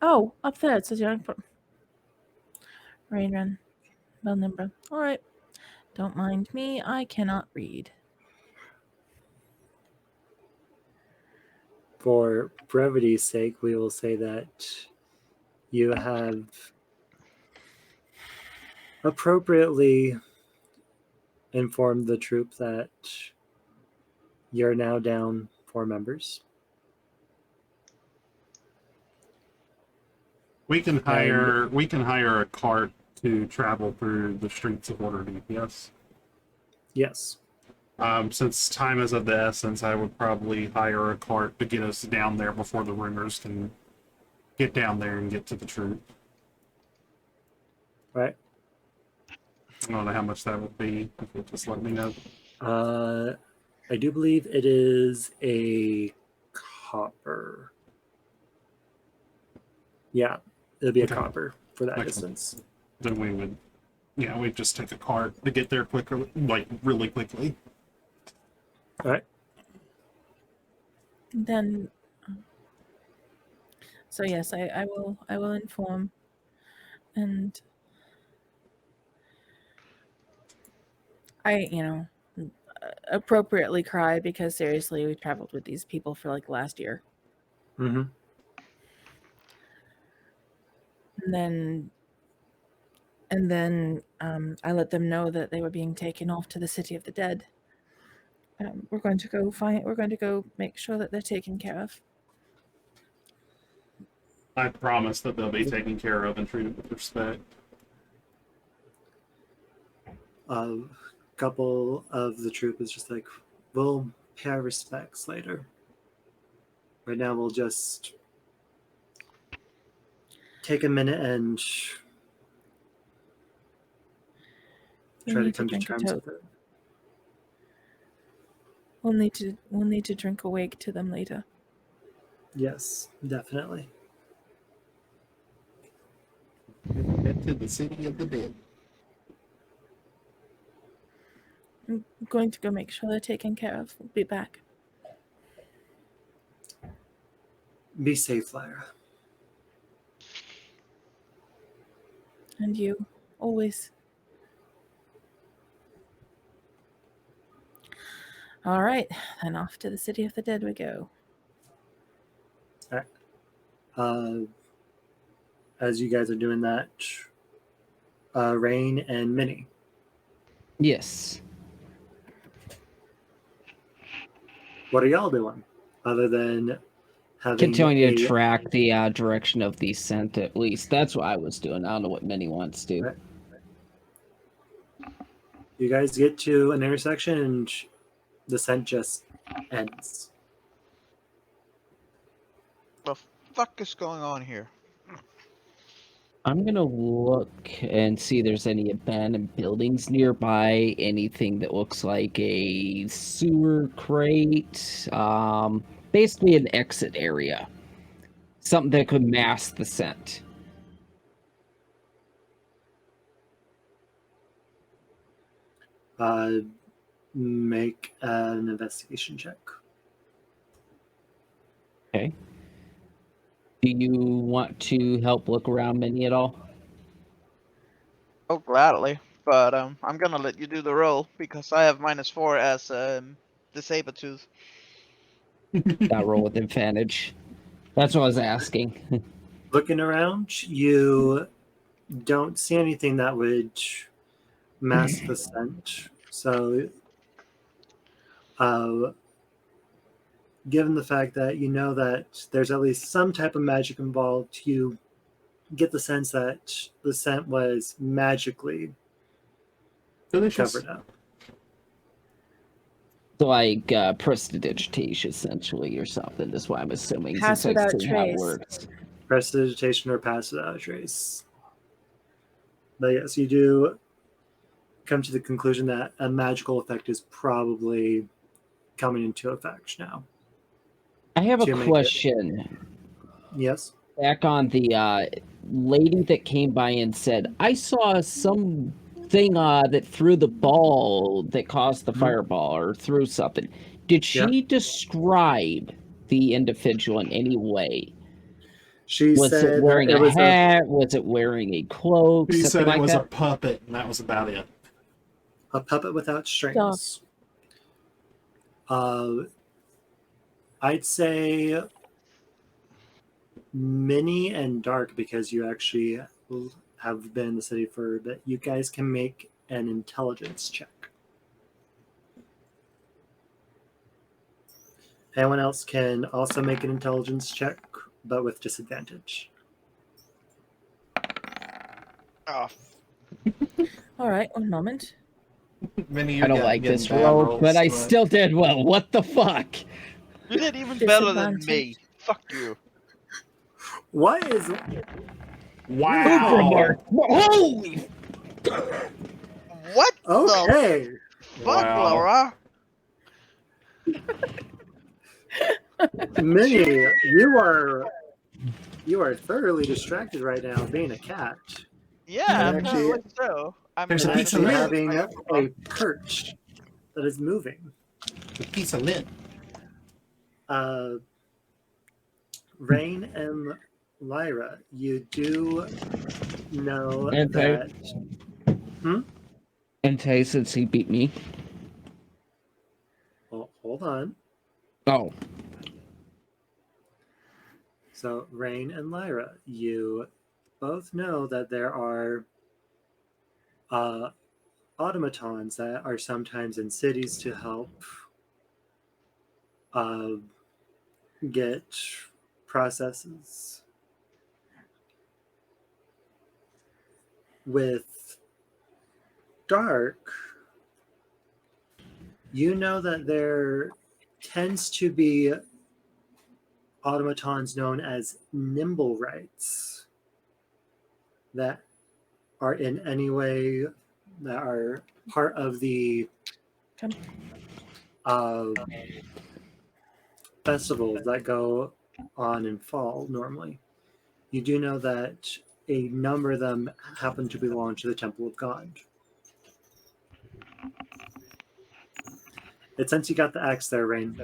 Oh, up there it says Young Rain Run. Belnimber. Alright. Don't mind me, I cannot read. For brevity's sake, we will say that you have appropriately informed the troop that you're now down 4 members. We can hire a cart to travel through the streets of Waterdeep. Yes. Yes. Since time is of the essence, I would probably hire a cart to get us down there before the rumors can get down there and get to the troop. Right. I don't know how much that would be. If you'll just let me know. I do believe it is a copper. Yeah, it'll be Okay. a copper for that Okay. distance. Then we would, we'd just take a cart to get there quicker, like really quickly. All right. Then so yes, I will inform and I, appropriately cry because seriously, we traveled with these people for like last year. Mm-hmm. And then I let them know that they were being taken off to the city of the dead. We're going to go make sure that they're taken care of. I promise that they'll be taken care of and treated with respect. A couple of the troop is just like, we'll pay our respects later. Right now, we'll just take a minute and try to come to terms with it. We'll need to drink a wake to them later. Yes, definitely. Head to the city of the dead. I'm going to go make sure they're taken care of. We'll be back. Be safe, Lyra. And you, always. All right, then off to the city of the dead we go. All right. As you guys are doing that, Rain and Minnie. Yes. What are y'all doing other than having Continuing to a track the direction of the scent, at least. That's what I was doing. I don't know what Minnie wants to. Right. You guys get to an intersection and the scent just ends. The fuck is going on here? I'm gonna look and see if there's any abandoned buildings nearby, anything that looks like a sewer crate, basically an exit area. Something that could mask the scent. Make an investigation check. Okay. Do you want to help look around Minnie at all? Oh, gladly. But I'm gonna let you do the roll because I have -4 as the saber tooth. That roll with advantage. That's what I was asking. Looking around, you don't see anything that would mask the scent. So, given the fact that you know that there's at least some type of magic involved, you get the sense that the scent was magically Delicious. covered up. Like prestidigitation, essentially, or something. That's why I'm assuming. Pass since I've without seen how it trace. works. Prestidigitation or pass without a trace. But yes, you do come to the conclusion that a magical effect is probably coming into effect now. I have a To make it- question. Yes. Back on the lady that came by and said, I saw some thing that threw the ball that caused the Mhm. fireball or threw something. Did she describe the individual in any way? She Was it said that wearing it a was hat? Was it wearing a cloak? He Something said it like was that? a puppet, and that was about it. a puppet without strings. I'd say Minnie and Dark, because you actually have been in the city for a bit. You guys can make an intelligence check. Anyone else can also make an intelligence check, but with disadvantage. Oh, All right, one moment. Minnie, I you're don't getting like this bad roll, rolls, but I still did well. What the fuck? you did even better than me. Disadvantage. Fuck you. What is Wow. Holy! What the okay? fuck, Wow. Laura? Minnie, you are thoroughly distracted right now being a cat. Yeah, And actually- apparently so. I'm There's a And pizza actually lid. having a perch that is moving. A piece of lint. Rain and Lyra, you do know And that. And Tay, since he beat me. Well, hold on. Oh. So, Rain and Lyra, you both know that there are automatons that are sometimes in cities to help get processes. With Dark, you know that there tends to be automatons known as nimble rights that are in any way that are part of the festivals that go on in fall normally. You do know that a number of them happen to belong to the Temple of God. But since you got the axe there, Rain.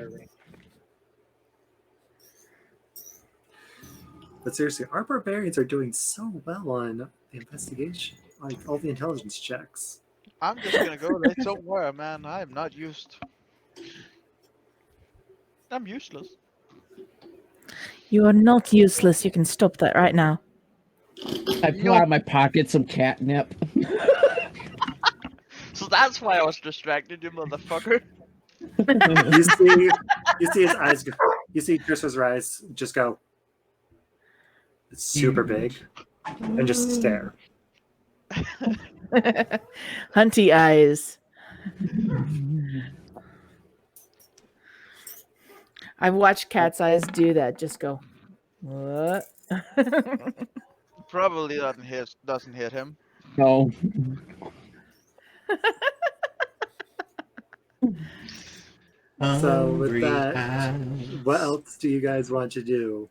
But seriously, our barbarians are doing so well on the investigation, like all the intelligence checks. I'm just gonna go lay somewhere, man. I am not used. I'm useless. You are not useless. You can stop that right now. I pull out of my pocket some catnip. So that's why I was distracted, you motherfucker. You see his eyes. You see Christopher's eyes just go. It's super big, and just stare. Hunty eyes. I've watched cat's eyes do that. Just go. What? Probably doesn't hit him. No. So with Hungry that, eyes. what else do you guys want to do?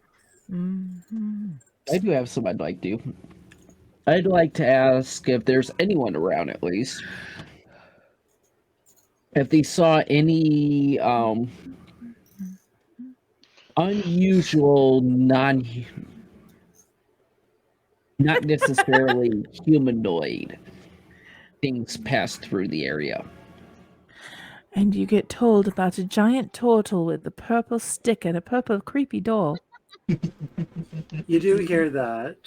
I do have some I'd like to. I'd like to ask if there's anyone around at least. If they saw any unusual not necessarily humanoid things pass through the area. And you get told about a giant turtle with a purple stick and a purple creepy doll. You do hear that.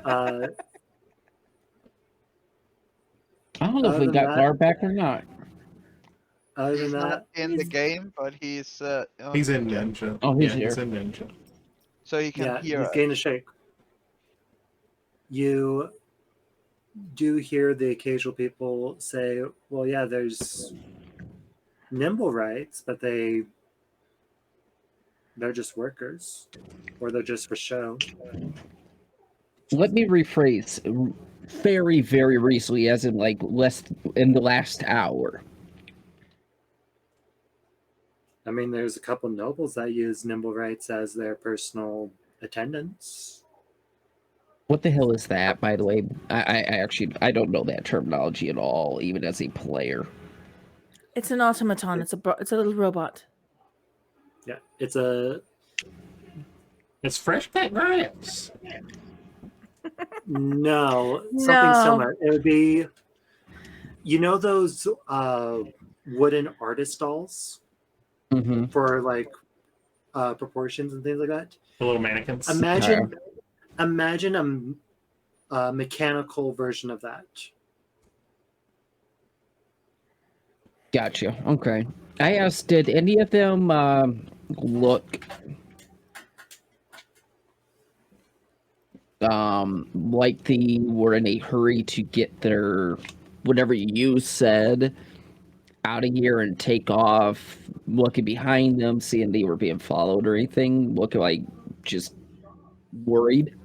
Uh, I don't know if Other we than got that- Gar back or not. other than He's not that, in the game, but he's He's in Ninja, Ninja. Oh, he's He's here. in Ninja. so he can yeah, hear he's us. getting a shake. You do hear the occasional people say, "Well, yeah, there's nimble rights, but they're just workers, or they're just for show." Let me rephrase. Very, very recently, as in like less in the last hour. I mean, there's a couple nobles that use nimble rights as their personal attendants. What the hell is that, by the way? I actually I don't know that terminology at all, even as a player. It's an automaton. It's a little robot. Yeah, it's Fresh cut grass. no something No. similar. It would be, you know, those wooden artist dolls Mm-hmm. for like proportions and things like that. The little mannequins. Imagine a mechanical version of that. Gotcha. Okay. I asked, did any of them look like they were in a hurry to get their whatever you said out of here and take off, looking behind them, seeing they were being followed or anything, looking like just worried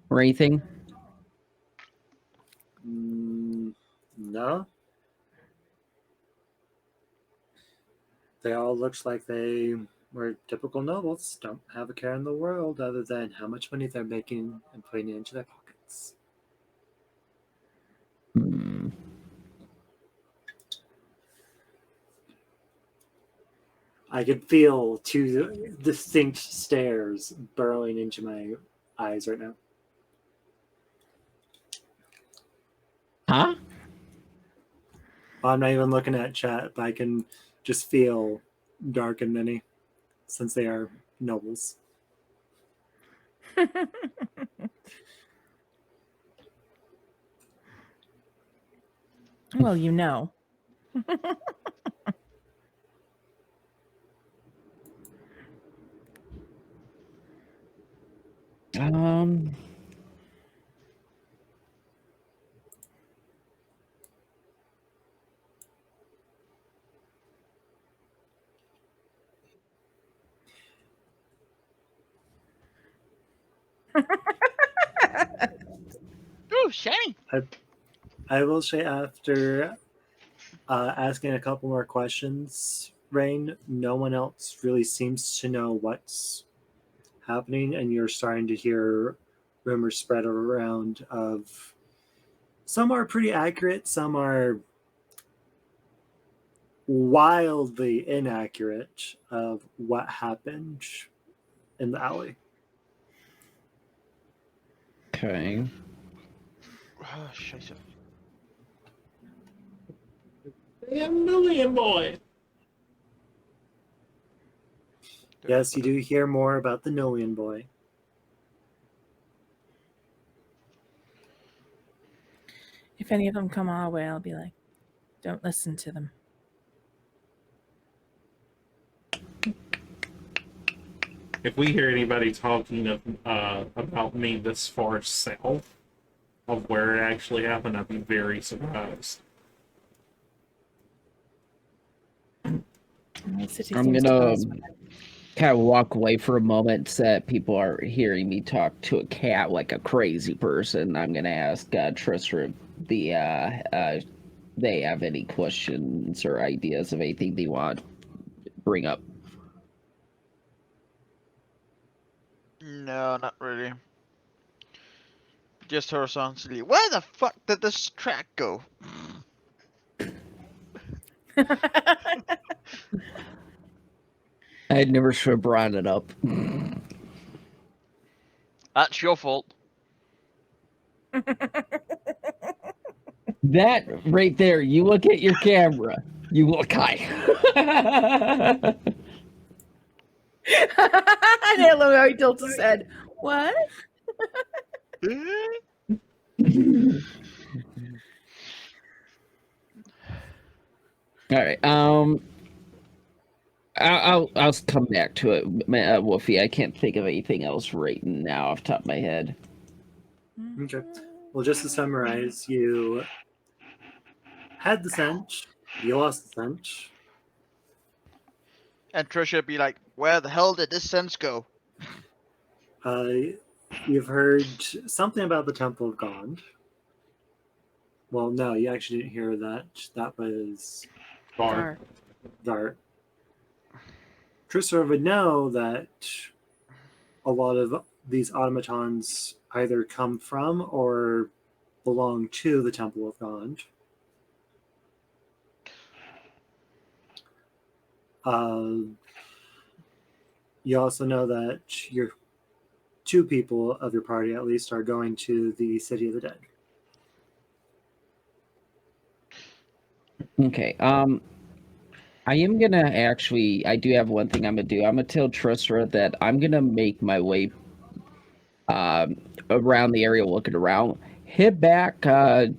or anything? No, they all looks like they were typical nobles. Don't have a care in the world other than how much money they're making and putting it into their pockets. Hmm. I could feel two distinct stares burrowing into my eyes right now. Huh? I'm not even looking at chat, but I can just feel dark and many since they are nobles. Well, you know. Um. Ooh, shiny! I will say after asking a couple more questions, Rain, no one else really seems to know what's happening, and you're starting to hear rumors spread around of some are pretty accurate, some are wildly inaccurate of what happened in the alley. Okay. Oh, scheiße. Damn million boy. Yes, you do hear more about the Nolan boy. If any of them come our way, I'll be like, don't listen to them. If we hear anybody talking about me this far south of where it actually happened, I'd be very surprised. The city I'm seems to gonna buzz. kind of walk away for a moment so that people are hearing me talk to a cat like a crazy person. I'm gonna ask Tristram the they have any questions or ideas of anything they want to bring up. No, not really. Just horizontally. Where the fuck did this track go? I never should have brought it up. That's your fault. That right there, you look at your camera. You look high. And I love how he tilts his head. What? All right. I'll come back to it, Wolfie. I can't think of anything else right now off the top of my head. Okay. Well, just to summarize, you had the cinch, you lost the cinch. And Trisha be like, where the hell did this sense go? You've heard something about the Temple of God. Well, no, you actually didn't hear that. That was Bar. Dart. Tristram would know that a lot of these automatons either come from or belong to the Temple of God. You also know that your two people of your party, at least, are going to the City of the Dead. Okay. I am gonna actually. I do have one thing I'm gonna do. I'm gonna tell Tristram that I'm gonna make my way around the area, looking around. Head back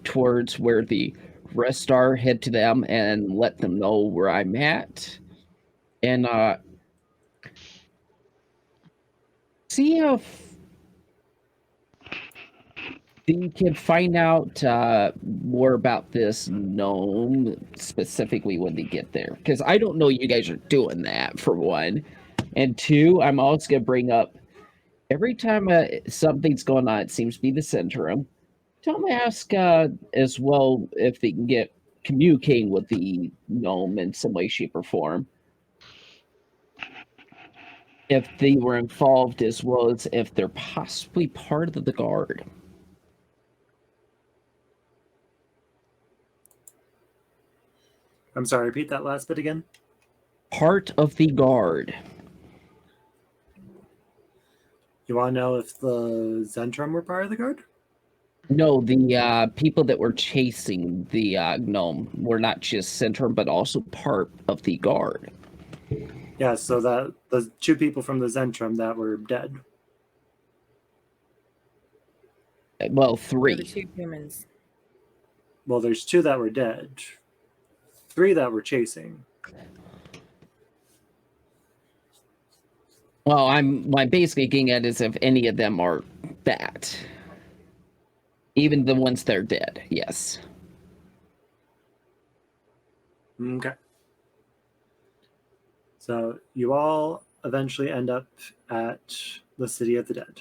towards where the rest are. Head to them and let them know where I'm at, and see if you can find out more about this gnome specifically when they get there, because I don't know you guys are doing that, for one, and two, I'm also gonna bring up every time something's going on. It seems to be the Centrum. Tell them to ask as well if they can get communicating with the gnome in some way, shape, or form. If they were involved, as well as if they're possibly part of the guard. I'm sorry, repeat that last bit again. Part of the guard. You want to know if the Zentrum were part of the guard? No, the people that were chasing the gnome were not just Centrum, but also part of the guard. Yeah, so that the two people from the Zentrum that were dead. Well, The 3. two humans. Well, there's 2 that were dead. 3 that were chasing. Well, I'm basically getting at is if any of them are that. Even the ones that are dead, yes. Okay. So you all eventually end up at the City of the Dead.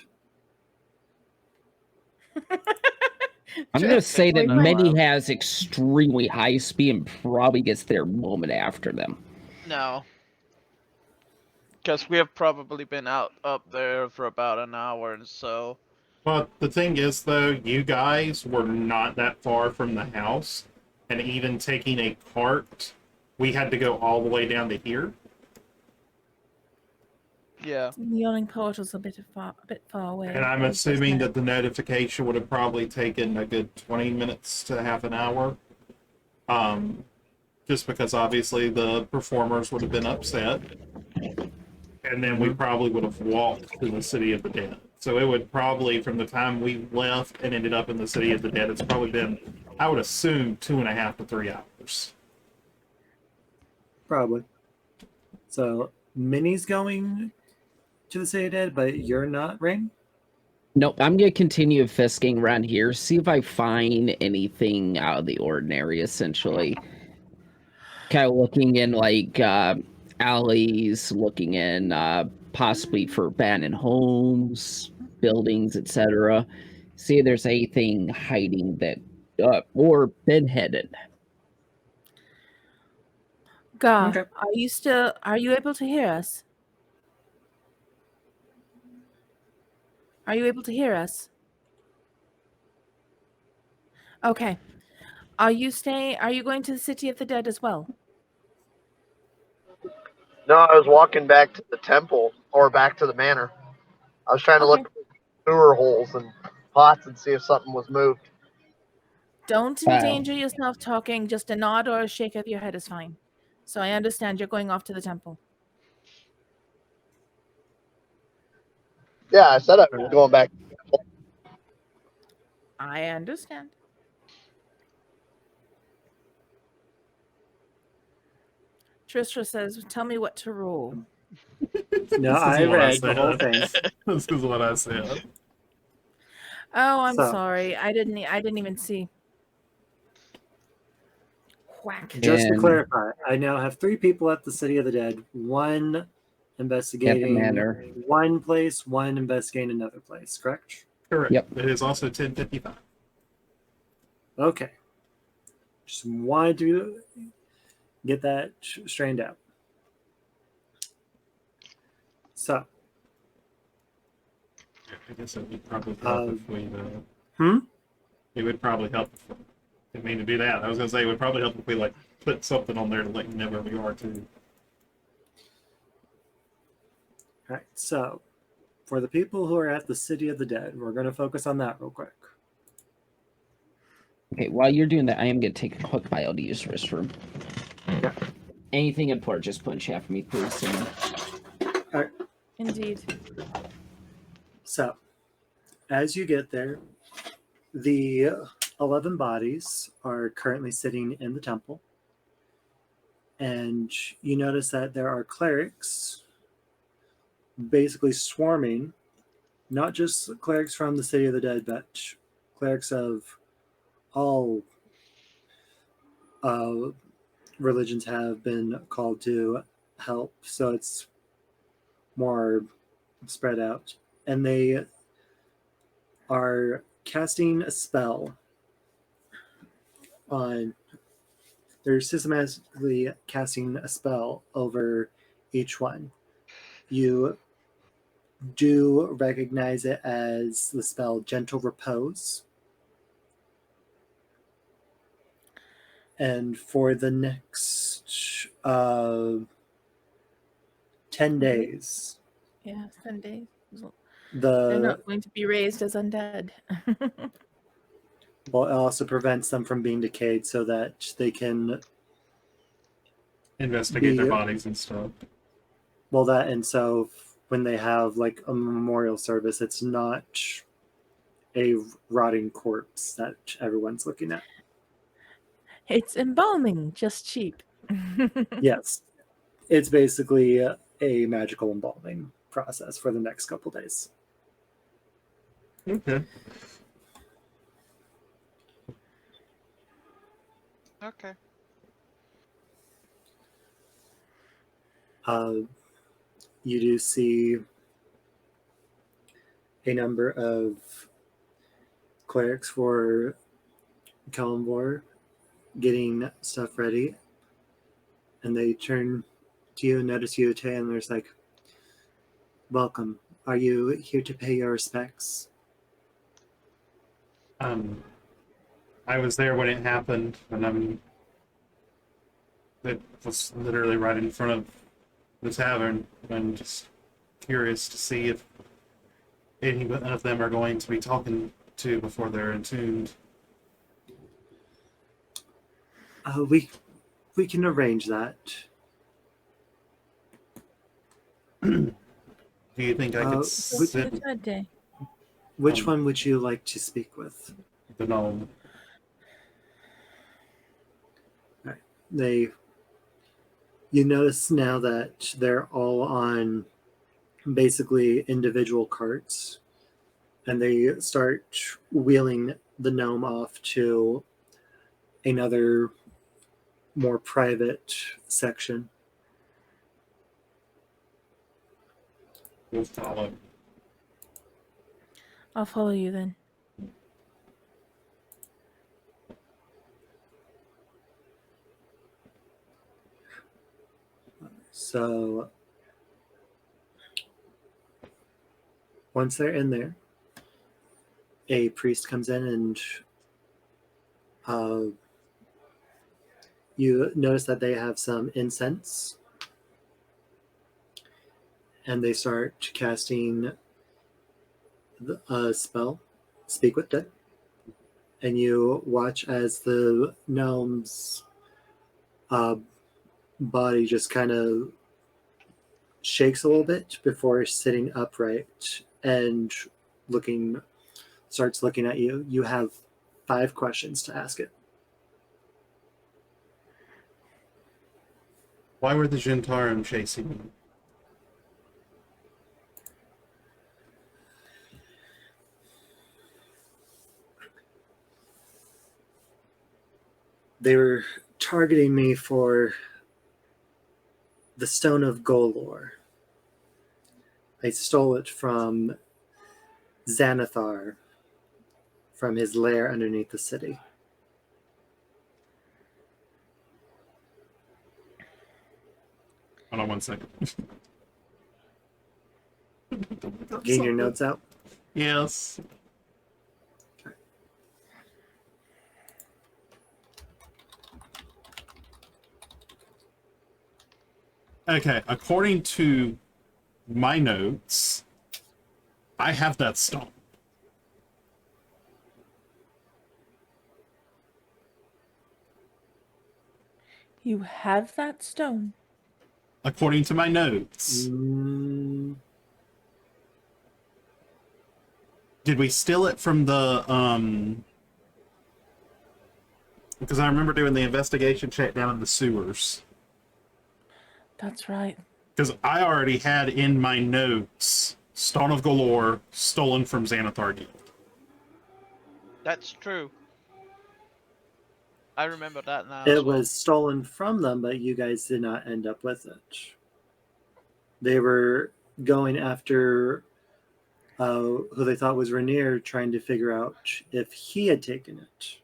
I'm going to say that Wait, Mini has extremely high speed and probably gets there a moment after them. No. Because we have probably been out up there for about an hour and so. But the thing is, though, you guys were not that far from the house, and even taking a cart, we had to go all the way down to here. Yeah. The yawning portal's a bit far away. And I'm assuming that the notification would have probably taken a good 20 minutes to half an hour. Just because obviously the performers would have been upset. And then we probably would have walked to the City of the Dead. So it would probably, from the time we left and ended up in the City of the Dead, it's probably been I would assume 2.5 to 3 hours. Probably. So Minnie's going to the City of Dead, but you're not, Rain? Nope, I'm gonna continue fisking around here, see if I find anything out of the ordinary, essentially. Kind of looking in like alleys, looking in possibly for abandoned homes, buildings, etc. See if there's anything hiding that or been hidden. Gar, Okay. are you able to hear us? Are you able to hear us? Okay. Are you going to the City of the Dead as well? No, I was walking back to the temple or back to the manor. I was trying to Okay. look for sewer holes and pots and see if something was moved. Don't endanger yourself talking. Just a nod or a shake of your head is fine. So I understand you're going off to the temple. Yeah, I said I was going back. I understand. Tristra says, "Tell me what to roll." No, This is I what I read the whole said. thing. This is what I said. Oh, I'm So- sorry. I didn't even see. Whack. Just to And- clarify, I now have 3 people at the City of the Dead, one investigating manor. one place, one investigating another place, correct? Correct. Yep. It is also 10:55. Okay. Just wanted to get that straightened out. So, I guess it would probably help if we. hmm? It would probably help. Didn't mean to do that. I was gonna say it would probably help if we like put something on there to let you know where we are too. All right. So, for the people who are at the City of the Dead, we're going to focus on that real quick. Okay, while you're doing that, I am gonna take a quick bio to use the restroom. Yeah. Anything important, just put in chat for me, please. And Indeed. So, as you get there, the 11 bodies are currently sitting in the temple. And you notice that there are clerics basically swarming, not just clerics from the City of the Dead, but clerics of all religions have been called to help. So it's more spread out. And they are casting a spell on. They're systematically casting a spell over each one. You do recognize it as the spell Gentle Repose. And for the next 10 days, Yeah, 10 days. They're the not going to be raised as undead. well, it also prevents them from being decayed so that they can Investigate their The- bodies and stuff. well that and so when they have like a memorial service, it's not a rotting corpse that everyone's looking at. It's embalming, just cheap. Yes, it's basically a magical embalming process for the next couple days. Okay. Okay. You do see a number of clerics for Kalimvor getting stuff ready, and they turn to you and notice you, Tay, and there's like, "Welcome. Are you here to pay your respects?" I was there when it happened, and it was literally right in front of the tavern. I'm just curious to see if any of them are going to be talking to before they're entombed. We can arrange that. Do you think I could Go to sit the third day. Which one would you like to speak with? the gnome? you notice now that they're all on basically individual carts, and they start wheeling the gnome off to another more private section. We'll follow. I'll follow you then. So once they're in there, a priest comes in and you notice that they have some incense, and they start casting a spell, Speak with Dead, and you watch as the gnome's body just kind of shakes a little bit before sitting upright and starts looking at you. You have 5 questions to ask it. Why were the Jentarum chasing me? They were targeting me for the Stone of Golor. I stole it from Xanathar, from his lair underneath the city. Hold on one second. Getting your notes out? Yes. Okay, according to my notes, I have that stone. You have that stone? According to my notes. Did we steal it from the, because I remember doing the investigation check down in the sewers. That's right. Because I already had in my notes, Stone of Golor, stolen from Xanathar Guild. That's true. I remember that now. It was stolen from them, but you guys did not end up with it. They were going after who they thought was Rainier, trying to figure out if he had taken it.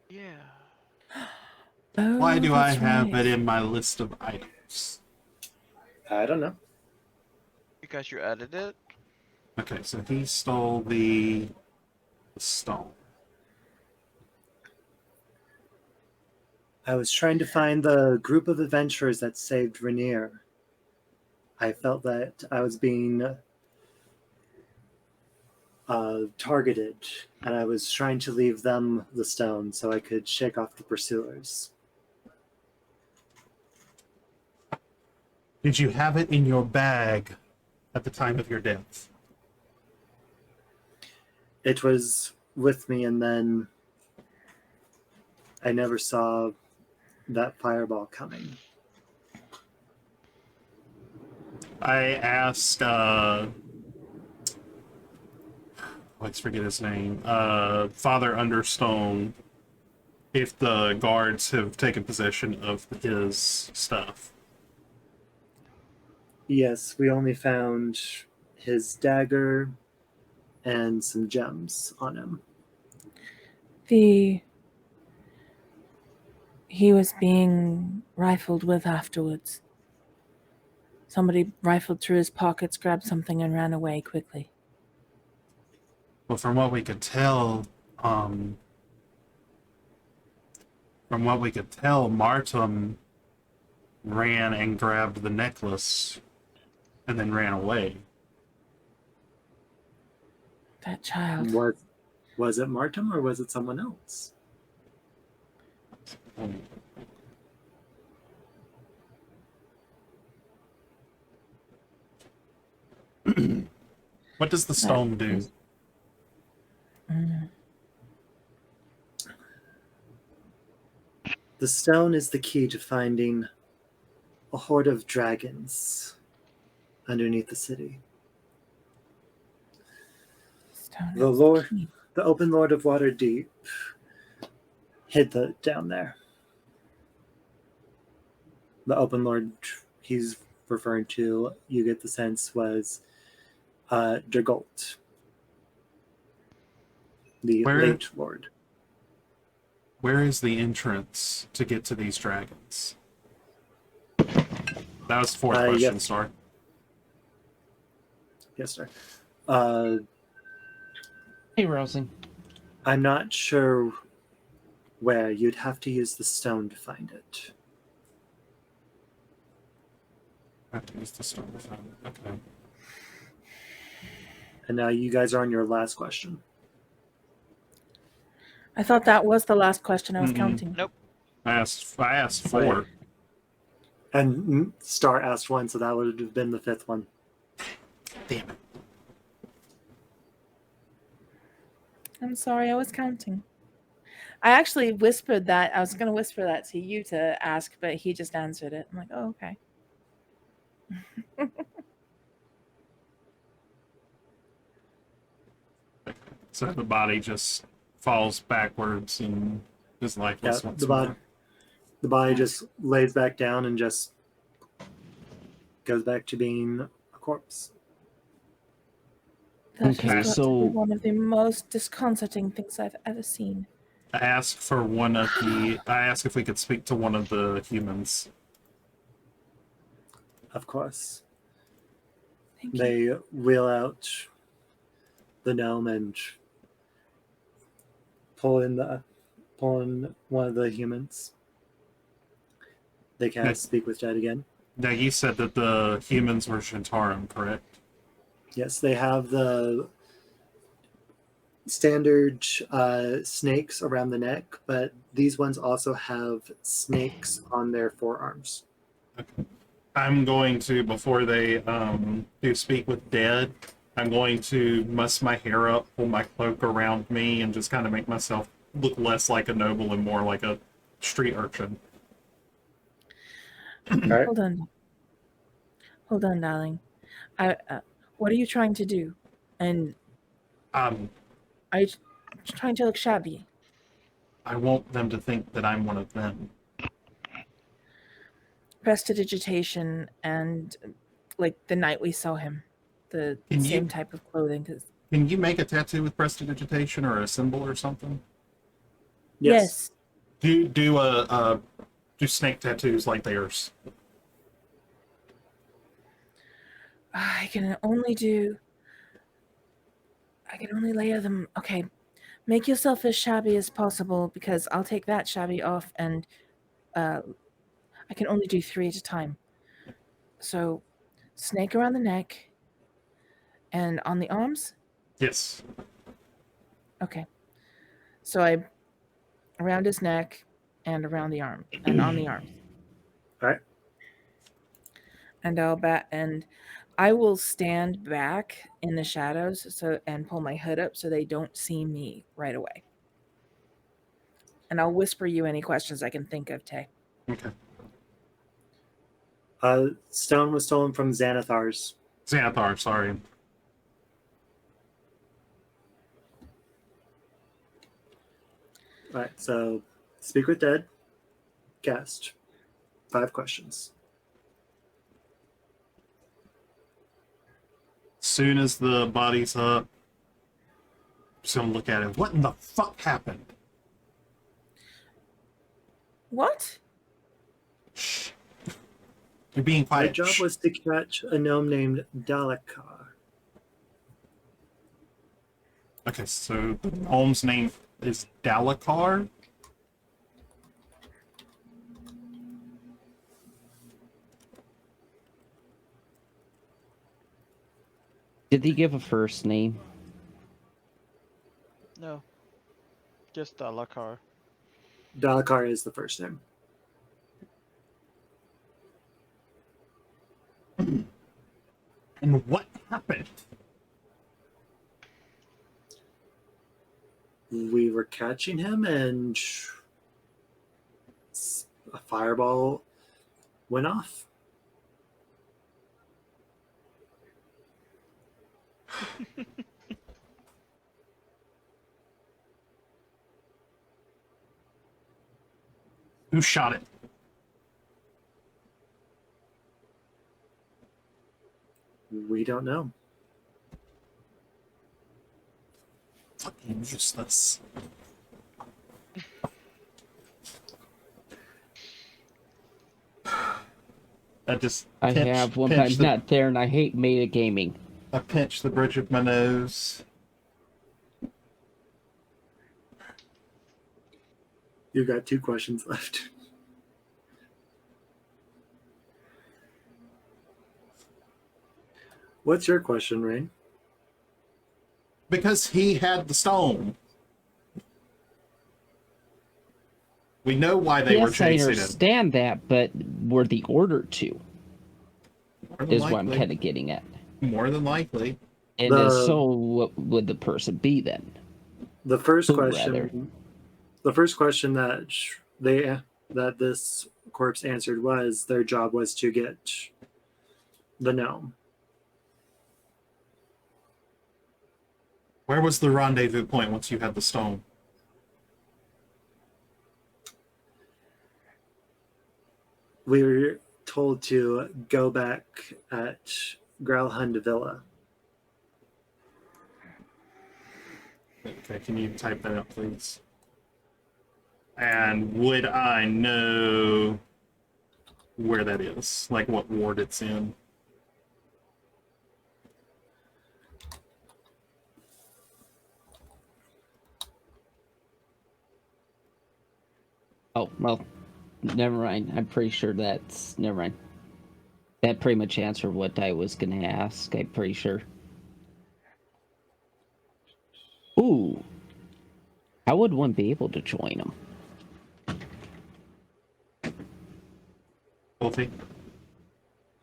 Yeah. Oh, Why do I that's have right. it in my list of items? I don't know. Because you added it? Okay, so he stole the stone. I was trying to find the group of adventurers that saved Rainier. I felt that I was being targeted, and I was trying to leave them the stone so I could shake off the pursuers. Did you have it in your bag at the time of your death? It was with me, and then I never saw that fireball coming. I asked, let's forget his name, Father Understone, if the guards have taken possession of his stuff. Yes, we only found his dagger and some gems on him. He was being rifled with afterwards. Somebody rifled through his pockets, grabbed something, and ran away quickly. Well, from what we could tell, Martum ran and grabbed the necklace and then ran away. That child. Was it Martum or was it someone else? What does the stone do? The The stone is the key to finding a horde of dragons underneath the city. Stone The is Lord, key. the Open Lord of Waterdeep, hid down there. The Open Lord he's referring to, you get the sense, was Dergolt, the Where- late Lord. Where is the entrance to get to these dragons? That was the fourth question, Yes. sorry. Yes, sir. Hey, Rousing. I'm not sure where. You'd have to use the stone to find it. I have to use the stone to find it. Okay. And now you guys are on your last question. I thought that was the last question I was Mm-mm. counting. Nope. I asked 4. Right. And Star asked one, so that would have been the 5th one. Damn it. I'm sorry, I was counting. I actually whispered that. I was going to whisper that to you to ask, but he just answered it. I'm like, oh, okay. So the body just falls backwards and is lifeless Yeah, once the more. body just lays back down and just goes back to being a corpse. That Okay, has got to so- be one of the most disconcerting things I've ever seen. I asked if we could speak to one of the humans. Of course. Thank you. They wheel out the gnome and pull in one of the humans. They cast Yes. Speak with Dead again. Now, you said that the humans were Shintarum, correct? Yes, they have the standard snakes around the neck, but these ones also have snakes on their forearms. Okay. I'm going to, before they do Speak with Dead, I'm going to muss my hair up, pull my cloak around me, and just kind of make myself look less like a noble and more like a street urchin. Right. Hold on, darling. What are you trying to do? And Um, are you trying to look shabby? I want them to think that I'm one of them. Prestidigitation and like the night we saw him, the Can same you- type of clothing. Can you make a tattoo with prestidigitation or a symbol or something? Yes. Do snake tattoos like theirs. I can only layer them. Okay, make yourself as shabby as possible because I'll take that shabby off, and I can only do 3 at a time. So, snake around the neck, and on the arms. Yes. Okay, so I around his neck, and around the arm, and on the arms. All right. And I will stand back in the shadows and pull my hood up so they don't see me right away. And I'll whisper you any questions I can think of, Tay. Okay. Stone was stolen from Xanathar's. Xanathar, sorry. All right, so Speak with Dead, cast 5 questions. Soon as the body's up, just gonna look at it. What in the fuck happened? What? Shh. You're being My quiet. job Shh. was to catch a gnome named Dalekar. Okay, so the gnome's name is Dalekar? Did he give a first name? No. Just Dalakar. Dalekar is the first name. And what happened? We were catching him, and a fireball went off. Who shot it? We don't know. Fucking useless. I just I have one, but I'm not there, and I hate metagaming. I pinched the bridge of my nose. You've got 2 questions left. What's your question, Rain? Because he had the stone. We know why they were Yes, I chasing him. understand that, but were the order to? More than Is what I'm likely. kind of getting at. More than likely. And if so, what would the person be then? The first Who, question. rather? The first question that that this corpse answered was their job was to get the gnome. Where was the rendezvous point once you had the stone? We were told to go back at Growlhund Villa. Okay, can you type that up, please? And would I know where that is? Like what ward it's in? Oh, well, never mind. I'm pretty sure that's... Never mind. That pretty much answered what I was going to ask, I'm pretty sure. Ooh. How would one be able to join them? Wolfie?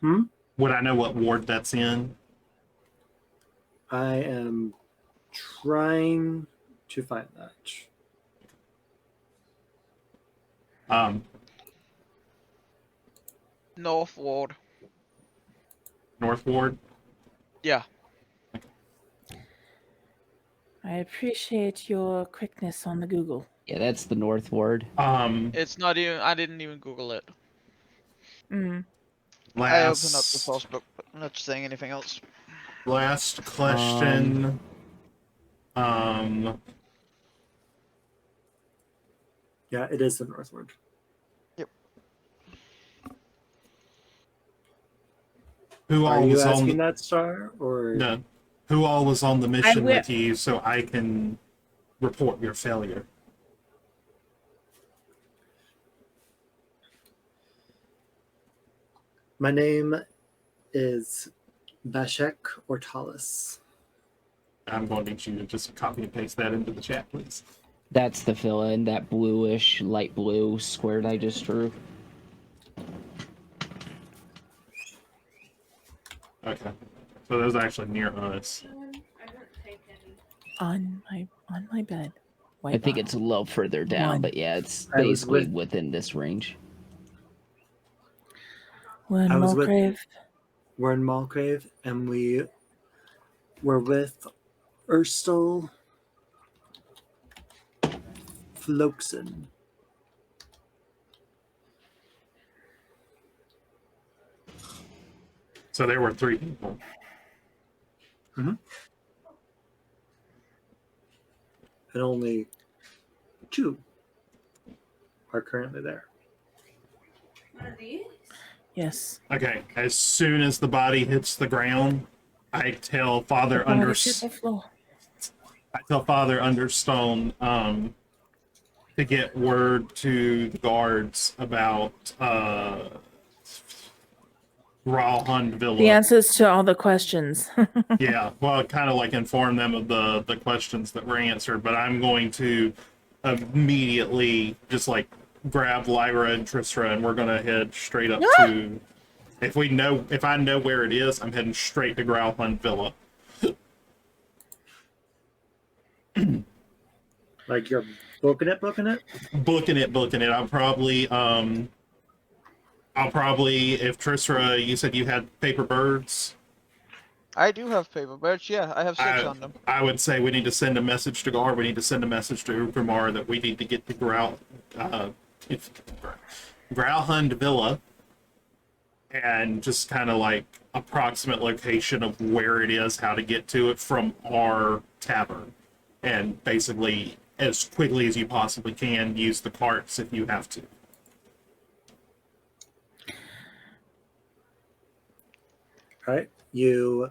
Hmm? Would I know what ward that's in? I am trying to find that. North Ward. North ward? Yeah. I appreciate your quickness on the Google. Yeah, that's the North Ward. It's not even. I didn't even Google it. Mm. I opened up the source book, but I'm not saying anything else. Last question. Yeah, it is the northward. Yep. Who Are all you was on asking the, that, Star? Or no, who all was on the mission will- with you so I can report your failure? my name is Bashek Ortalis. I'm going to need you to just copy and paste that into the chat, please. That's the fill-in, that bluish, light blue square that I just drew. Okay. So those are actually near us. On my bed. White I think bottle. it's a little further down, One. but yeah, it's I was basically with- within this range. We're in I was with- Mulgrave. We're in Mulgrave, and we were with Urstel Flokson. So there were 3 people. And only 2 are currently there. One of these? Yes. Okay. As soon as the body hits the ground, I tell Father The bodies hit the floor. Understone to get word to the guards about Rawhund Villa. The answers to all the questions. Yeah, well, kind of like inform them of the questions that were answered, but I'm going to immediately just like grab Lyra and Tristra, and we're gonna head straight up to. If I know where it is, I'm heading straight to Growlhund Villa. Like you're booking it? Booking it. I'm probably I'll probably, if Trisra, you said you had paper birds. I do have paper birds. Yeah, I have 6 on them. I would say we need to send a message to Gar. We need to send a message to Ukrumar that we need to get to Growlhund Villa and just kind of like approximate location of where it is, how to get to it from our tavern. And basically, as quickly as you possibly can, use the carts if you have to. All right, you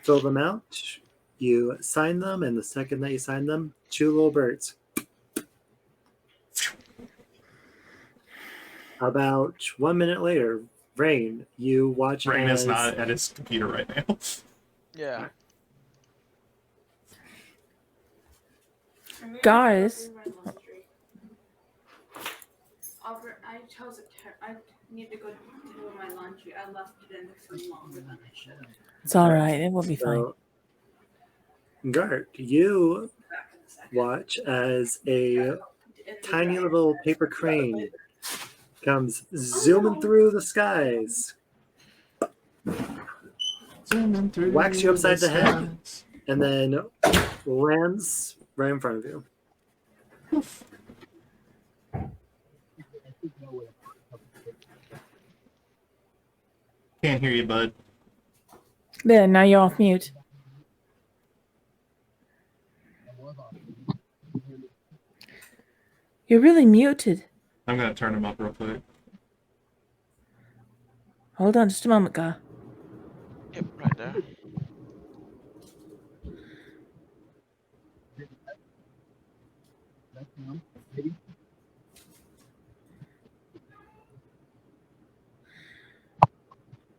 fill them out, you sign them, and the second that you sign them, 2 little birds. About 1 minute later, Rain, you watch Rain as is not at his computer right now. Yeah. Guys. I chose I need to go do my laundry. I left it in the fridge longer than I should. It's all right. It will be fine. So, Gart, you Back in a second. watch as a In the tiny dryer. little paper crane comes zooming through the skies, whacks you upside the head, and then lands right in front of you. Can't hear you, bud. There, now you're off mute. You're really muted. I'm going to turn him up real quick. Hold on just a moment, Gar. Yep, right there.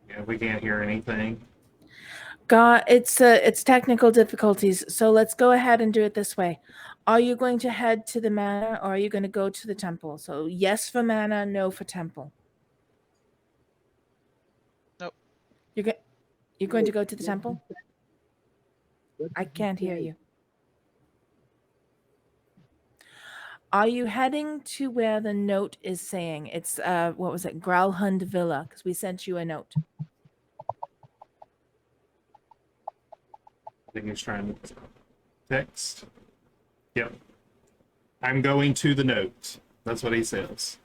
Yeah, we can't hear anything. Gar, it's technical difficulties, so let's go ahead and do it this way. Are you going to head to the manor, or are you going to go to the temple? So yes for manor, no for temple. Nope. You're going to go to the temple? I can't hear you. Are you heading to where the note is saying? It's what was it? Growlhund Villa, because we sent you a note. I think he's trying to text. Yep. I'm going to the note. That's what he says.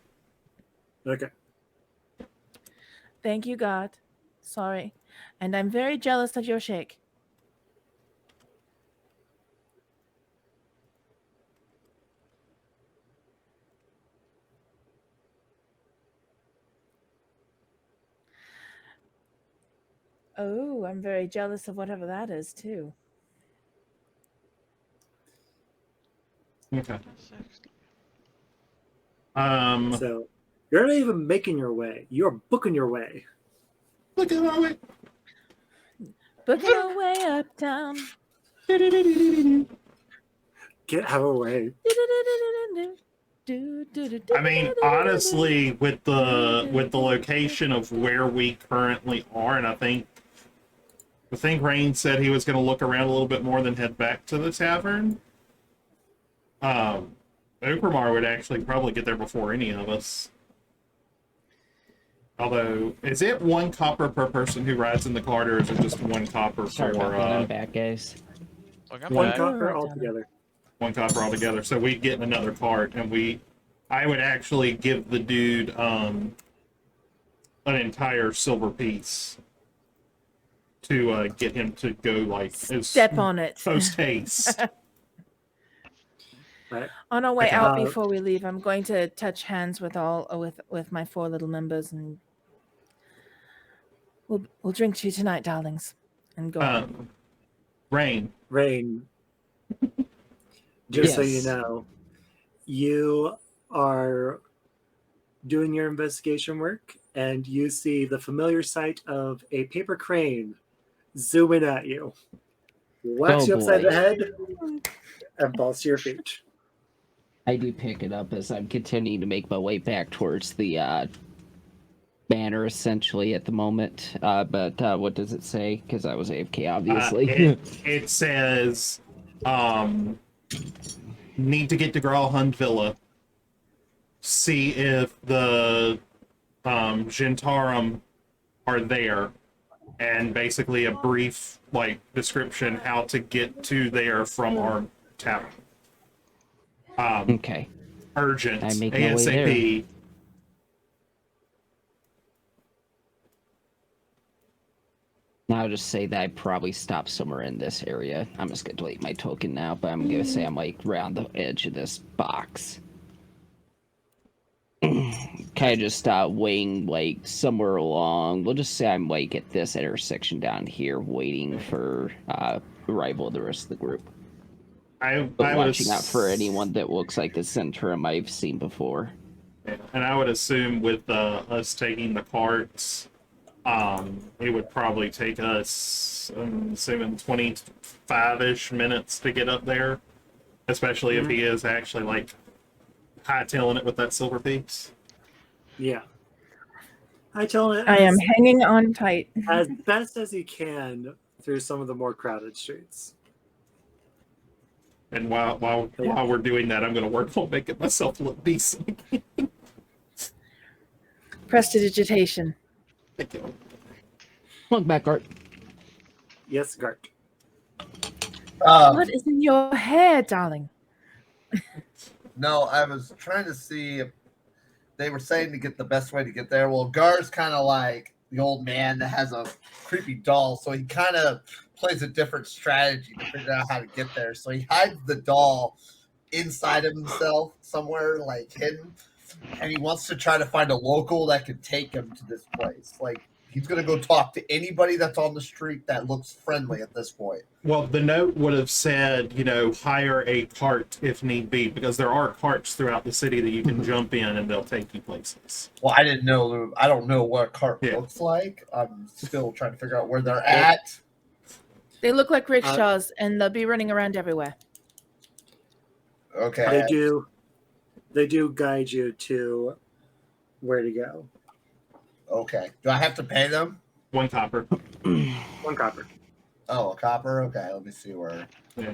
Okay. Thank you, God. Sorry. And I'm very jealous of your shake. Oh, I'm very jealous of whatever that is, too. Okay. So you're not even making your way. You're booking your way. Look at our way. Booking our way uptown. Get out of the way. I mean, honestly, with the location of where we currently are, and I think Rain said he was going to look around a little bit more than head back to the tavern. Ukramar would actually probably get there before any of us. Although, is it 1 copper per person who rides in the cart, or is it just 1 copper Sorry for about that. I'm back, guys. Look, I'm 1 back. copper altogether. 1 copper altogether? So we'd get another cart, and I would actually give the dude an entire silver piece to get him to go like Step on it. post haste. Right. On our way Okay. out before we leave, I'm going to touch hands with with my 4 little members, and we'll drink to you tonight, darlings, and go on. Rain. Just so you Yes. know, you are doing your investigation work, and you see the familiar sight of a paper crane zooming at you, whacks Oh, you upside boy. the head, and falls to your feet. I do pick it up as I'm continuing to make my way back towards the banner, essentially, at the moment. But what does it say? Because I was AFK, obviously. It says, need to get to Gralhund Villa. See if the Gentarum are there, and basically a brief description how to get to there from our tower. Okay. Urgent, I make my way there. ASAP. I'll just say that I probably stopped somewhere in this area. I'm just gonna delete my token now, but I'm gonna say I'm around the edge of this box. Kind of just waiting somewhere along. We'll just say I'm at this intersection down here, waiting for arrival of the rest of the group. I watching out for anyone that looks like the Centrum I've seen before. And I would assume with us taking the carts, it would probably take us, I'm assuming 25-ish minutes to get up there, especially if he is actually hightailing it with that silver piece. Yeah. Hightailing it. I am hanging on tight. As best as he can through some of the more crowded streets. And while we're doing that, I'm going to work on making myself look decent. Prestidigitation. Thank you. Look back, Art. Yes, Gart. What is in your hair, darling? No, I was trying to see if they were saying to get the best way to get there. Well, Gar's kind of like the old man that has a creepy doll, so he kind of plays a different strategy to figure out how to get there. So he hides the doll inside of himself somewhere, hidden, and he wants to try to find a local that can take him to this place. He's going to go talk to anybody that's on the street that looks friendly at this point. Well, the note would have said, hire a cart if need be, because there are carts throughout the city that you can jump in and they'll take you places. Well, I don't know what a cart looks like. I'm still trying to figure out where they're at. They look like rickshaws, and they'll be running around everywhere. Okay. They do guide you to where to go. Okay. Do I have to pay them? 1 copper. 1 copper. Oh, a copper? Okay, let me see where. Yeah.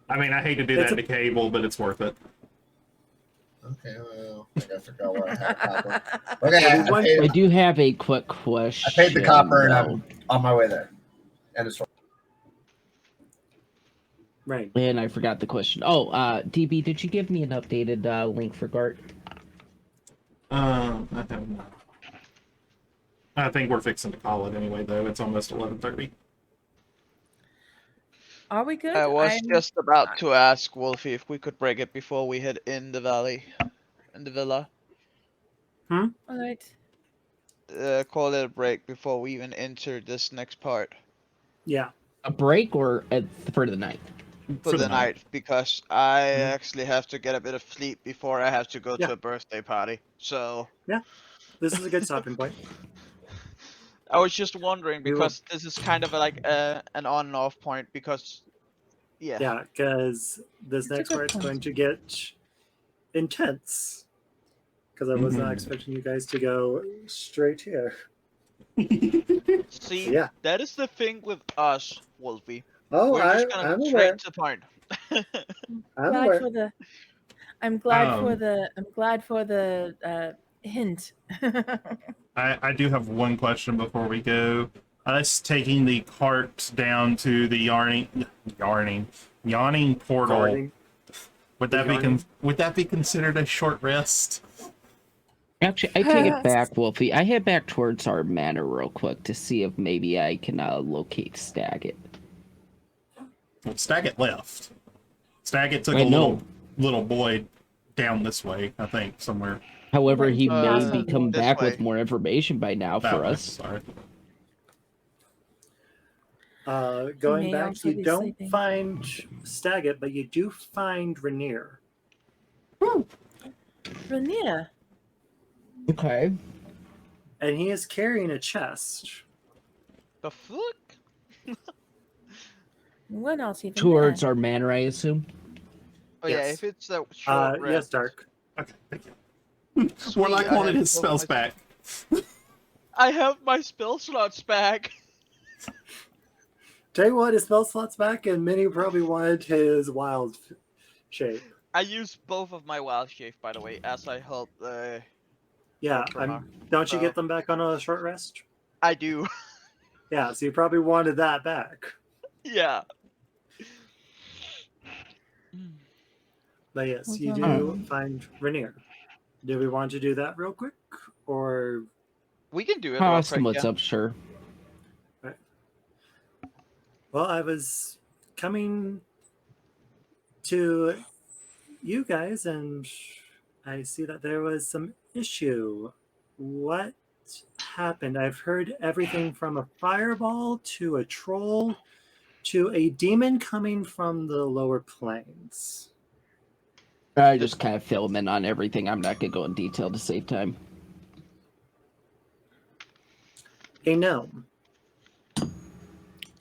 I mean, I hate to do that to cable, but it's worth it. Okay, well, I guess I forgot where I had a copper. Okay, I do have a quick question. I paid the copper and I'm on my way there. End of story. Right. And I forgot the question. Oh, DB, did you give me an updated link for Gart? I have not. I think we're fixing to call it anyway, though. It's almost 11:30. Are we good? I was just about to ask Wolfie if we could break it before we head in the valley, in the villa. All right. Call it a break before we even enter this next part. Yeah. A break or for the night? For the night, because I actually have to get a bit of sleep before I have to go to a birthday party. So yeah, this is a good stopping point. I was just wondering because this is kind of like an on and off point because yeah, because this next part's going to get intense. Because I was not expecting you guys to go straight here. See, that is the thing with us, Wolfie. Oh, we're just gonna I'm straight aware. to the point. I'm glad for the hint. I do have one question before we go. Us taking the cart down to the yawning portal. Gardening. Would that be considered a short rest? Actually, I take it back, Wolfie. I head back towards our manor real quick to see if maybe I can locate Staggett. Well, Staggett left. Staggett took a little boy down this way, I think, somewhere. However, he may be come back with more information by now for us. Sorry. Going back, you don't find Staggett, but you do find Rainier. Rainier? Okay. And he is carrying a chest. The fuck? What else even? Towards our manor, I assume? Oh yeah, if it's that short rest. Yes, Dark. Okay, thank you. Warlock wanted his spells back. I have my spell slots back. Tell you what, his spell slots back, and Minnie probably wanted his wild shape. I used both of my wild shape, by the way, as I helped Yeah, From don't you Oh. get them back on a short rest? I do. Yeah, so you probably wanted that back. Yeah. But yes, you Okay. do find Rainier. Do we want to do that real quick? Or We can do it real Ask him quick, what's yeah. up, sure. well, I was coming to you guys and I see that there was some issue. What happened? I've heard everything from a fireball to a troll to a demon coming from the lower planes. I just kind of fill him in on everything. I'm not going to go in detail to save time. A gnome.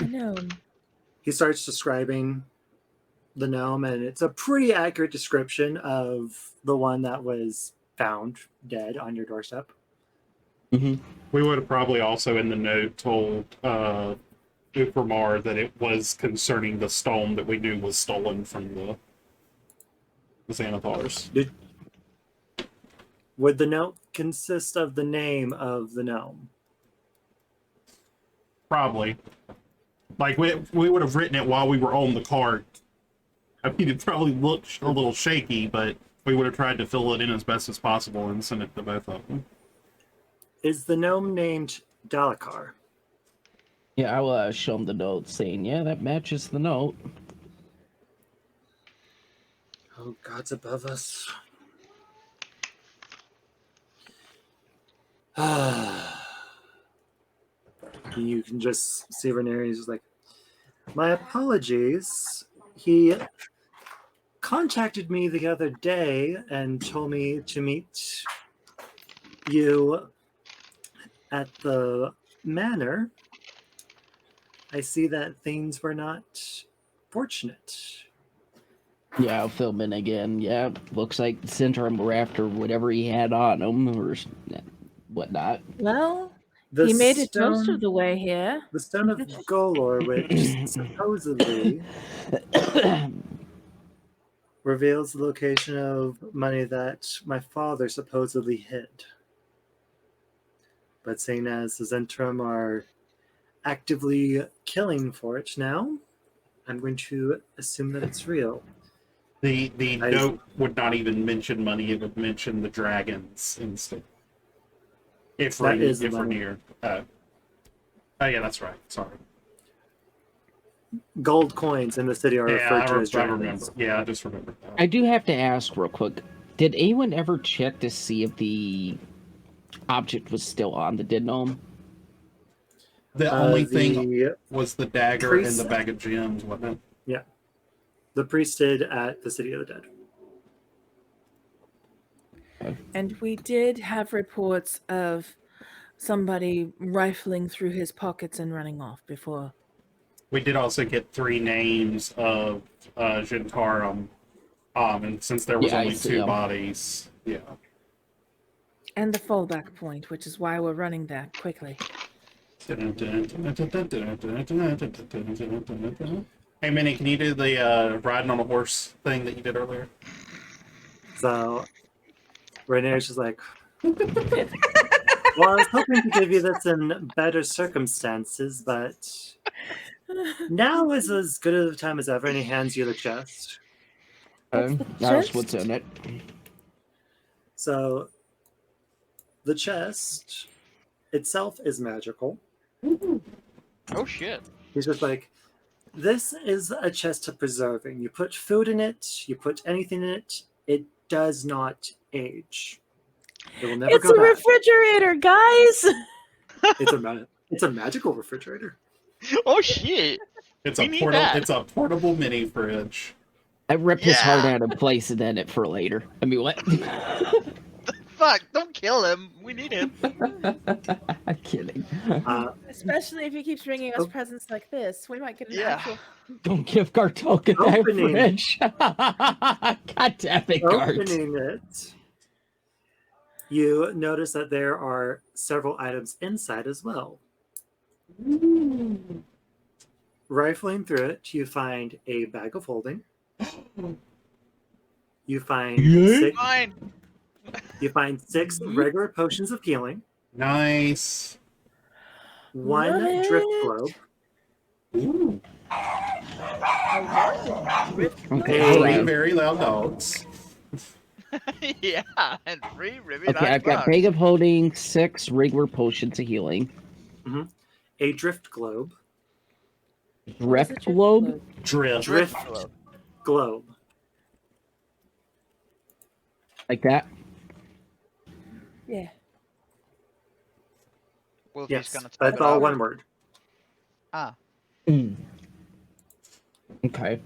No. He starts describing the gnome, and it's a pretty accurate description of the one that was found dead on your doorstep. Mm-hmm. We would have probably also in the note told Upramar that it was concerning the stone that we knew was stolen from the Xanathars. Would the note consist of the name of the gnome? Probably. Like, we would have written it while we were on the cart. I mean, it probably looked a little shaky, but we would have tried to fill it in as best as possible and send it to both of them. Is the gnome named Dalakar? Yeah, I will show him the note saying, yeah, that matches the note. Oh, God's above us. You can just see Ranieri is like, my apologies. He contacted me the other day and told me to meet you at the manor. I see that things were not fortunate. Yeah, I'll fill him in again. Yeah, looks like the Centrum were after whatever he had on him or whatnot. Well, The he made it most stone- of the way here. The stone of Golor, which supposedly reveals the location of money that my father supposedly hid. But seeing as the Zentrum are actively killing for it now, I'm going to assume that it's real. The note would not even mention money; it would mention the dragons instead. If That we're is the if we're money. near. Oh yeah, that's right. Sorry. Gold coins in the city are Yeah, referred to as I dragons. remember. Yeah, I just remembered that. I do have to ask real quick. Did anyone ever check to see if the object was still on the dead gnome? The only thing The was the dagger and priest- the bag of gems, wasn't it? the priest did at the City of the Dead. And we did have reports of somebody rifling through his pockets and running off before. We did also get 3 names of Jintarum, and since there was Yeah, I only see 2 'em. bodies, yeah. And the fallback point, which is why we're running that quickly. Hey, Minnie, can you do the riding on a horse thing that you did earlier? So Rainier's just like, well, I was hoping to give you this in better circumstances, but now is as good a time as ever, and he hands you the chest. That's what's in it. So the chest itself is magical. Oh shit. He's just like, this is a chest of preserving. You put food in it, you put anything in it, it does not age. It will never It's go a bad. refrigerator, guys! It's a magical refrigerator. Oh shit. It's We a need that. It's a portable mini fridge. I rip his heart Yeah. out and place it in it for later. I mean, what? Fuck, don't kill him. We need him. I'm kidding. Especially if he keeps bringing us Oh. presents like this. We might get an Yeah. actual... Don't give Gartoka that Opening. fridge. God damn it, Gart. Opening it, you notice that there are several items inside as well. Rifling through it, you find a bag of holding. You find Yeah? 6, Fine. You find 6 regular potions of healing, Nice. 1 Love drift it. globe, Ooh. I love it. Drift Okay, globe. hold Three on. very loud dogs. Yeah, and 3 really Okay, nice I've got bugs. bag of holding, 6 regular potions of healing. a drift globe, What is a Drift globe? Drift. drift Globe. globe. Like that? Yeah. Wolfie's Yes, gonna type that's it all out. one word. Ah, Mm. Okay.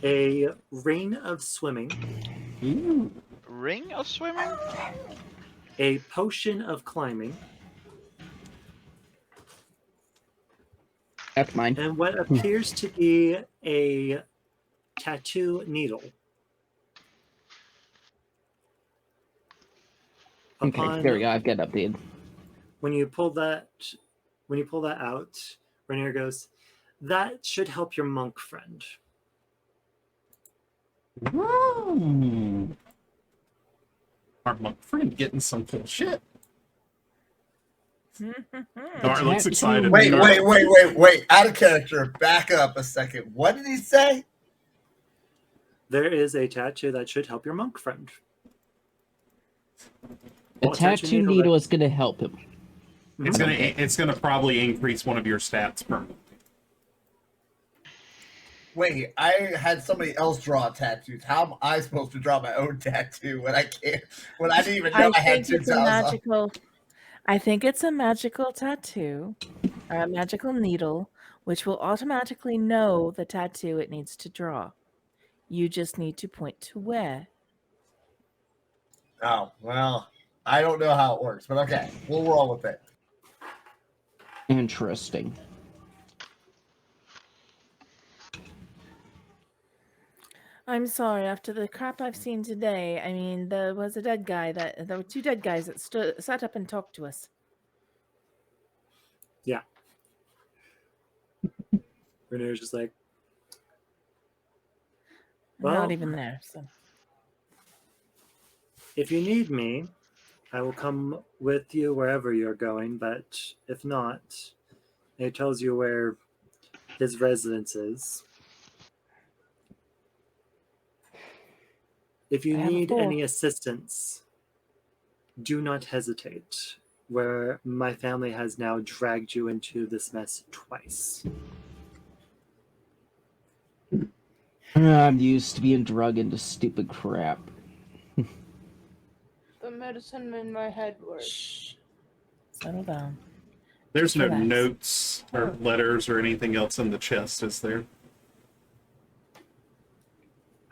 A ring of swimming, Ooh. ring of swimming? a potion of climbing, That's mine. and what appears to be a tattoo needle. Okay, there we go. I've got it updated. When you pull that out, Rainier goes, "That should help your monk friend." Ooh. Our monk friend getting some cool shit. Gar looks Tattoo excited. Wait, needle. wait. Out of character. Back up a second. What did he say? There is a tattoo that should help your monk friend. A Well, tattoo needle is going to help him. It's gonna probably increase one of your stats permanently. Wait, I had somebody else draw tattoos. How am I supposed to draw my own tattoo when I can't? When I didn't even know I had think it's a 2,000? magical. I think it's a magical tattoo or a magical needle, which will automatically know the tattoo it needs to draw. You just need to point to where. Oh, well, I don't know how it works, but okay, we'll roll with it. Interesting. I'm sorry. After the crap I've seen today, I mean, there were 2 dead guys that sat up and talked to us. Yeah. Rainier's just like, I'm well, not even there. So if you need me, I will come with you wherever you're going, but if not, it tells you where his residence is. If you I have a need four. any assistance, do not hesitate. Where my family has now dragged you into this mess twice. I'm used to being drug into stupid crap. The medicine in my head works. shh, settle down. There's Just no relax. notes or letters or anything else in the chest, is there?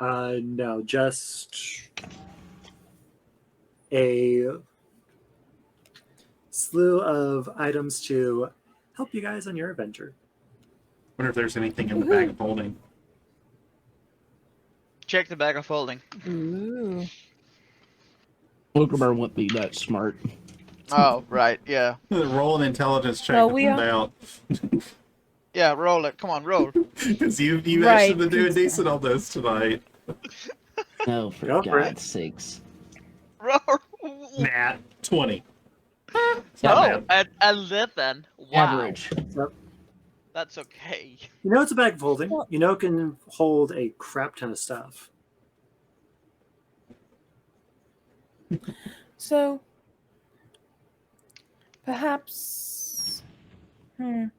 No, just a slew of items to help you guys on your adventure. Wonder if there's anything in the bag of holding. check the bag of holding. Ooh. Pokemon wouldn't be that smart. Oh, right, yeah. Roll an intelligence check Well, to we find are- out. Yeah, roll it. Come on, roll. Because you Right, actually been doing 'cause- decent on this tonight. Oh, for Go for it. God's sakes. Roll. Nat 20. It's Oh, not bad. at 11. Wow. Average. That's okay. You know it's a bag of holding. You know it can hold a crap ton of stuff. So, perhaps. I'm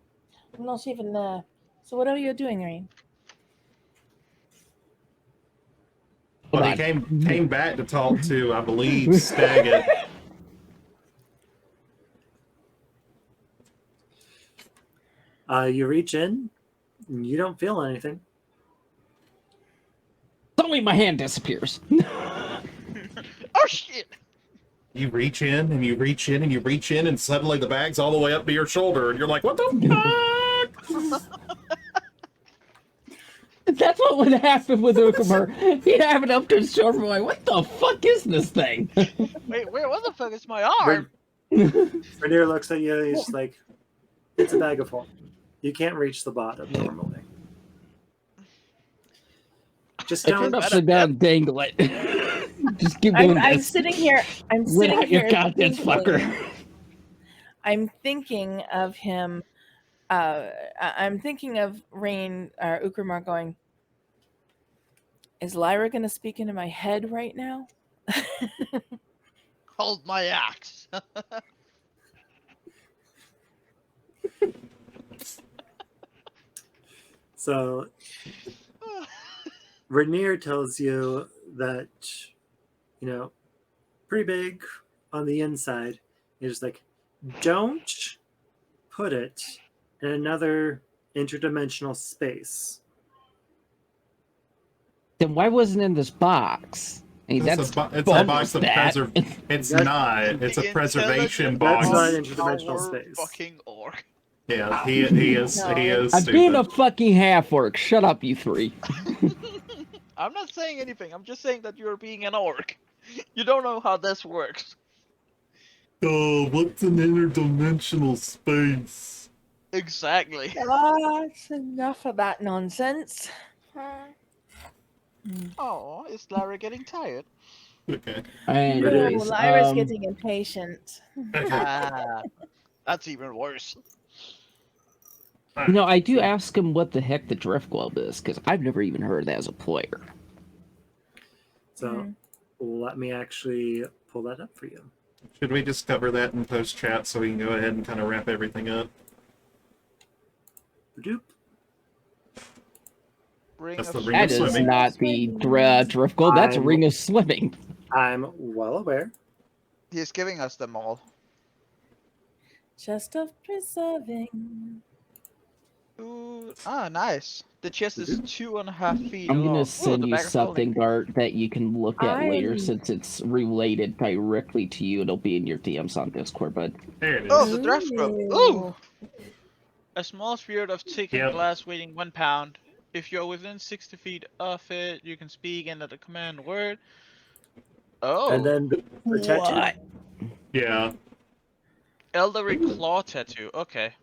not even there. So, whatever you're doing, Rain. Well, Hold he on. came back to talk to, I believe, Staggett. You reach in, and you don't feel anything. Suddenly my hand disappears. Oh, shit. You reach in, and you reach in, and you reach in, and suddenly the bag's all the way up to your shoulder, and you're like, what the fuck? That's what would happen with Ukumer. He'd have it up to his shoulder. I'm like, what the fuck is this thing? Wait, what the fuck is my arm? Rainier looks at you, he's like, it's a bag of holding. You can't reach the bottom normally. Just I turned don't. upside down, dangle it. Just keep doing I'm this. sitting here. I'm Let sitting out your here. contents, thinking- fucker. I'm thinking of him. I'm thinking of Rain or Ukrumar going. Is Lyra going to speak into my head right now? Hold my axe. So Rainier tells you that, you know, pretty big on the inside. He's just like, don't put it in another interdimensional space. Then why wasn't it in this box? I mean, It's that's a box of that. It's That- not. It's a The preservation intelligent That's not box. an interdimensional our space. fucking orc. Yeah, he is No. he is I'm being a stupid. fucking half orc. Shut up, you three. I'm not saying anything. I'm just saying that you're being an orc. You don't know how this works. Oh, what's an interdimensional space? Exactly. That's enough of that nonsense. Oh, is Lara getting tired? Okay. No, Anyways, Lyra's getting impatient. Okay. Ah, that's even worse. you know, I do ask him what the heck the drift globe is, because I've never even heard of that as a player. So let me actually pull that up for you. Should we just cover that in post chat so we can go ahead and kind of wrap everything up? Doop. Ring That's of the ring of That is swimming. not the drift globe. That's a I'm- ring of swimming. I'm well aware. He's giving us them all. Just of preserving. Ooh, nice. The chest is 2.5 feet I'm long. gonna Ooh, send the you bag of holding. something, Gart, that you can look at later I'm- since it's related directly to you. It'll be in your DMs on Discord, but There it is. Oh, the draft scrub. Ooh! A small sphere of thick Yep. glass weighing 1 pound. If you're within 60 feet of it, you can speak and the command word. Oh. And then the tattoo. what? Yeah. Elderly claw tattoo. Okay.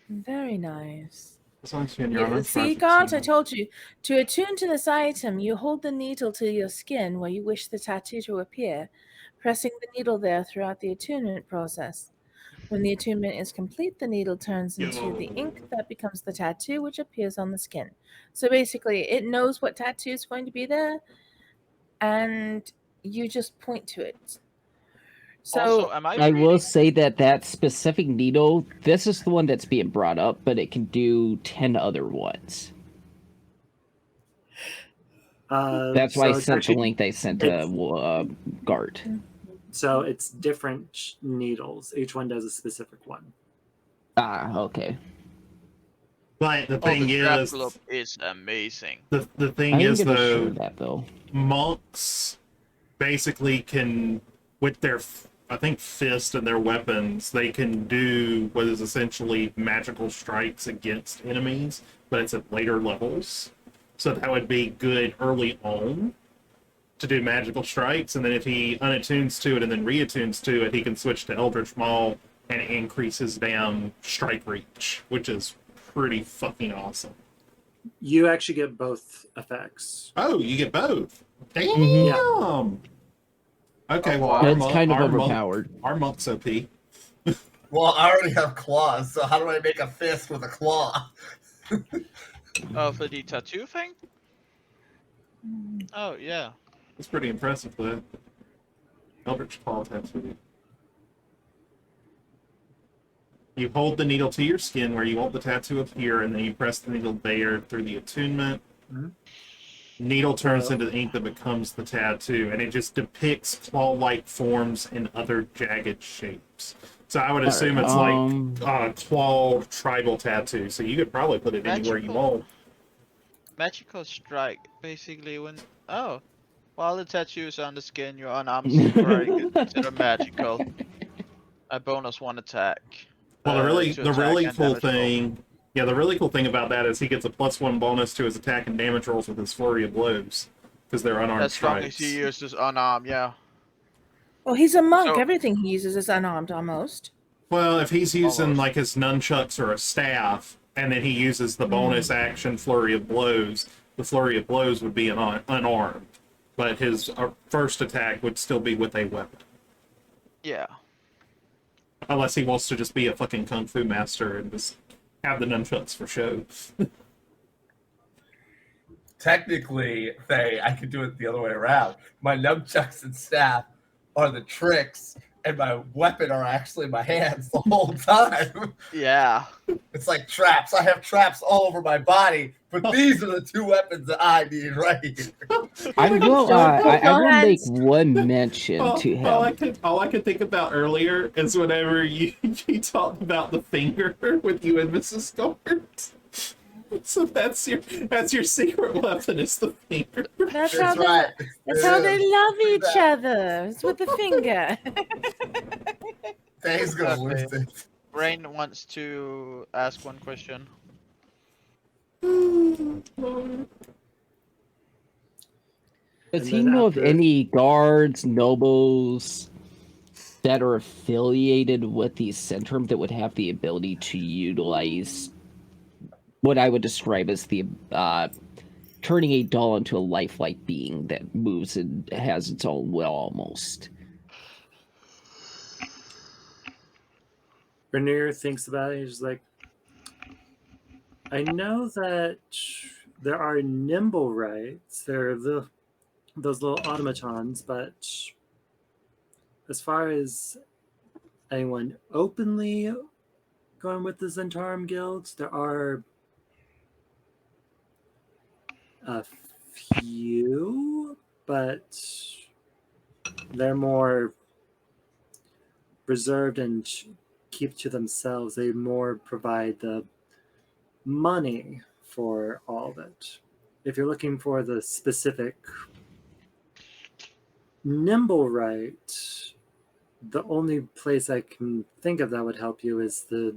Very nice. As long as you're on Yeah, a see, front, God, it's I not- told you. To attune to this item, you hold the needle to your skin where you wish the tattoo to appear, pressing the needle there throughout the attunement process. When the attunement is complete, the needle turns into the ink that becomes the tattoo, which appears on the skin. So basically, it knows what tattoo is going to be there, and you just point to it. So Also, am I I will reading- say that that specific needle, this is the one that's being brought up, but it can do 10 other ones. That's why I so it's sent the actually- link they sent to Gart. So it's different needles. Each one does a specific one. Ah, okay. But the Oh, thing the draft is, globe is amazing. the thing I am is gonna though, share that though. monks basically can, with their, I think, fist and their weapons, they can do what is essentially magical strikes against enemies, but it's at later levels. So that would be good early on to do magical strikes, and then if he unattunes to it and then reattunes to it, he can switch to Eldritch Maul and it increases down strike reach, which is pretty fucking awesome. You actually get both effects. Oh, you get both. Damn. Mhm. Okay, Oh, well, wow. our It's kind of our overpowered. Our monk's OP. Well, I already have claws, so how do I make a fist with a claw? For the tattoo thing? Oh, yeah. It's pretty impressive, though. Eldritch Claw tattoo. You hold the needle to your skin where you want the tattoo appear, and then you press the needle there through the attunement. Mhm. Needle turns into the ink that becomes the tattoo, and it just depicts claw-like forms in other jagged shapes. So I would assume it's like claw tribal tattoo. So you could probably put it anywhere you Magical. want. Magical strike. Basically, when. Oh. While the tattoo is on the skin, your unarmed strike is considered magical. A bonus 1 attack. Well, the to really attack and cool damage roll. thing, yeah, the really cool thing about that is he gets a +1 bonus to his attack and damage rolls with his flurry of blows because they're unarmed As long strikes. as he uses unarmed, yeah. well, he's a monk. So- Everything he uses is unarmed almost. Well, if he's using Almost. like his nunchucks or a staff, and then he uses the bonus action flurry of blows, the flurry of blows would be unarmed, but his first attack would still be with a weapon. Yeah. Unless he wants to just be a fucking kung fu master and just have the nunchucks for show. Technically, Faye, I could do it the other way around. My nunchucks and staff are the tricks, and my weapon are actually my hands the whole time. Yeah. It's like traps. I have traps all over my body, but these are the two weapons that I need right here. I will. I No will make hands. one mention to All I him. could think about earlier is whenever you talked about the finger with you and Mrs. Gort. So that's your secret weapon is the finger. That's how That's right. That's how they love Do each that. other. It's with the finger. Faye's gonna lose Okay. it. Brain wants to ask one question. Does And he then know of after- any guards, nobles that are affiliated with the Centrum that would have the ability to utilize what I would describe as the turning a doll into a lifelike being that moves and has its own will almost? Rainier thinks about it. He's like, I know that there are nimble rights. There are those little automatons, but as far as anyone openly going with the Zentarum Guild, there are a few, but they're more reserved and keep to themselves. They more provide the money for all of it. If you're looking for the specific nimble right, the only place I can think of that would help you is the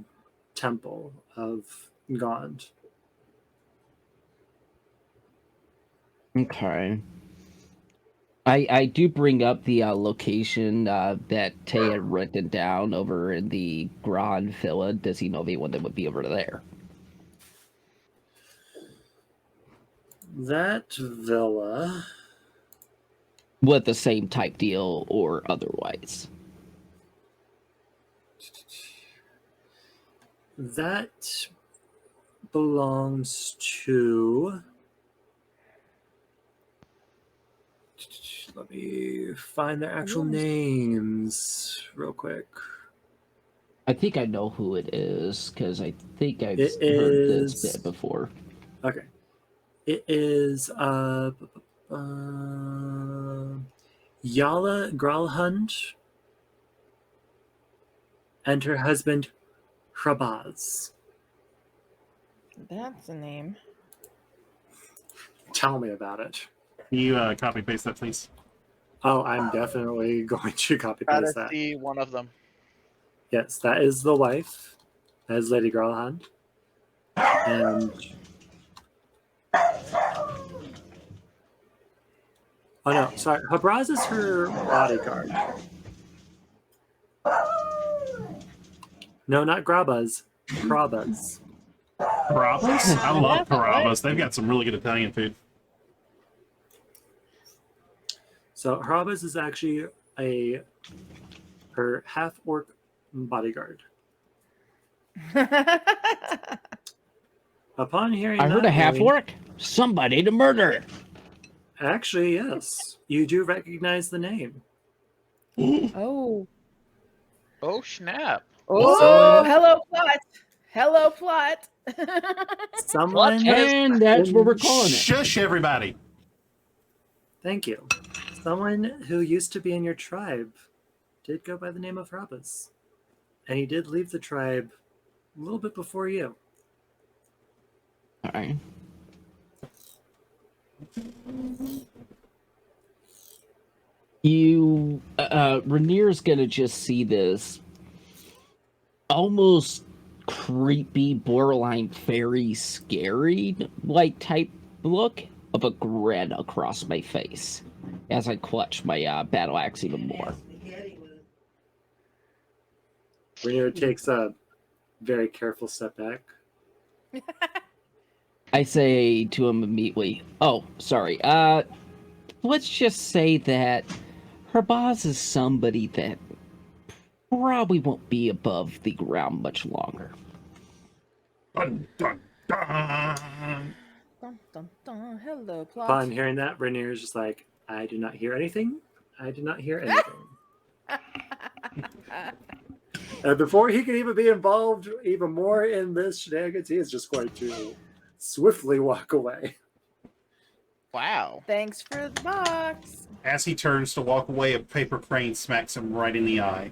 Temple of Gond. Okay. I do bring up the location that Tay had written down over in the Grand Villa. Does he know anyone that would be over there? That villa, With the same type deal or otherwise? that belongs to. Let me find their actual names real quick. I think I know who it is because I think I've It heard this is- bit before. Okay. It is Yala Gralhund and her husband Hrabaz. That's a name. Tell me about it. Can you copy paste that, please? Oh, I'm definitely going to copy Gotta paste that. see one of them. Yes, that is the wife. That is Lady Gralhund. And oh no, sorry. Habraz is her bodyguard. No, not Grabaz. Grabaz. Carrabba's? I love Carrabba's. They've got some really good Italian food. So Hrabaz is actually her half orc bodyguard. Upon hearing I heard that, a half Lily- orc. Somebody to murder. Actually, yes. You do recognize the name. Oh. Oh snap! Oh, hello plot. Hello plot. Someone And that's what we're calling it. Shush, everybody. Thank you. Someone who used to be in your tribe did go by the name of Hrabaz. And he did leave the tribe a little bit before you. All right. You, Rainier's gonna just see this almost creepy, borderline very scary, like type look of a grin across my face as I clutch my battle axe even more. Rainier takes a very careful step back. I say to him immediately, oh, sorry, let's just say that her boss is somebody that probably won't be above the ground much longer. Dun, dun, dun. Dun, dun, dun. Hello, plot. Upon hearing that, Rainier is just like, I do not hear anything. I do not hear anything. And before he can even be involved even more in this shenanigans, he is just going to swiftly walk away. Wow. Thanks for the box. As he turns to walk away, a paper crane smacks him right in the eye.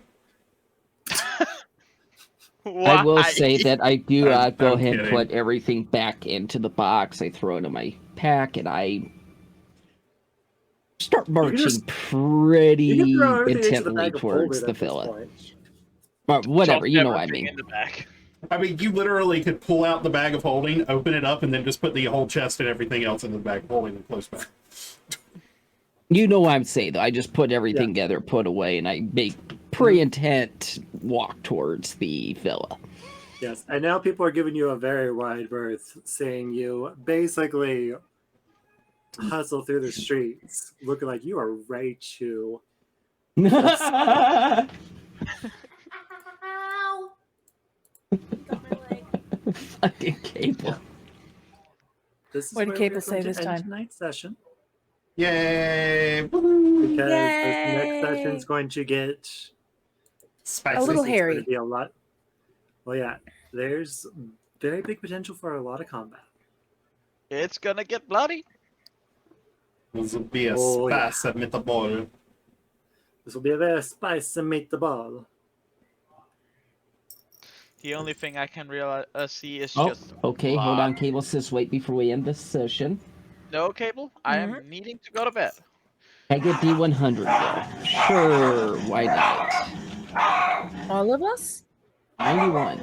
I will say that I do go I'm ahead and kidding. put everything back into the box. I throw it in my pack, and I start marching You pretty can throw everything into the intently bag of towards holding the at this villa. point. But whatever, Drop you know what I everything mean. in the back. I mean, you literally could pull out the bag of holding, open it up, and then just put the whole chest and everything else in the bag of holding and close back. You know what I'm saying, though. I just put everything Yeah. together, put away, and I make pre-intent walk towards the villa. Yes, and now people are giving you a very wide berth, saying you basically hustle through the streets looking like you are ready to. Ow! Got my leg. Fucking Cable. Yeah. This is What did where Cable we're say going to this end time? tonight's session. Yay! Woo! Because this next Yay! session is going to get Spicy. A little it's going hairy. to be a lot. Well, yeah, there's very big potential for a lot of combat. It's gonna get bloody. This will be a Oh, yeah. spicy meatball. This will be a very spicy meatball. The only thing I can see is Oh, just okay, blood. hold on. Cable says wait before we end this session. No, Cable. I am needing to go to bed. I get D100 though. Sure, why not? All of us? 91.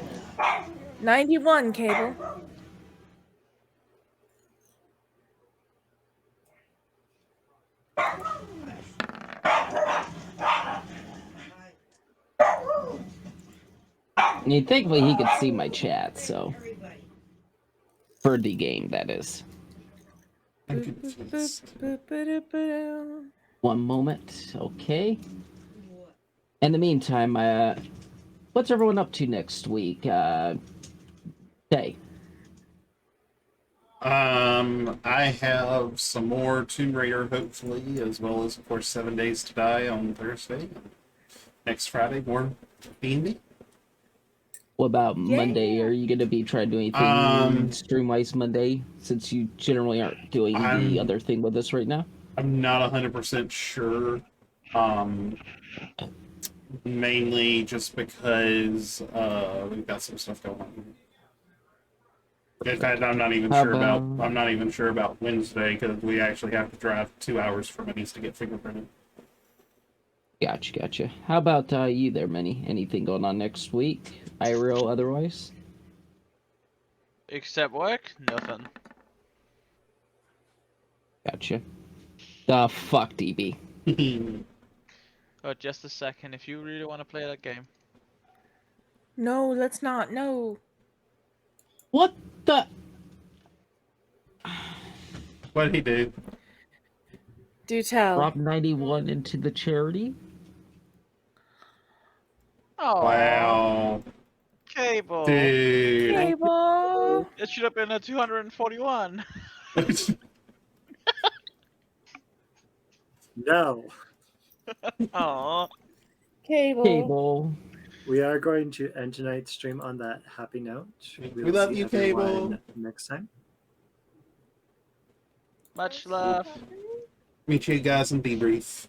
91, Cable. I mean, thankfully he could see my chat, so. For the game, that is. I'm confused. One moment, okay. In the meantime, what's everyone up to next week? Hey. I have some more Tomb Raider, hopefully, as well as, of course, 7 Days to Die on Thursday. Next Friday, more D&D. What about Yeah. Monday? Are you going to be trying to do anything stream-wise Monday, since you generally aren't doing the other thing with us right now? I'm not 100% sure. Mainly just because we've got some stuff going on. In fact, I'm not even sure about Wednesday because we actually have to drive 2 hours for Minis to get fingerprinted. Gotcha. How about you there, Minnie? Anything going on next week? IRL otherwise? Except work, nothing. Gotcha. The fuck, DB. Oh, just a second. If you really want to play that game. No, let's not. No. What the? What did he do? Do tell. Drop 91 into the charity? Oh, Wow. Cable. Dude. Cable. It should have been a 241. No, Oh. Cable. we are going to end tonight's stream on that happy note. We will love see you, everyone Cable. next time. Much love. Meet you guys in debrief.